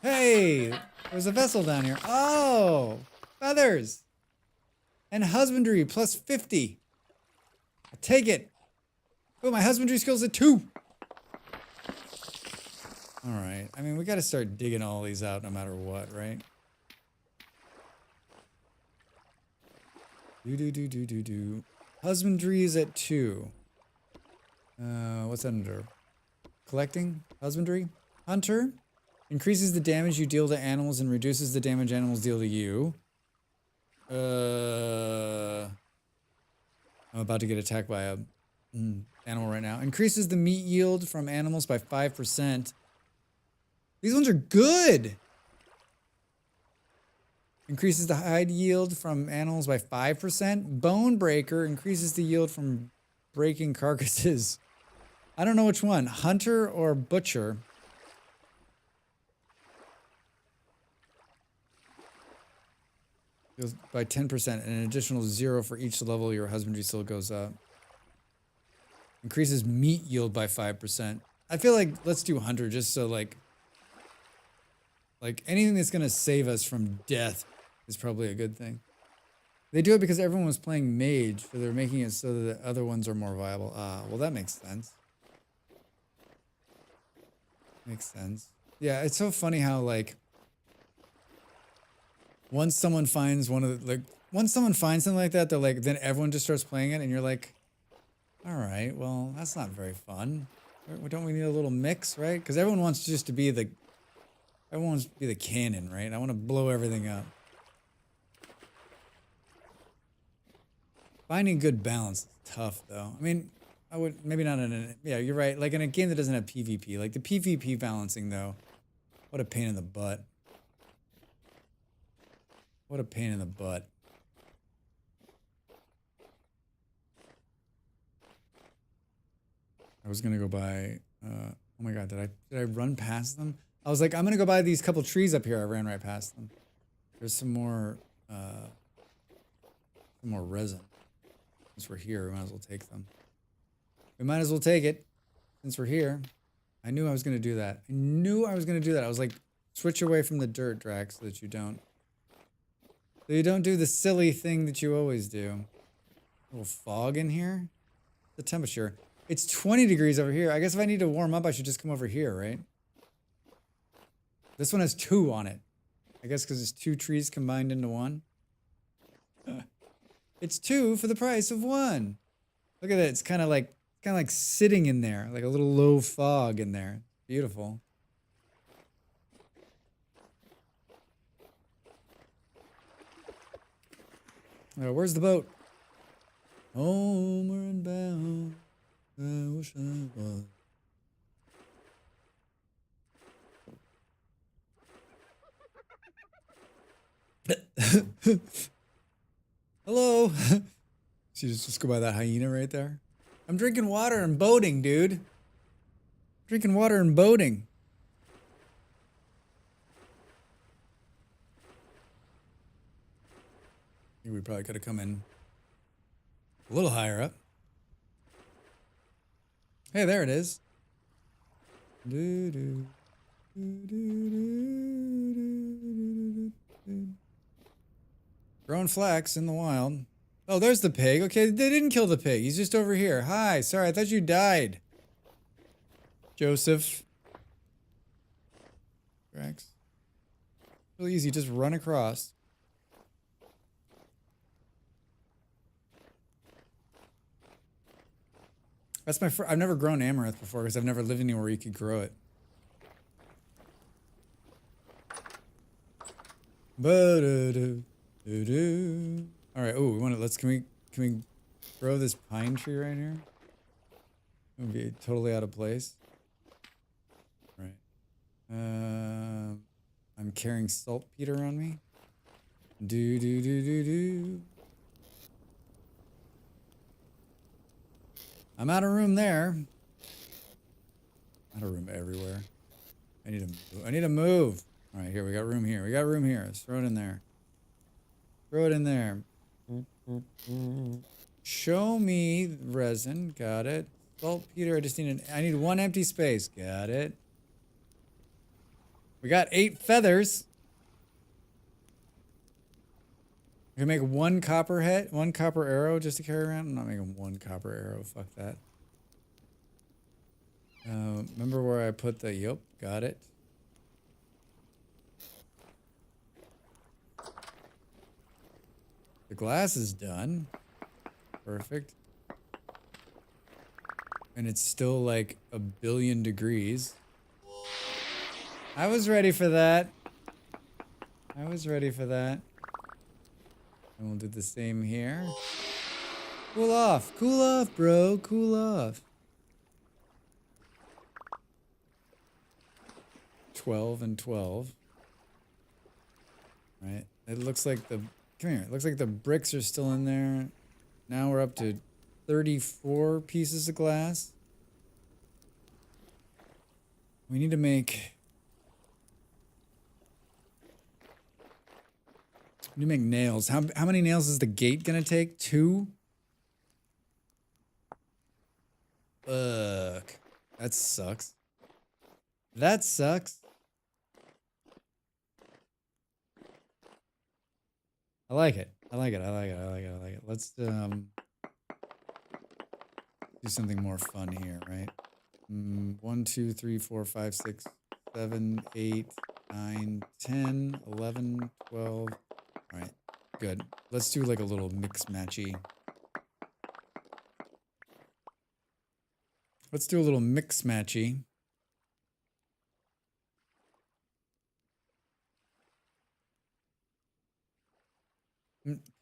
Speaker 1: Hey, there's a vessel down here. Oh, feathers and husbandry plus 50. I take it. Oh, my husbandry skills at 2. All right. I mean, we got to start digging all these out no matter what, right? Do. Husbandry is at 2. What's under? Collecting? Husbandry? Hunter? Increases the damage you deal to animals and reduces the damage animals deal to you. I'm about to get attacked by a animal right now. Increases the meat yield from animals by 5%. These ones are good! Increases the hide yield from animals by 5%. Bone Breaker increases the yield from breaking carcasses. I don't know which one. Hunter or Butcher. Goes by 10% and an additional 0 for each level your husbandry skill goes up. Increases meat yield by 5%. I feel like let's do Hunter just so like anything that's going to save us from death is probably a good thing. They do it because everyone was playing Mage, so they're making it so that the other ones are more viable. Ah, well that makes sense. Makes sense. Yeah, it's so funny how like once someone finds something like that, they're like, then everyone just starts playing it, and you're like, all right, well, that's not very fun. Don't we need a little mix, right? Because everyone wants just to be everyone wants to be the cannon, right? I want to blow everything up. Finding good balance is tough, though. I mean, I would maybe not in a, yeah, you're right. Like in a game that doesn't have PvP, like the PvP balancing, though, what a pain in the butt. What a pain in the butt. I was gonna go buy. Oh my god, did I run past them? I was like, I'm gonna go buy these couple trees up here. I ran right past them. There's some more resin. Since we're here, we might as well take them. We might as well take it since we're here. I knew I was gonna do that. I knew I was gonna do that. I was like, switch away from the dirt, Drax, so that you don't. So you don't do the silly thing that you always do. A little fog in here. The temperature. It's 20 degrees over here. I guess if I need to warm up, I should just come over here, right? This one has 2 on it. I guess because it's 2 trees combined into one. It's 2 for the price of 1. Look at that. It's kind of like sitting in there, like a little low fog in there. Beautiful. Where's the boat? Homeward bound. I wish I was. Hello. So you just go by that hyena right there. I'm drinking water and boating, dude. Drinking water and boating. I think we probably could have come in a little higher up. Hey, there it is. Growing flax in the wild. Oh, there's the pig. Okay, they didn't kill the pig. He's just over here. Hi, sorry, I thought you died. Joseph. Drax. Really easy, just run across. That's my first. I've never grown amaranth before because I've never lived anywhere where you could grow it. All right. Oh, we want to. Can we grow this pine tree right here? It would be totally out of place. All right. I'm carrying saltpeter on me. I'm out of room there. Out of room everywhere. I need to move. I need to move. All right, here we got room here. We got room here. Let's throw it in there. Throw it in there. Show me resin. Got it. Saltpeter. I need 1 empty space. Got it. We got 8 feathers. We can make 1 copper head, 1 copper arrow just to carry around. I'm not making 1 copper arrow. Fuck that. Remember where I put the, yep, got it. The glass is done. Perfect. And it's still like 1 billion degrees. I was ready for that. I was ready for that. And we'll do the same here. Cool off. Cool off, bro. Cool off. 12 and 12. Right. It looks like the... Come here. It looks like the bricks are still in there. Now we're up to 34 pieces of glass. We need to make... We need to make nails. How many nails is the gate gonna take? 2? Ugh. That sucks. That sucks. I like it. I like it. I like it. I like it. I like it. Let's do something more fun here, right? 1, 2, 3, 4, 5, 6, 7, 8, 9, 10, 11, 12. All right, good. Let's do like a little mix-matchy. Let's do a little mix-matchy.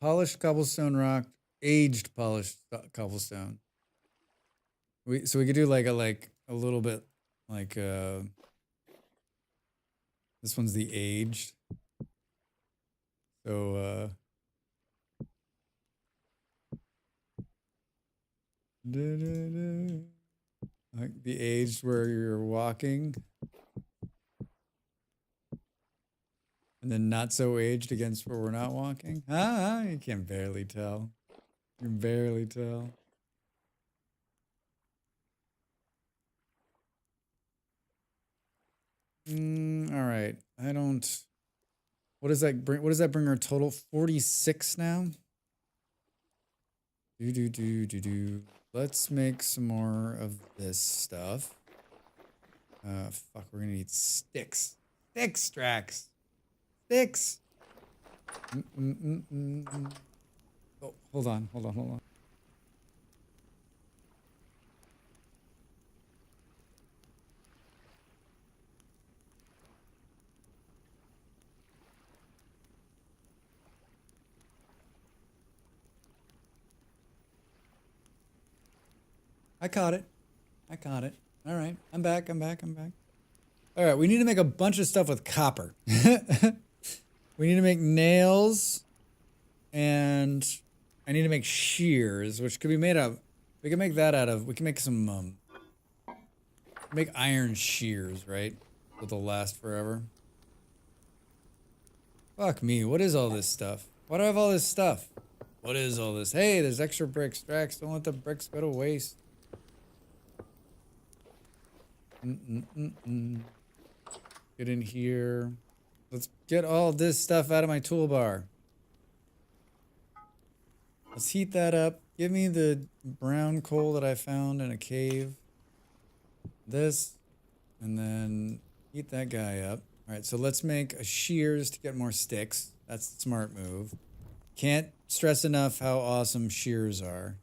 Speaker 1: Polished cobblestone rock, aged polished cobblestone. So we could do like a little bit like this one's the aged. So like the aged where you're walking. And then not so aged against where we're not walking. Ah, you can barely tell. You can barely tell. All right. I don't. What does that bring? What does that bring our total? 46 now. Do. Let's make some more of this stuff. Fuck. We're gonna need sticks. Sticks, Drax. Sticks. Oh, hold on. I caught it. All right. I'm back. All right. We need to make a bunch of stuff with copper. We need to make nails. And I need to make shears, which could be made of. We can make that out of. We can make some. Make iron shears, right? That'll last forever. Fuck me. What is all this stuff? Why do I have all this stuff? What is all this? Hey, there's extra bricks. Drax, don't let the bricks go to waste. Get in here. Let's get all this stuff out of my toolbar. Let's heat that up. Give me the brown coal that I found in a cave. This. And then heat that guy up. All right, so let's make a shears to get more sticks. That's the smart move. Can't stress enough how awesome shears are.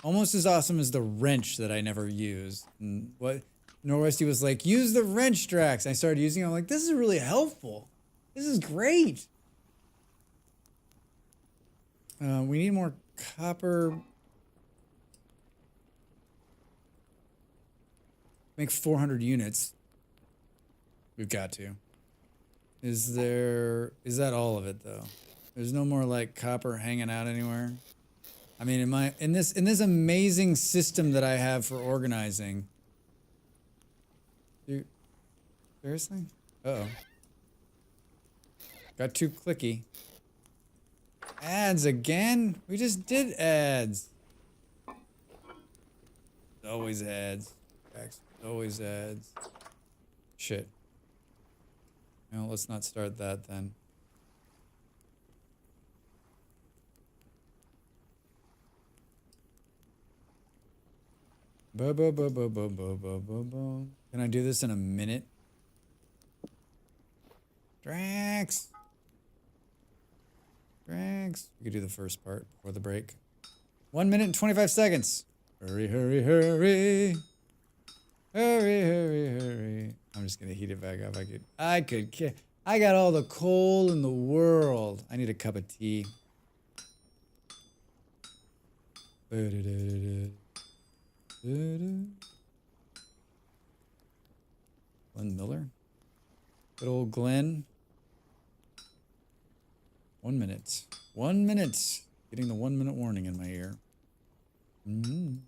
Speaker 1: Almost as awesome as the wrench that I never used. And what Norwesty was like, use the wrench, Drax. I started using it. I'm like, this is really helpful. This is great. We need more copper. Make 400 units. We've got to. Is that all of it though? There's no more like copper hanging out anywhere. I mean, in this amazing system that I have for organizing. Dude, seriously? Uh-oh. Got too clicky. Ads again? We just did ads. Always ads. Always ads. Shit. No, let's not start that then. Can I do this in a minute? Drax! We could do the first part before the break. 1 minute and 25 seconds. Hurry. Hurry. I'm just gonna heat it back up. I got all the coal in the world. I need a cup of tea. Glenn Miller? Good old Glenn. 1 minute. 1 minute. Getting the 1 minute warning in my ear. Do.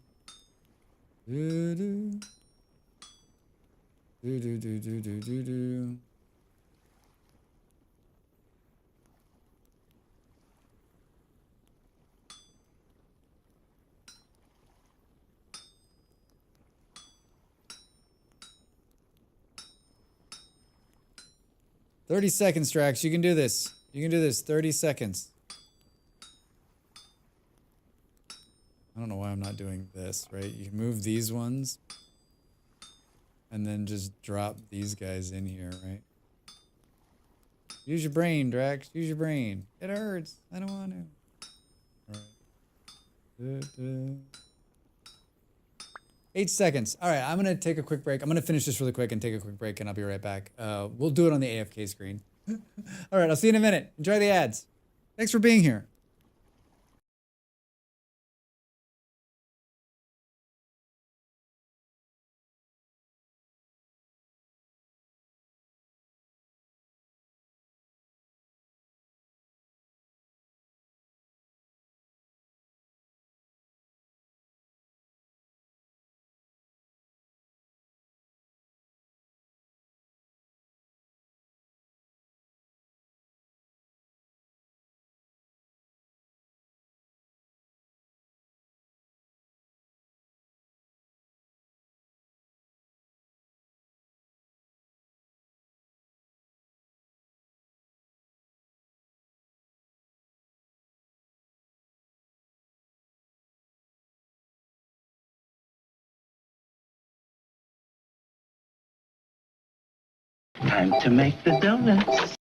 Speaker 1: 30 seconds, Drax. You can do this. 30 seconds. I don't know why I'm not doing this, right? You can move these ones. And then just drop these guys in here, right? Use your brain, Drax. Use your brain. It hurts. I don't want to. All right. 8 seconds. All right, I'm going to take a quick break. I'm going to finish this really quick and take a quick break, and I'll be right back. We'll do it on the AFK screen. All right, I'll see you in a minute. Enjoy the ads. Thanks for being here.
Speaker 4: Time to make the donuts.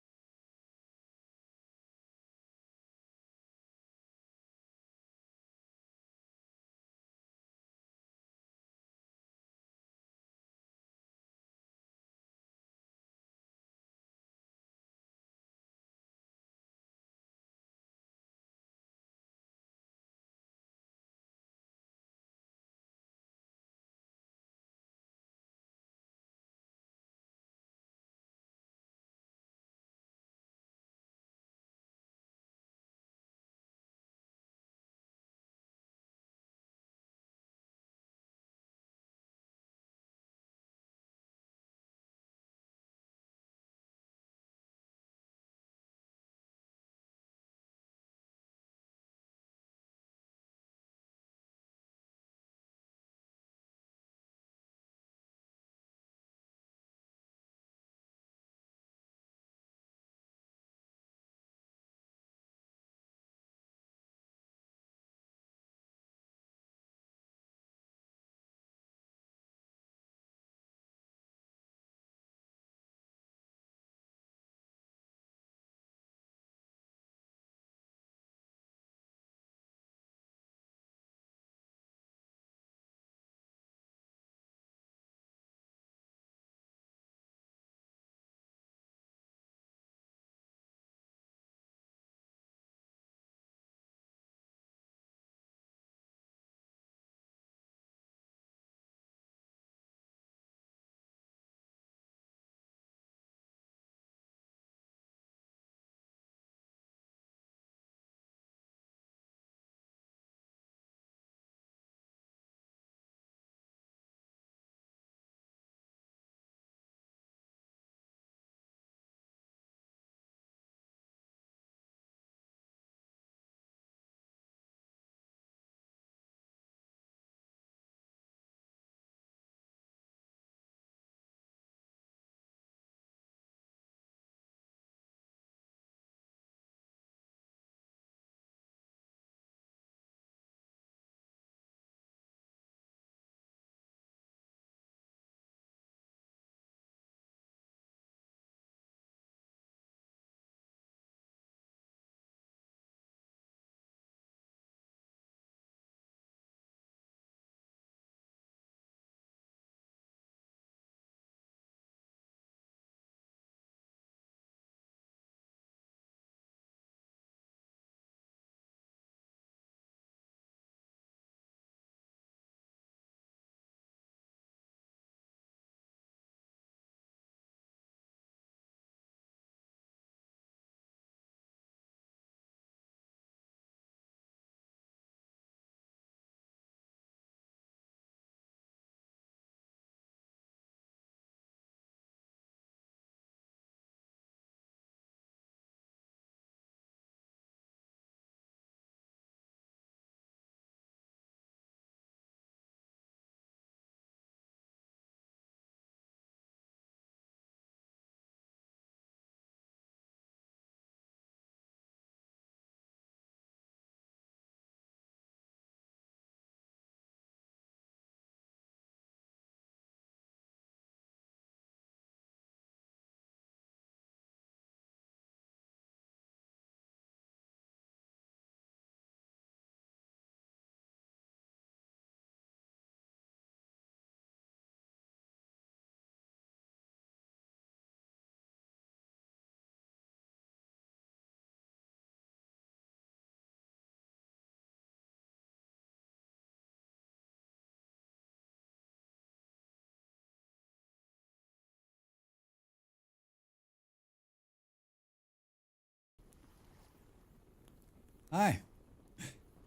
Speaker 1: Hi.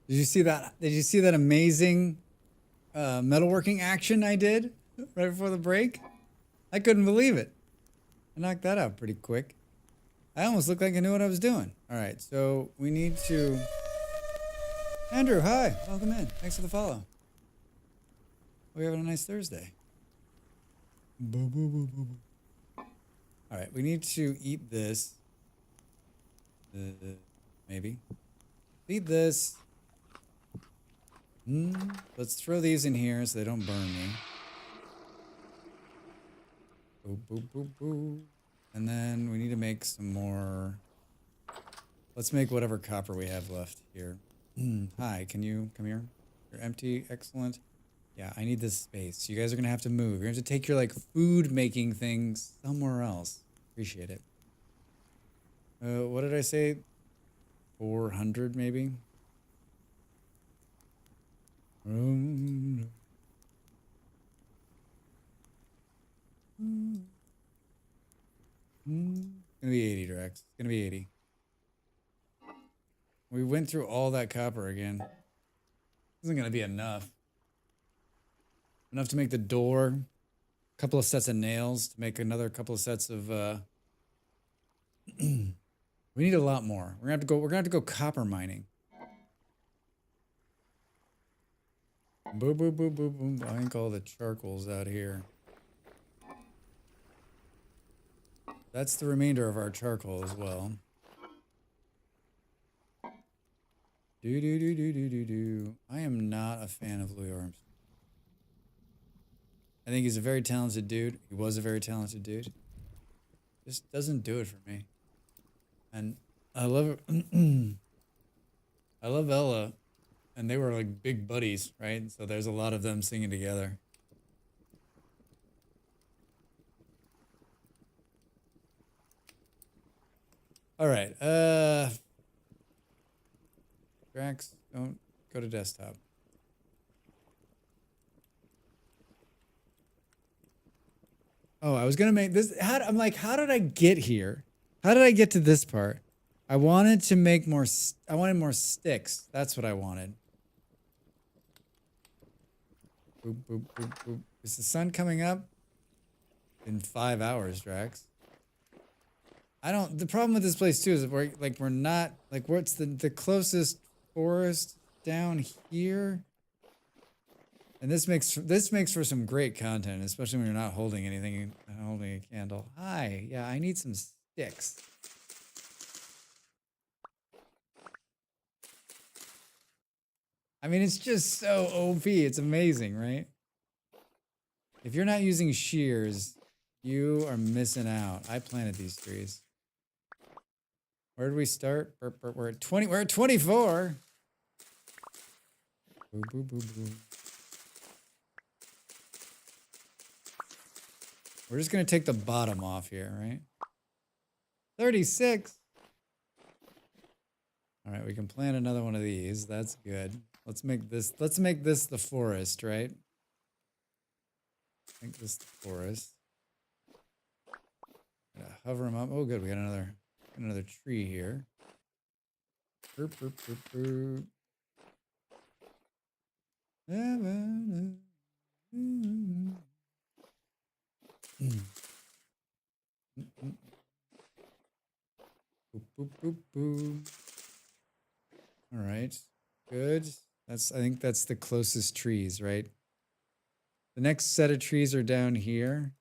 Speaker 1: Did you see that? Did you see that amazing metalworking action I did right before the break? I couldn't believe it. I knocked that out pretty quick. I almost looked like I knew what I was doing. All right, so we need to... Andrew, hi. Welcome in. Thanks for the follow. We're having a nice Thursday. Boo, boo, boo, boo, boo. All right, we need to eat this. Maybe. Eat this. Let's throw these in here so they don't burn me. Boo, boo, boo, boo. And then we need to make some more. Let's make whatever copper we have left here. Hi, can you come here? You're empty. Excellent. Yeah, I need this space. You guys are going to have to move. You're going to have to take your, like, food-making things somewhere else. Appreciate it. What did I say? 400, maybe? It's gonna be 80, Drax. It's gonna be 80. We went through all that copper again. Isn't gonna be enough. Enough to make the door. A couple of sets of nails to make another couple of sets of we need a lot more. We're gonna have to go copper mining. Boom, boom, boom, boom, boom. I think all the charcoal's out here. That's the remainder of our charcoal as well. Do do do do do do do. I am not a fan of Louis Armstrong. I think he's a very talented dude. He was a very talented dude. Just doesn't do it for me. And I love I love Ella, and they were like big buddies, right? So there's a lot of them singing together. All right. Drax, don't go to desktop. Oh, I was gonna make this. I'm like, how did I get here? How did I get to this part? I wanted to make more. I wanted more sticks. That's what I wanted. Boop, boop, boop, boop. Is the sun coming up? In 5 hours, Drax. The problem with this place too is we're not, like, what's the closest forest down here? And this makes for some great content, especially when you're not holding anything, holding a candle. Hi, yeah, I need some sticks. I mean, it's just so OP. It's amazing, right? If you're not using shears, you are missing out. I planted these trees. Where did we start? We're at 20. We're at 24. Boo, boo, boo, boo. We're just going to take the bottom off here, right? 36. All right, we can plant another one of these. That's good. Let's make this the forest, right? Make this the forest. Hover them up. Oh, good. We got another tree here. Burp, burp, burp, burp. Boop, boop, boop, boop. All right, good. I think that's the closest trees, right? The next set of trees are down here.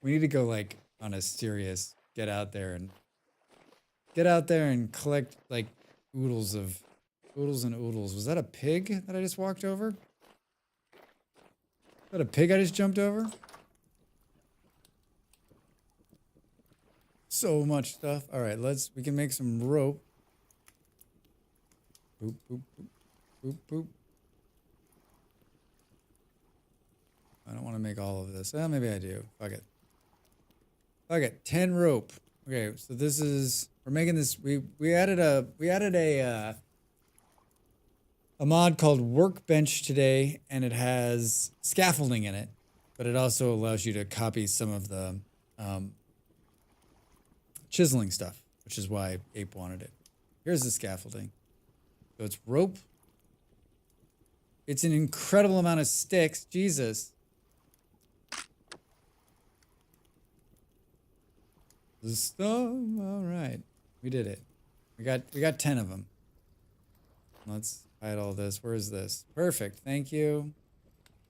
Speaker 1: We need to go, like, on a serious get out there and collect, like, oodles and oodles. Was that a pig that I just walked over? Is that a pig I just jumped over? So much stuff. All right, we can make some rope. Boop, boop, boop, boop, boop. I don't want to make all of this. Well, maybe I do. Fuck it. Fuck it. 10 rope. Okay, so this is, we're making this, we added a mod called Workbench today, and it has scaffolding in it, but it also allows you to copy some of the chiseling stuff, which is why Ape wanted it. Here's the scaffolding. So it's rope. It's an incredible amount of sticks. Jesus. The stuff. All right. We did it. We got 10 of them. Let's hide all this. Where is this? Perfect. Thank you.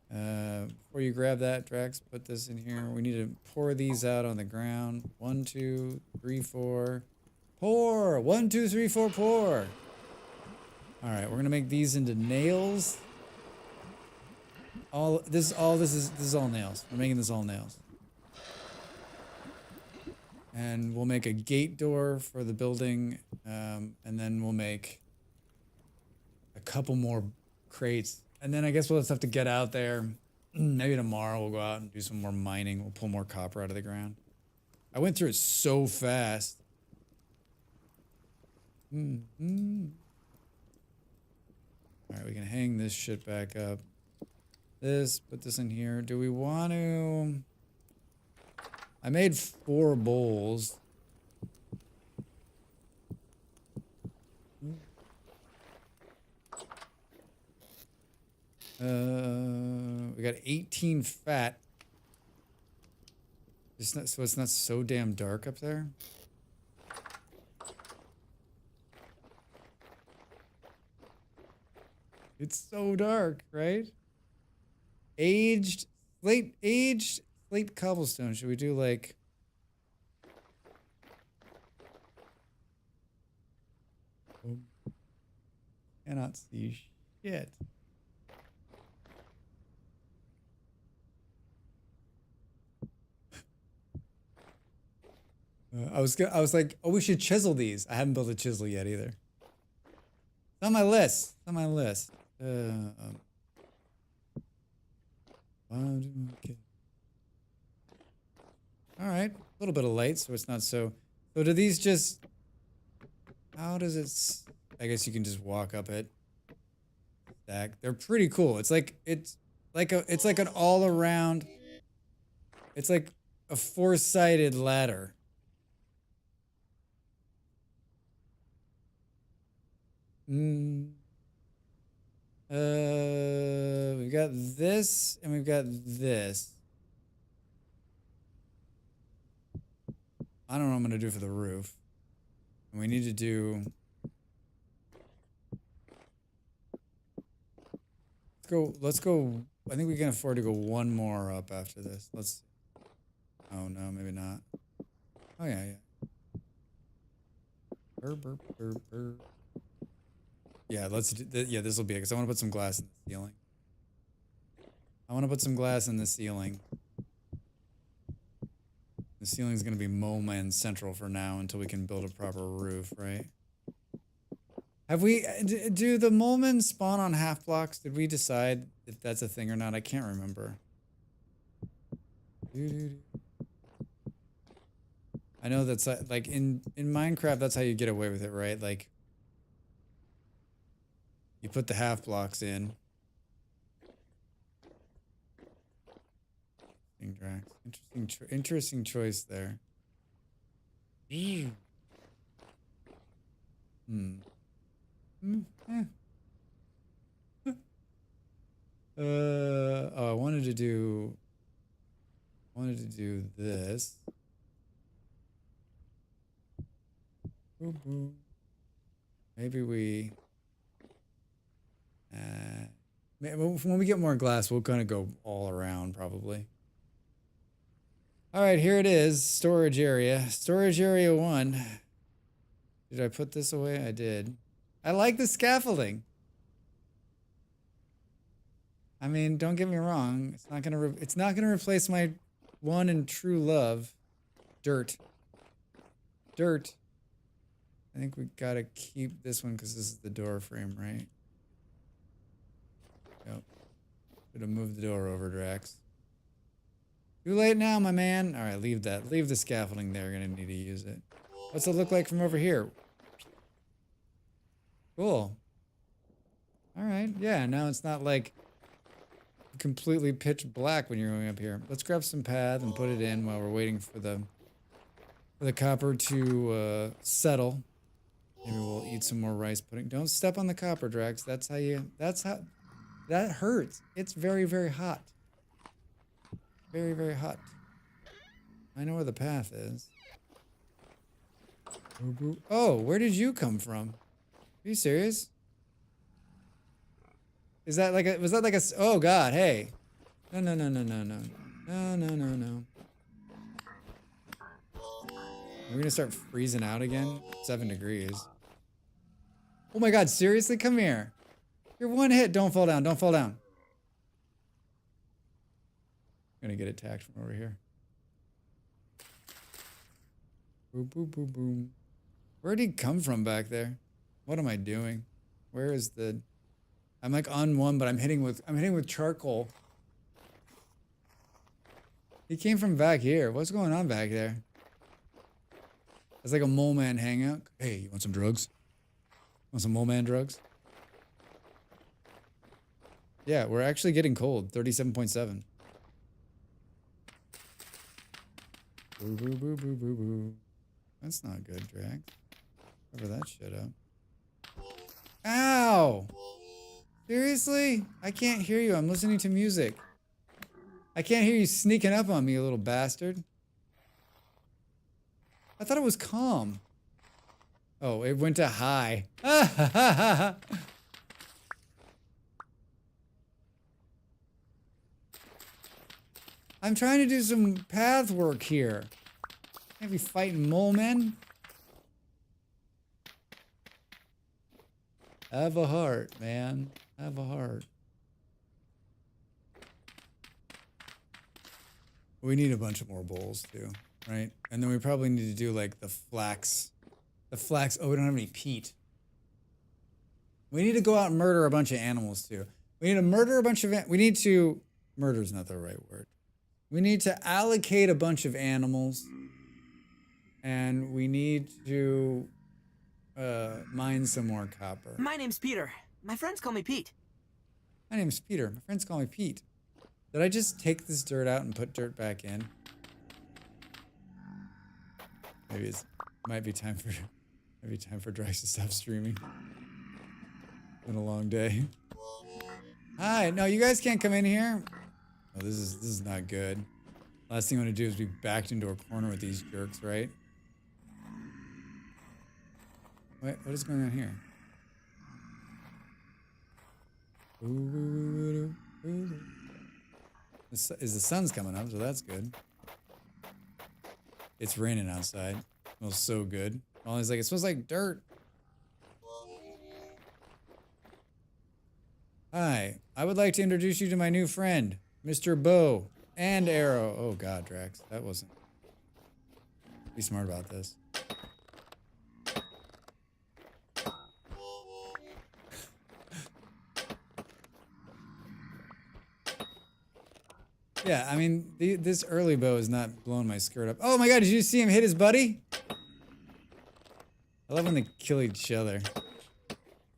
Speaker 1: Before you grab that, Drax, put this in here. We need to pour these out on the ground. 1, 2, 3, 4. Pour. 1, 2, 3, 4. Pour. All right. We're gonna make these into nails. This is all nails. We're making this all nails. And we'll make a gate door for the building. And then we'll make a couple more crates. And then I guess we'll just have to get out there. Maybe tomorrow we'll go out and do some more mining. We'll pull more copper out of the ground. I went through it so fast. Mm-hmm. All right, we can hang this shit back up. Put this in here. Do we want to... I made 4 bowls. We got 18 fat. So it's not so damn dark up there. It's so dark, right? Aged slate cobblestone. Should we do like... Cannot see shit. I was like, oh, we should chisel these. I haven't built a chisel yet either. It's on my list. It's on my list. Okay. All right, a little bit of light, so it's not so. So do these just? How does it? I guess you can just walk up it. Stack. They're pretty cool. It's like an all around. It's like a 4-sided ladder. We've got this and we've got this. I don't know what I'm gonna do for the roof. And we need to do... Let's go. I think we can afford to go one more up after this. Oh no, maybe not. Oh yeah, yeah. Burr, burr, burr, burr. Yeah, let's do yeah, this will be it, because I want to put some glass in the ceiling. I want to put some glass in the ceiling. The ceiling's going to be Moleman Central for now until we can build a proper roof, right? Have we... Do the Molemen spawn on half blocks? Did we decide if that's a thing or not? I can't remember. I know that's like in Minecraft, that's how you get away with it, right? Like... You put the half blocks in. Interesting choice there. Oh, I wanted to do this. Maybe we... when we get more glass, we'll kind of go all around, probably. All right, here it is. Storage area. Storage area 1. Did I put this away? I did. I like the scaffolding. I mean, don't get me wrong. It's not gonna replace my one and true love, dirt. Dirt. I think we gotta keep this one because this is the door frame, right? Yep. Should have moved the door over, Drax. Too late now, my man. All right, leave that. Leave the scaffolding there. We're gonna need to use it. What's it look like from over here? Cool. All right. Yeah, now it's not like completely pitch black when you're going up here. Let's grab some path and put it in while we're waiting for the copper to settle. Maybe we'll eat some more rice pudding. Don't step on the copper, Drax. That's how that hurts. It's very, very hot. Very, very hot. I know where the path is. Oh, where did you come from? Are you serious? Is that like was that like a, oh God, hey. No. We're gonna start freezing out again? 7 degrees. Oh my God, seriously? Come here. You're one hit. Don't fall down. Don't fall down. I'm gonna get attacked from over here. Boom, boom, boom, boom. Where'd he come from back there? What am I doing? Where is the... I'm like on one, but I'm hitting with charcoal. He came from back here. What's going on back there? It's like a mole man hangout. Hey, you want some drugs? Want some mole man drugs? Yeah, we're actually getting cold. 37.7. Boo, boo, boo, boo, boo, boo. That's not good, Drax. Cover that shit up. Ow! Seriously? I can't hear you. I'm listening to music. I can't hear you sneaking up on me, you little bastard. I thought it was calm. Oh, it went to high. I'm trying to do some path work here. Can't be fighting mole men. Have a heart, man. Have a heart. We need a bunch of more bowls too, right? And then we probably need to do like the flax. The flax. Oh, we don't have any peat. We need to go out and murder a bunch of animals too. We need to murder a bunch of. We need to. Murder's not the right word. We need to allocate a bunch of animals, and we need to mine some more copper.
Speaker 6: My name's Peter. My friends call me Pete.
Speaker 1: My name's Peter. My friends call me Pete. Did I just take this dirt out and put dirt back in? Maybe it might be time for Drax to stop streaming. It's been a long day. Hi, no, you guys can't come in here. Oh, this is not good. Last thing I want to do is be backed into a corner with these jerks, right? What is going on here? The sun's coming up, so that's good. It's raining outside. It smells so good. Molly's like, it smells like dirt. Hi, I would like to introduce you to my new friend, Mr. Bow and Arrow. Oh God, Drax, that wasn't. Be smart about this. Yeah, I mean, this early bow is not blowing my skirt up. Oh my God, did you see him hit his buddy? I love when they kill each other.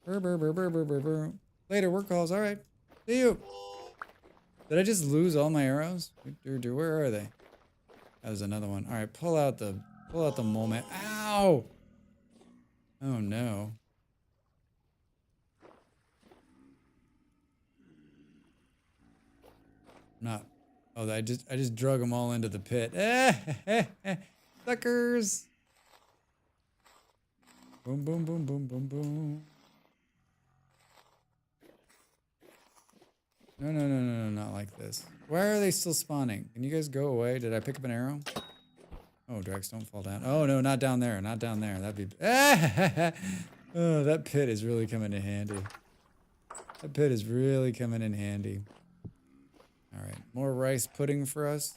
Speaker 1: Burr, burr, burr, burr, burr, burr, burr. Later, work calls. All right. See you. Did I just lose all my arrows? Where are they? That was another one. All right, pull out the mole man. Ow! Oh no. Not. Oh, I just drug them all into the pit. Suckers! Boom, boom, boom, boom, boom, boom. No, not like this. Why are they still spawning? Can you guys go away? Did I pick up an arrow? Oh, Drax, don't fall down. Oh, no, not down there. Not down there. That'd be... Oh, that pit is really coming in handy. That pit is really coming in handy. All right, more rice pudding for us.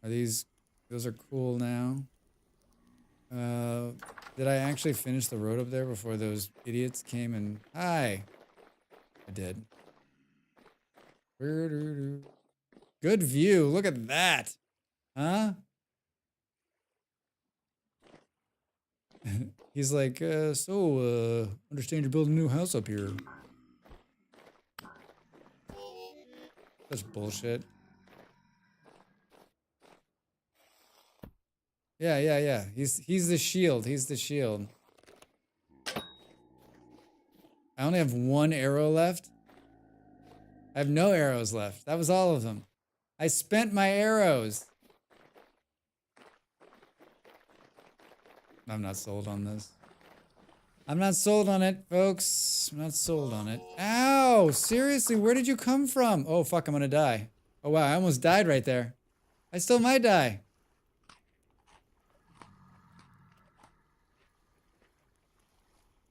Speaker 1: Are these... Those are cool now. Did I actually finish the road up there before those idiots came and... Hi! I did. Good view. Look at that. Huh? He's like, understand you're building a new house up here. That's bullshit. Yeah. He's the shield. He's the shield. I only have one arrow left. I have no arrows left. That was all of them. I spent my arrows. I'm not sold on this. I'm not sold on it, folks. I'm not sold on it. Ow! Seriously, where did you come from? Oh, fuck, I'm gonna die. Oh, wow, I almost died right there. I still might die.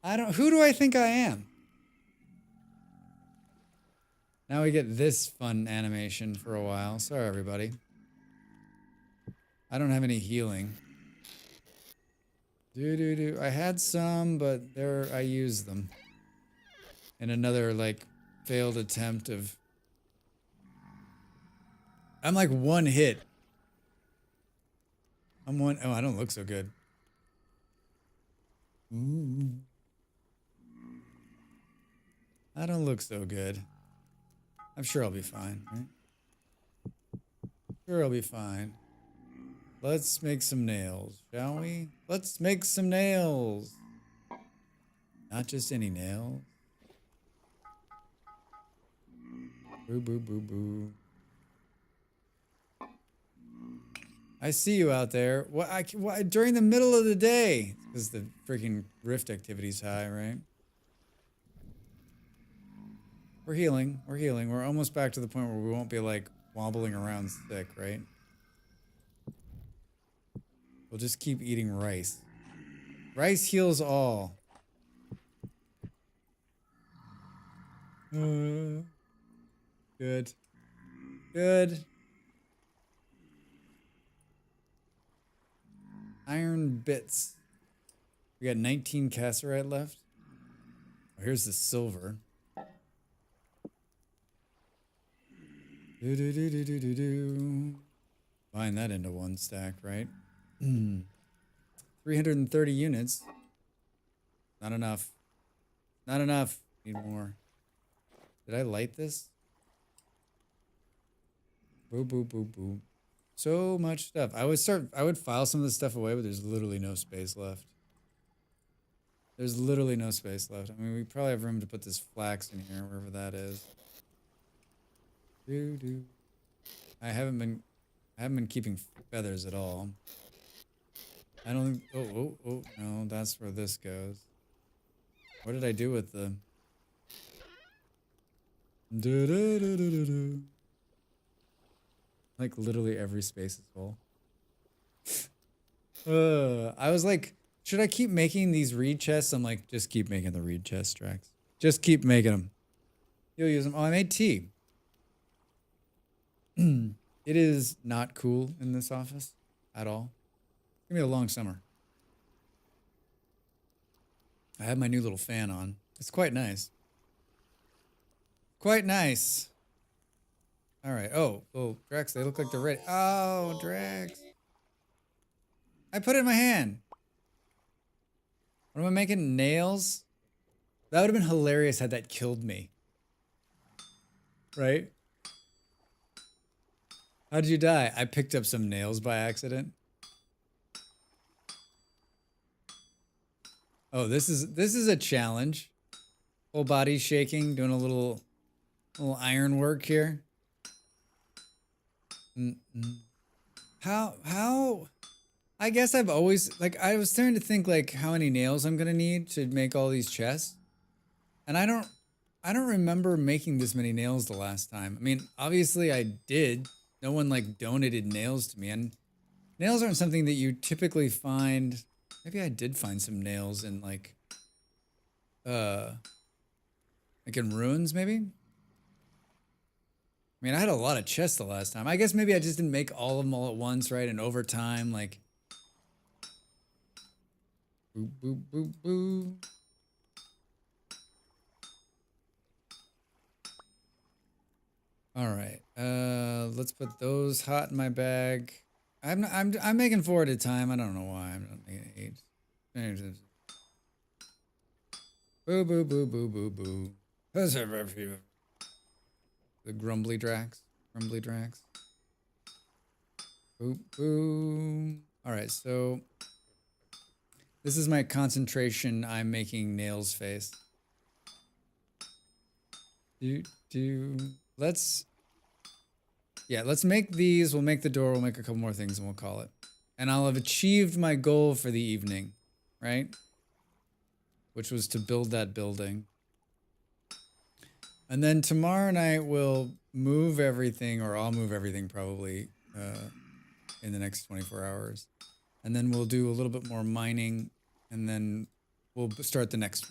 Speaker 1: Who do I think I am? Now we get this fun animation for a while. Sorry, everybody. I don't have any healing. I had some, but I used them. In another, like, failed attempt of... I'm like one hit. Oh, I don't look so good. Ooh. I don't look so good. I'm sure I'll be fine, right? Sure I'll be fine. Let's make some nails, shall we? Let's make some nails. Not just any nails. Boo, boo, boo, boo. I see you out there. What during the middle of the day? Because the freaking rift activity's high, right? We're healing. We're healing. We're almost back to the point where we won't be like wobbling around sick, right? We'll just keep eating rice. Rice heals all. Good. Good. Iron bits. We got 19 cassiterite left. Oh, here's the silver. Bind that into one stack, right? 330 units. Not enough. Not enough. Need more. Did I light this? Boo, boo, boo, boo. So much stuff. I would file some of this stuff away, but there's literally no space left. There's literally no space left. I mean, we probably have room to put this flax in here, wherever that is. I haven't been keeping feathers at all. I don't. Oh, no, that's where this goes. What did I do with the? Like literally every space is full. I was like, should I keep making these reed chests? I'm like, just keep making the reed chest tracks. Just keep making them. You'll use them. Oh, I made tea. It is not cool in this office at all. It's gonna be a long summer. I have my new little fan on. It's quite nice. Quite nice. All right. Oh, Drex, they look like they're ready. Oh, Drex. I put it in my hand. What am I making? Nails? That would have been hilarious had that killed me. Right? How'd you die? I picked up some nails by accident. Oh, this is a challenge. Whole body shaking, doing a little iron work here. How? I guess I've always, like, I was starting to think like how many nails I'm gonna need to make all these chests, and I don't remember making this many nails the last time. I mean, obviously I did. No one like donated nails to me, and nails aren't something that you typically find. Maybe I did find some nails in like in ruins, maybe. I mean, I had a lot of chests the last time. I guess maybe I just didn't make all of them all at once, right? And over time, like, boop, boop, boop, boop. All right, let's put those hot in my bag. I'm making 4 at a time. I don't know why I'm not making 8. Boo, boo, boo, boo, boo, boo. The grumbly Drax. Grumbly Drax. Boop, boom. All right, so this is my concentration. I'm making nails face. Let's make these. We'll make the door. We'll make a couple more things and we'll call it. And I'll have achieved my goal for the evening, right? Which was to build that building. And then tomorrow night we'll move everything, or I'll move everything probably in the next 24 hours. And then we'll do a little bit more mining, and then we'll start the next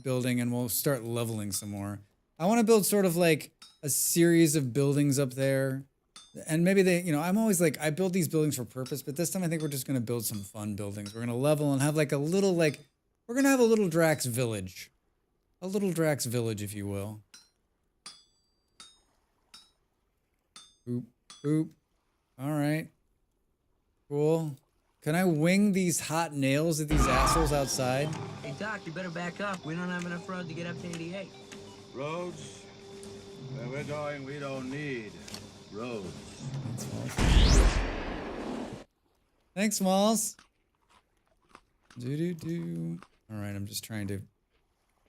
Speaker 1: building, and we'll start leveling some more. I want to build sort of like a series of buildings up there And maybe they, you know, I'm always like, I build these buildings for purpose, but this time I think we're just going to build some fun buildings. We're going to level and have like a little, like, we're going to have a little Drax village. A little Drax village, if you will. Boop, boop. All right. Cool. Can I wing these hot nails at these assholes outside?
Speaker 6: Hey, Doc, you better back up. We don't have enough road to get up to 88.
Speaker 7: Roads? Where we're going, we don't need roads.
Speaker 1: Thanks, Smalls. Do. All right, I'm just trying to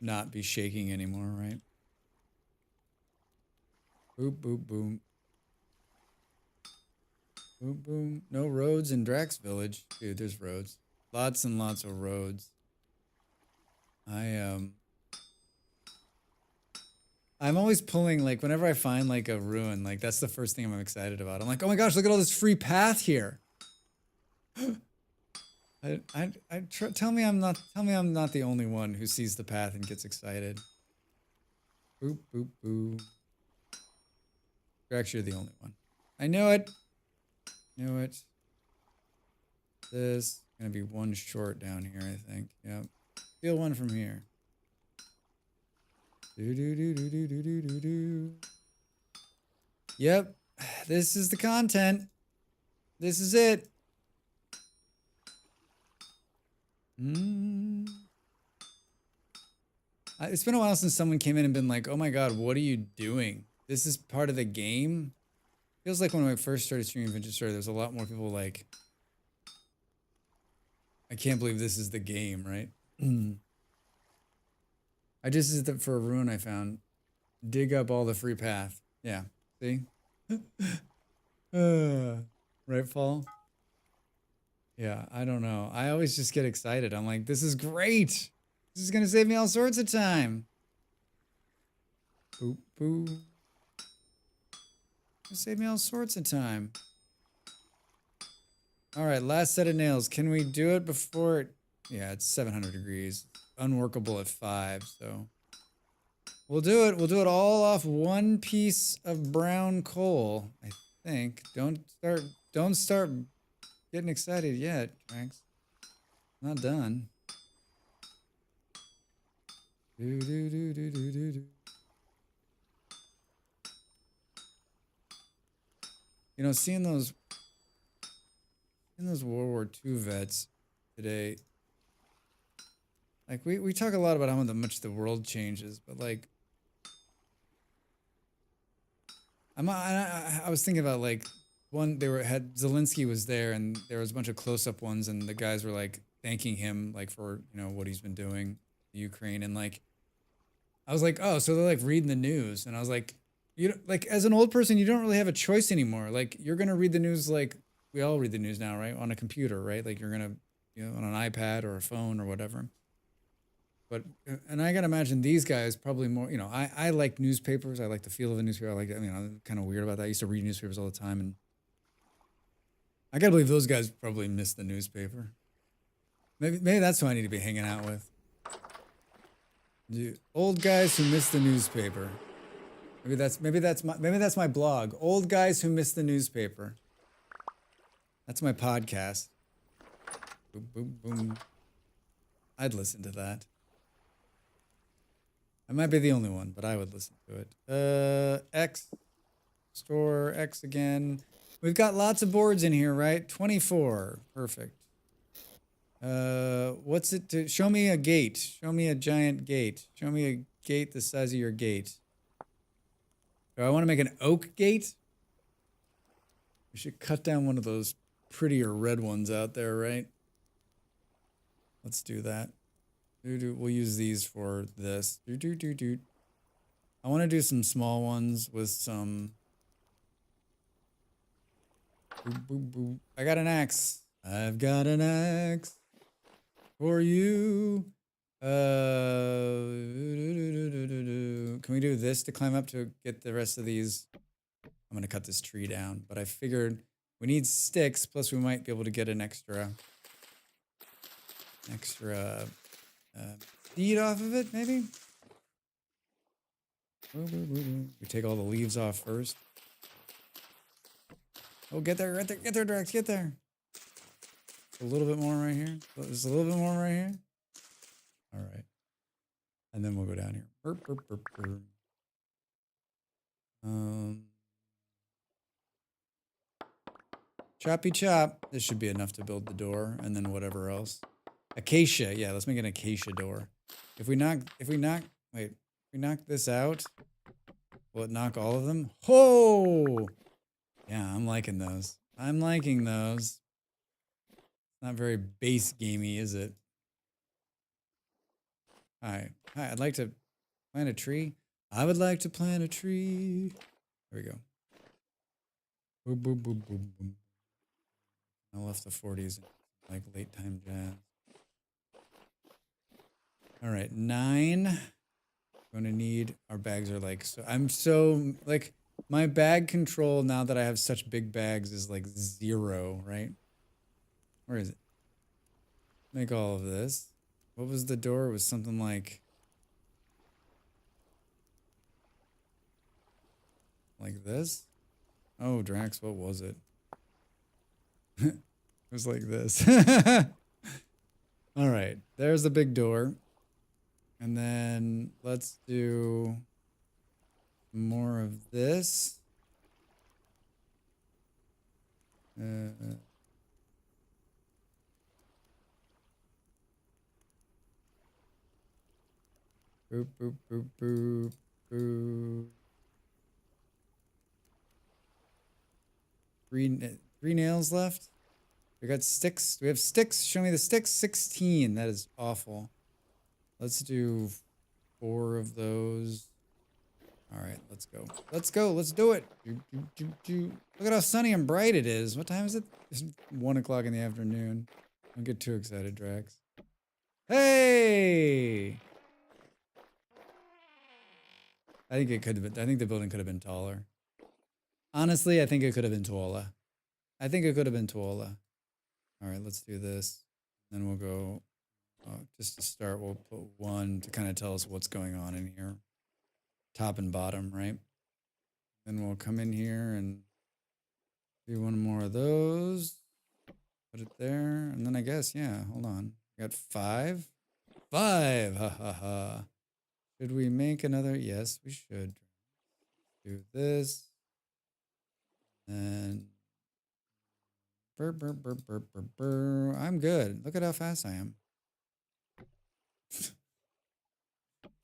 Speaker 1: not be shaking anymore, right? Boop, boop, boom. Boom, boom. No roads in Drax Village. Dude, there's roads. Lots and lots of roads. I'm always pulling, like, whenever I find, like, a ruin, like, that's the first thing I'm excited about. I'm like, oh my gosh, look at all this free path here. Tell me I'm not the only one who sees the path and gets excited. Boop, boop, boop. You're actually the only one. I know it. Knew it. This is gonna be one short down here, I think. Yep. Steal one from here. Do. Yep. This is the content. This is it. It's been a while since someone came in and been like, oh my god, what are you doing? This is part of the game? Feels like when I first started streaming Vintage Story, there was a lot more people like, I can't believe this is the game, right? I just did that for a ruin I found. Dig up all the free path. Yeah, see? Right, Fall? Yeah, I don't know. I always just get excited. I'm like, this is great. This is going to save me all sorts of time. Boop, boop. Save me all sorts of time. All right, last set of nails. Can we do it before it? Yeah, it's 700 degrees. Unworkable at 5, so. We'll do it. We'll do it all off one piece of brown coal, I think. Don't start getting excited yet, Drax. Not done. Do. You know, seeing those World War II vets today, like we talk a lot about how much the world changes, but like I was thinking about like Zelensky was there and there was a bunch of close-up ones and the guys were like thanking him like for, you know, what he's been doing to Ukraine, and like I was like, oh, so they're like reading the news, and I was like, like as an old person, you don't really have a choice anymore. Like you're gonna read the news like we all read the news now, right? On a computer, right? Like you're gonna, you know, on an iPad or a phone or whatever. But and I gotta imagine these guys probably more. You know, I like newspapers. I like the feel of a newspaper. I like, you know, I'm kind of weird about that. I used to read newspapers all the time, and I gotta believe those guys probably miss the newspaper. Maybe that's who I need to be hanging out with. Dude, old guys who miss the newspaper. Maybe that's my blog. Old guys who miss the newspaper. That's my podcast. Boom, boom, boom. I'd listen to that. I might be the only one, but I would listen to it. X. Store X again. We've got lots of boards in here, right? 24. Perfect. What's it to show me a gate? Show me a giant gate. Show me a gate the size of your gate. Do I want to make an oak gate? We should cut down one of those prettier red ones out there, right? Let's do that. We'll use these for this. I want to do some small ones with some. I got an axe. I've got an axe for you. Can we do this to climb up to get the rest of these? I'm gonna cut this tree down, but I figured we need sticks, plus we might be able to get an extra seed off of it, maybe? We take all the leaves off first. Oh, get there, get there, Drax, get there. A little bit more right here. There's a little bit more right here. All right. And then we'll go down here. Burp, burp, burp, burp. Choppy chop. This should be enough to build the door, and then whatever else. Acacia. Yeah, let's make an acacia door. If we knock this out, will it knock all of them? Oh! Yeah, I'm liking those. I'm liking those. Not very base gamey, is it? Hi, I'd like to plant a tree. I would like to plant a tree. There we go. Boom, boom, boom, boom, boom. I left the 40s in like late time jazz. All right, 9. Going to need, our bags are like, so I'm so, like, my bag control now that I have such big bags is like 0, right? Where is it? Make all of this. What was the door? It was something like this. Oh, Drax, what was it? It was like this. All right, there's the big door. And then let's do more of this. Boop, boop, boop, boop, boop. Three nails left. We got sticks. Do we have sticks? Show me the sticks. 16. That is awful. Let's do 4 of those. All right, let's go. Let's go. Let's do it. Look at how sunny and bright it is. What time is it? It's 1 o'clock in the afternoon. Don't get too excited, Drax. Hey! I think it could have been. I think the building could have been taller. Honestly, I think it could have been taller. I think it could have been taller. All right, let's do this. Then we'll go. Just to start, we'll put 1 to kind of tell us what's going on in here. Top and bottom, right? Then we'll come in here and do 1 more of those. Put it there. And then I guess, yeah, hold on. We got 5. 5! Ha ha ha. Should we make another? Yes, we should. Do this. And burr, burr, burr, burr, burr, burr. I'm good. Look at how fast I am.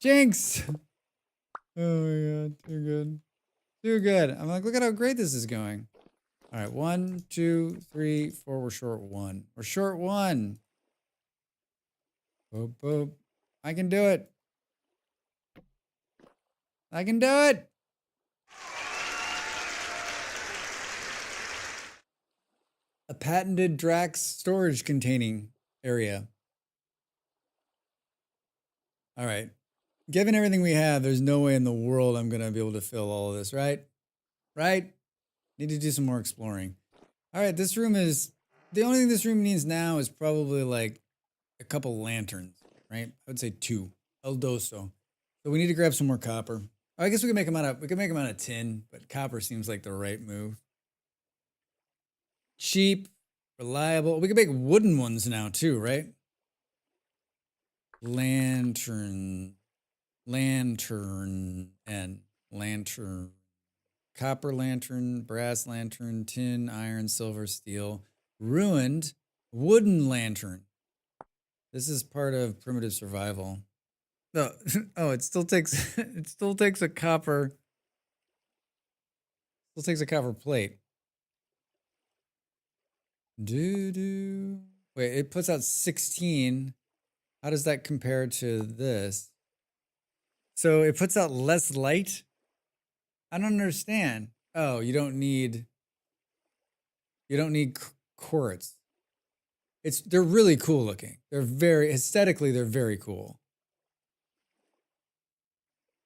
Speaker 1: Jinx! Oh my god, too good. Too good. I'm like, look at how great this is going. All right, 1, 2, 3, 4. We're short 1. We're short 1. Boop, boop. I can do it. I can do it. A patented Drax storage containing area. All right. Given everything we have, there's no way in the world I'm going to be able to fill all of this, right? Right? Need to do some more exploring. All right, this room is... The only thing this room needs now is probably like a couple lanterns, right? I would say 2. El Doso. So we need to grab some more copper. Oh, I guess we can make them out of tin, but copper seems like the right move. Cheap, reliable. We can make wooden ones now too, right? Lantern, copper lantern, brass lantern, tin, iron, silver, steel, ruined, wooden lantern. This is part of primitive survival. No, oh, it still takes a copper. Still takes a copper plate. Wait, it puts out 16. How does that compare to this? So it puts out less light? I don't understand. Oh, you don't need quartz. They're really cool looking. They're aesthetically very cool.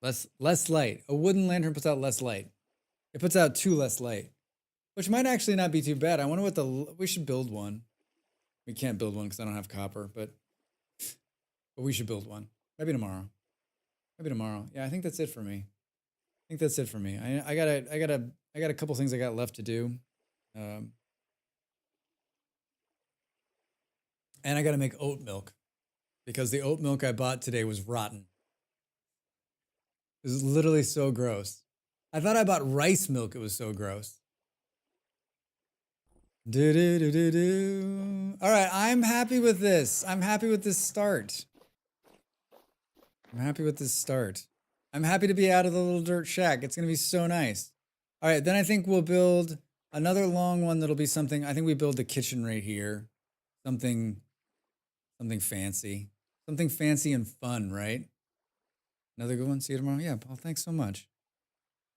Speaker 1: Less light. A wooden lantern puts out less light. It puts out 2 less light, which might actually not be too bad. I wonder what we should build one. We can't build one because I don't have copper, but we should build one. Maybe tomorrow. Yeah, I think that's it for me. I got a couple things I got left to do. Um, and I got to make oat milk because the oat milk I bought today was rotten. It was literally so gross. I thought I bought rice milk. It was so gross. Do do do do do. All right, I'm happy with this. I'm happy with this start. I'm happy with this start. I'm happy to be out of the little dirt shack. It's gonna be so nice. All right, then I think we'll build another long one that'll be something. I think we build the kitchen right here. Something fancy. Something fancy and fun, right? Another good one. See you tomorrow. Yeah, Paul, thanks so much.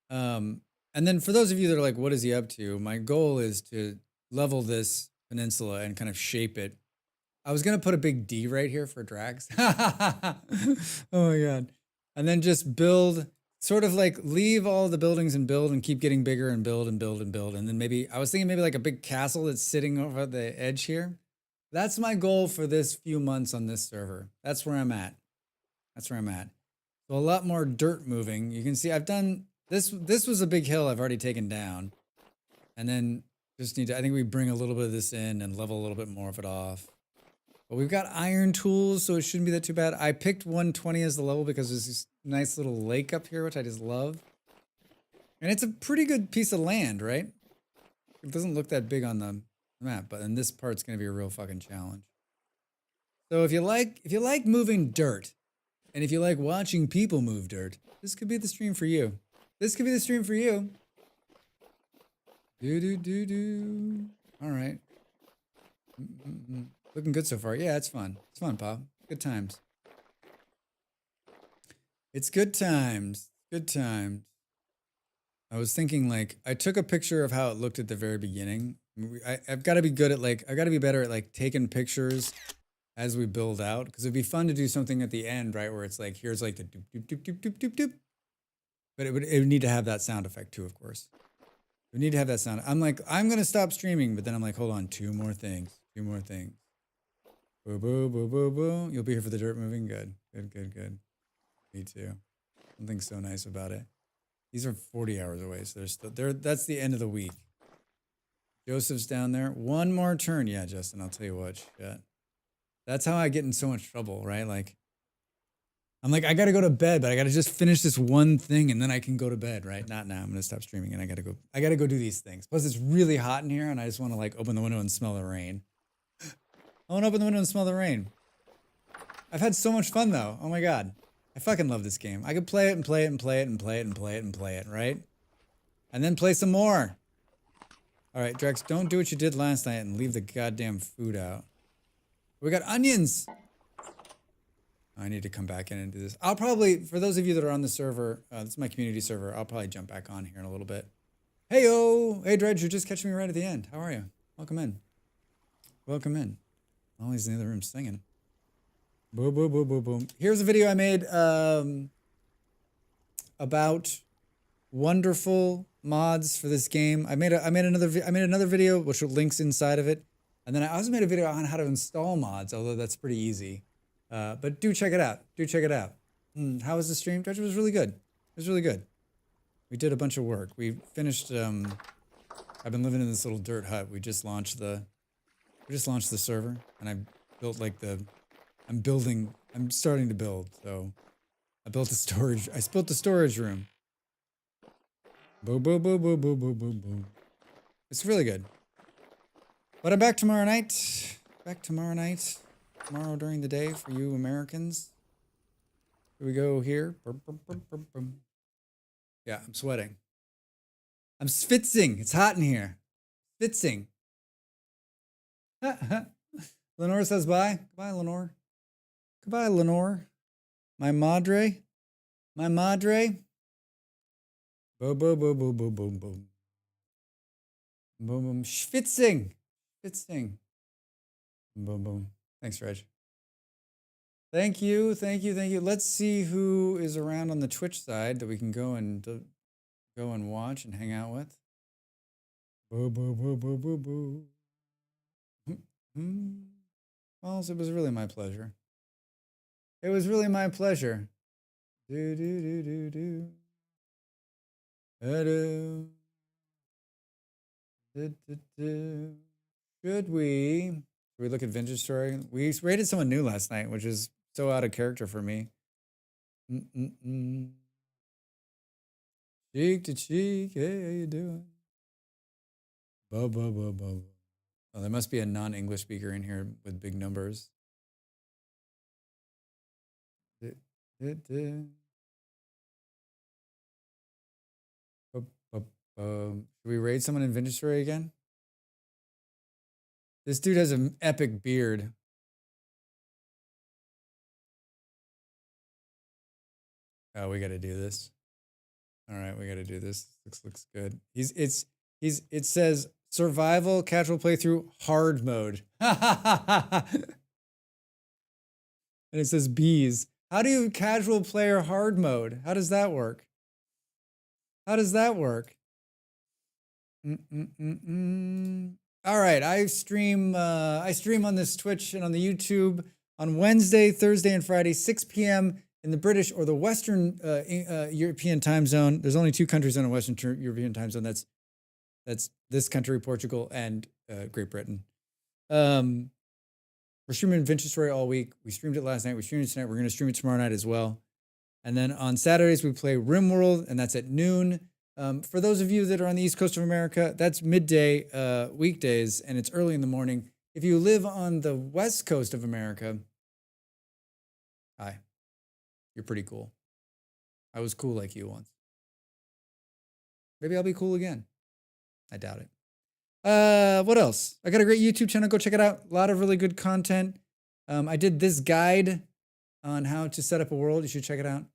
Speaker 1: And then for those of you that are like, what is he up to? My goal is to level this peninsula and kind of shape it. I was going to put a big D right here for drags. Oh my God. And then just build, sort of like leave all the buildings and build and keep getting bigger and build and build and build. And then maybe, I was thinking maybe like a big castle that's sitting over the edge here. That's my goal for this few months on this server. That's where I'm at. That's where I'm at. So a lot more dirt moving. You can see I've done, this was a big hill I've already taken down. And then just need to, I think we bring a little bit of this in and level a little bit more of it off. But we've got iron tools, so it shouldn't be that too bad. I picked 120 as the level because there's this nice little lake up here, which I just love. And it's a pretty good piece of land, right? It doesn't look that big on the map, but then this part's gonna be a real fucking challenge. So if you like moving dirt, and if you like watching people move dirt, this could be the stream for you. This could be the stream for you. Do do do do. All right. Looking good so far. Yeah, it's fun. It's fun, Pop. Good times. It's good times. Good times. I was thinking, like, I took a picture of how it looked at the very beginning. I've got to be good at, like, I've got to be better at, like, taking pictures as we build out. Because it'd be fun to do something at the end, right? Where it's like, here's like the doop, doop, doop, doop, doop, doop, doop. But it would need to have that sound effect too, of course. We need to have that sound. I'm like, I'm going to stop streaming. But then I'm like, hold on, two more things. Two more things. Boo, boo, boo, boo, boo. You'll be here for the dirt moving? Good. Good, good, good. Me too. Something so nice about it. These are 40 hours away, so that's the end of the week. Joseph's down there. One more turn. Yeah, Justin, I'll tell you what. Shit. That's how I get in so much trouble, right? Like, I'm like, I got to go to bed, but I got to just finish this one thing and then I can go to bed, right? Not now. I'm going to stop streaming and I got to go do these things. Plus, it's really hot in here and I just want to, like, open the window and smell the rain. I want to open the window and smell the rain. I've had so much fun, though. Oh, my God. I fucking love this game. I could play it and play it and play it and play it and play it and play it, right? And then play some more. All right, Drex, don't do what you did last night and leave the goddamn food out. We got onions. I need to come back in and do this. I'll probably, for those of you that are on the server, this is my community server, I'll probably jump back on here in a little bit. Hey-o! Hey, Dredge, you're just catching me right at the end. How are you? Welcome in. Welcome in. Ollie's in the other room singing. Boom, boom, boom, boom, boom. Here's a video I made about wonderful mods for this game. I made another video which links inside of it, and then I also made a video on how to install mods, although that's pretty easy. But do check it out. Do check it out. How was the stream? It was really good. It was really good. We did a bunch of work. We finished. I've been living in this little dirt hut. We just launched the server, and I built like the. I'm starting to build, so I built the storage. I built the storage room. Boom, boom, boom, boom, boom, boom, boom, boom. It's really good. But I'm back tomorrow night. Back tomorrow night. Tomorrow during the day for you Americans. Here we go here. Boom, boom, boom, boom, boom. Yeah, I'm sweating. I'm schwitzing. It's hot in here. Schwitzing. Lenore says bye. Goodbye, Lenore. Goodbye, Lenore. My madre. My madre. Boom, boom, boom, boom, boom, boom, boom. Boom, boom. Schwitzing. Schwitzing. Boom, boom. Thanks, Reg. Thank you, thank you, thank you. Let's see who is around on the Twitch side that we can go and watch and hang out with. Boo, boo, boo, boo, boo, boo. Well, it was really my pleasure. It was really my pleasure. Do do do do do. Do. Should we look at Vintage Story? We rated someone new last night, which is so out of character for me. Cheek to cheek, hey, how you doing? Ba, ba, ba, ba, ba. Oh, there must be a non-English speaker in here with big numbers. Should we raid someone in Vintage Story again? This dude has an epic beard. Oh, we got to do this. All right, we got to do this. Looks good. It says survival casual playthrough hard mode. And it says bees. How do you casual player hard mode? How does that work? How does that work? All right, I stream on this Twitch and on the YouTube on Wednesday, Thursday, and Friday, 6 p.m. in the British or the Western European time zone. There's only 2 countries on a Western European time zone. That's this country, Portugal, and Great Britain. We're streaming Vintage Story all week. We streamed it last night. We streamed it tonight. We're going to stream it tomorrow night as well. And then on Saturdays, we play RimWorld, and that's at noon. For those of you that are on the East Coast of America, that's midday weekdays, and it's early in the morning. If you live on the West Coast of America, hi, you're pretty cool. I was cool like you once. Maybe I'll be cool again. I doubt it. What else? I got a great YouTube channel. Go check it out. A lot of really good content. I did this guide on how to set up a world. You should check it out.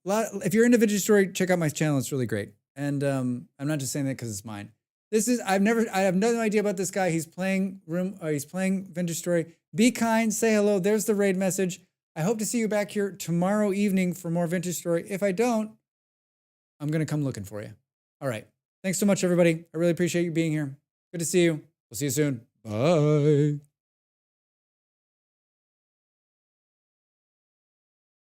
Speaker 1: If you're into Vintage Story, check out my channel. It's really great. And I'm not just saying that because it's mine. I have no idea about this guy. He's playing Vintage Story. Be kind, say hello. There's the raid message. I hope to see you back here tomorrow evening for more Vintage Story. If I don't, I'm going to come looking for you. All right. Thanks so much, everybody. I really appreciate you being here. Good to see you. We'll see you soon. Bye.